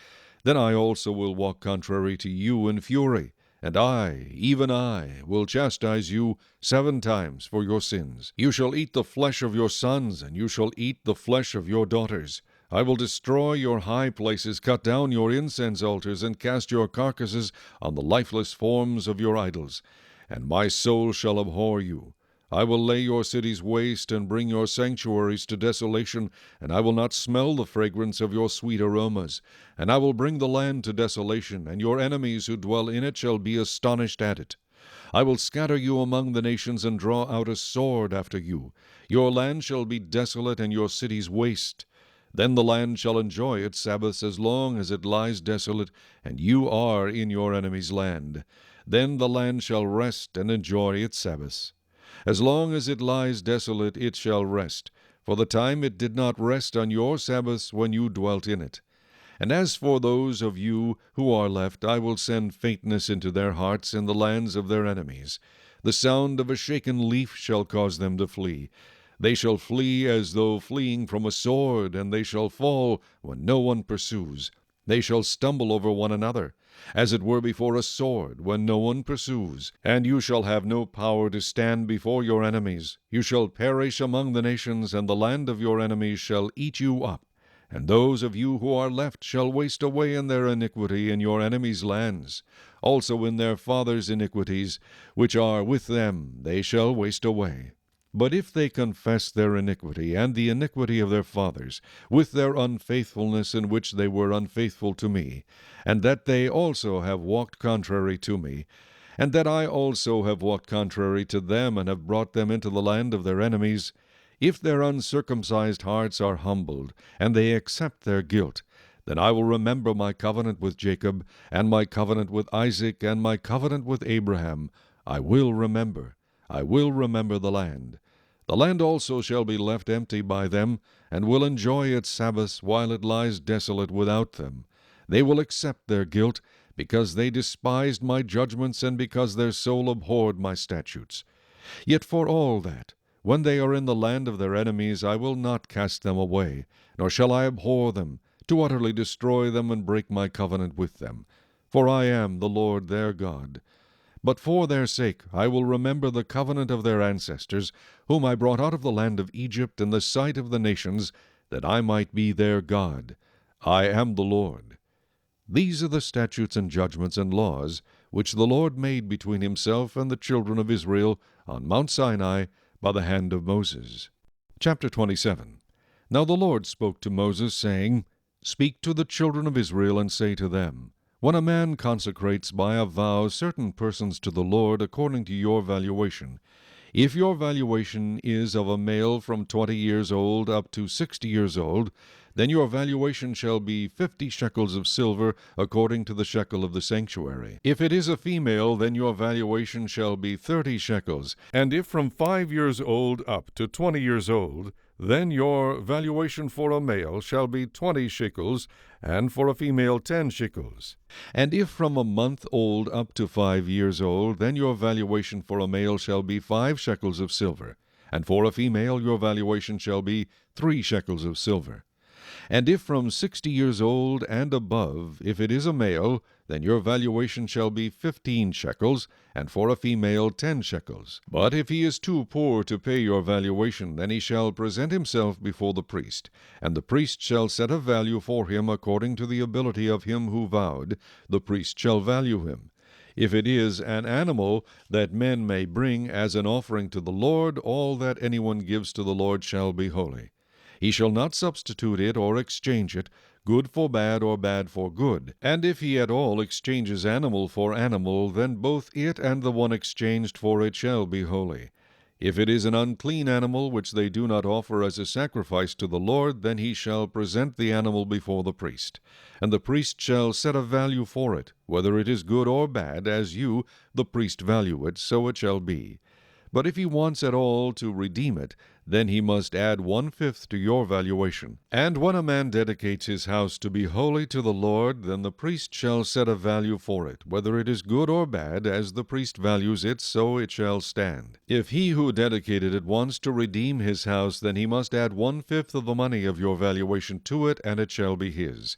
then I also will walk contrary to you in fury. And I, even I, will chastise you 7 times for your sins. You shall eat the flesh of your sons, and you shall eat the flesh of your daughters. I will destroy your high places, cut down your incense altars, and cast your carcasses on the lifeless forms of your idols. And my soul shall abhor you. I will lay your cities waste and bring your sanctuaries to desolation, and I will not smell the fragrance of your sweet aromas. And I will bring the land to desolation, and your enemies who dwell in it shall be astonished at it. I will scatter you among the nations and draw out a sword after you. Your land shall be desolate and your cities waste. Then the land shall enjoy its Sabbaths as long as it lies desolate, and you are in your enemy's land. Then the land shall rest and enjoy its Sabbaths. As long as it lies desolate, it shall rest, for the time it did not rest on your Sabbaths when you dwelt in it. And as for those of you who are left, I will send faintness into their hearts in the lands of their enemies. The sound of a shaken leaf shall cause them to flee. They shall flee as though fleeing from a sword, and they shall fall when no one pursues. They shall stumble over one another, as it were before a sword, when no one pursues. And you shall have no power to stand before your enemies. You shall perish among the nations, and the land of your enemies shall eat you up. And those of you who are left shall waste away in their iniquity in your enemies' lands. Also in their fathers' iniquities, which are with them, they shall waste away. But if they confess their iniquity and the iniquity of their fathers, with their unfaithfulness in which they were unfaithful to me, and that they also have walked contrary to me, and that I also have walked contrary to them, and have brought them into the land of their enemies, if their uncircumcised hearts are humbled, and they accept their guilt, then I will remember my covenant with Jacob, and my covenant with Isaac, and my covenant with Abraham. I will remember the land. The land also shall be left empty by them, and will enjoy its Sabbaths while it lies desolate without them. They will accept their guilt, because they despised my judgments, and because their soul abhorred my statutes. Yet for all that, when they are in the land of their enemies, I will not cast them away, nor shall I abhor them, to utterly destroy them and break my covenant with them. For I am the Lord their God. But for their sake I will remember the covenant of their ancestors, whom I brought out of the land of Egypt in the sight of the nations, that I might be their God. I am the Lord. These are the statutes and judgments and laws which the Lord made between himself and the children of Israel on Mount Sinai by the hand of Moses. Chapter 27. Now the Lord spoke to Moses, saying, Speak to the children of Israel, and say to them, When a man consecrates by a vow certain persons to the Lord according to your valuation, if your valuation is of a male from 20 years old up to 60 years old, then your valuation shall be 50 shekels of silver according to the shekel of the sanctuary. If it is a female, then your valuation shall be 30 shekels. And if from 5 years old up to 20 years old, then your valuation for a male shall be 20 shekels, and for a female 10 shekels. And if from a month old up to 5 years old, then your valuation for a male shall be 5 shekels of silver, and for a female your valuation shall be 3 shekels of silver. And if from 60 years old and above, if it is a male, then your valuation shall be 15 shekels, and for a female 10 shekels. But if he is too poor to pay your valuation, then he shall present himself before the priest, and the priest shall set a value for him according to the ability of him who vowed. The priest shall value him. If it is an animal that men may bring as an offering to the Lord, all that anyone gives to the Lord shall be holy. He shall not substitute it or exchange it, good for bad or bad for good. And if he at all exchanges animal for animal, then both it and the one exchanged for it shall be holy. If it is an unclean animal which they do not offer as a sacrifice to the Lord, then he shall present the animal before the priest. And the priest shall set a value for it, whether it is good or bad, as you, the priest, value it, so it shall be. But if he wants at all to redeem it, then he must add 1/5 to your valuation. And when a man dedicates his house to be holy to the Lord, then the priest shall set a value for it, whether it is good or bad, as the priest values it, so it shall stand. If he who dedicated it wants to redeem his house, then he must add 1/5 of the money of your valuation to it, and it shall be his.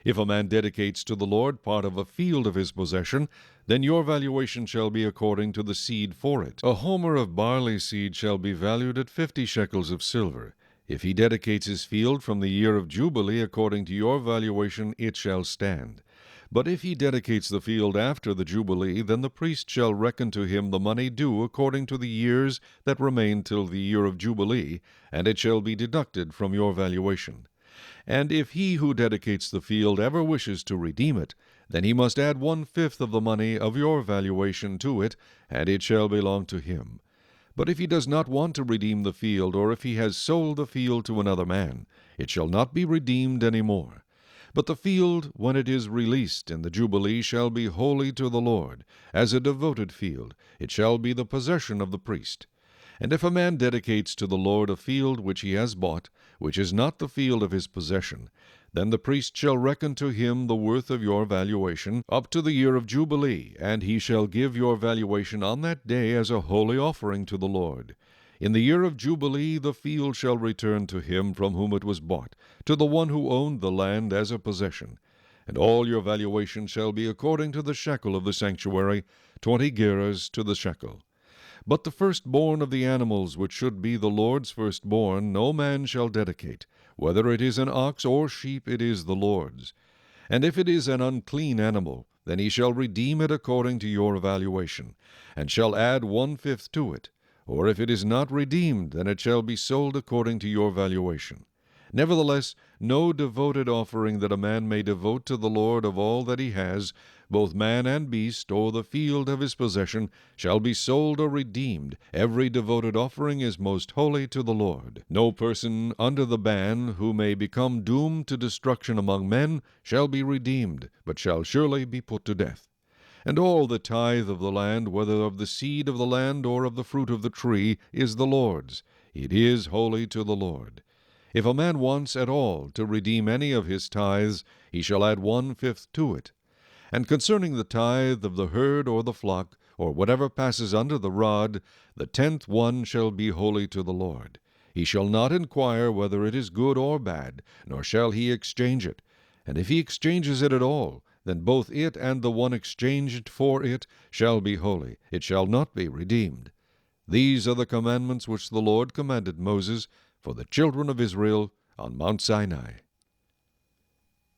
If a man dedicates to the Lord part of a field of his possession, then your valuation shall be according to the seed for it. A homer of barley seed shall be valued at 50 shekels of silver. If he dedicates his field from the year of Jubilee according to your valuation, it shall stand. But if he dedicates the field after the Jubilee, then the priest shall reckon to him the money due according to the years that remain till the year of Jubilee, and it shall be deducted from your valuation. And if he who dedicates the field ever wishes to redeem it, then he must add 1/5 of the money of your valuation to it, and it shall belong to him. But if he does not want to redeem the field, or if he has sold the field to another man, it shall not be redeemed any more. But the field, when it is released in the Jubilee, shall be holy to the Lord, as a devoted field. It shall be the possession of the priest. And if a man dedicates to the Lord a field which he has bought, which is not the field of his possession, then the priest shall reckon to him the worth of your valuation up to the year of Jubilee, and he shall give your valuation on that day as a holy offering to the Lord. In the year of Jubilee the field shall return to him from whom it was bought, to the one who owned the land as a possession. And all your valuation shall be according to the shekel of the sanctuary, 20 gerahs to the shekel. But the firstborn of the animals, which should be the Lord's firstborn, no man shall dedicate. Whether it is an ox or sheep, it is the Lord's. And if it is an unclean animal, then he shall redeem it according to your valuation, and shall add 1/5 to it. Or if it is not redeemed, then it shall be sold according to your valuation. Nevertheless, no devoted offering that a man may devote to the Lord of all that he has, both man and beast, or the field of his possession, shall be sold or redeemed. Every devoted offering is most holy to the Lord. No person under the ban who may become doomed to destruction among men shall be redeemed, but shall surely be put to death. And all the tithe of the land, whether of the seed of the land or of the fruit of the tree, is the Lord's. It is holy to the Lord. If a man wants at all to redeem any of his tithes, he shall add 1/5 to it. And concerning the tithe of the herd or the flock, or whatever passes under the rod, the 10th one shall be holy to the Lord. He shall not inquire whether it is good or bad, nor shall he exchange it. And if he exchanges it at all, then both it and the one exchanged for it shall be holy. It shall not be redeemed. These are the commandments which the Lord commanded Moses for the children of Israel on Mount Sinai.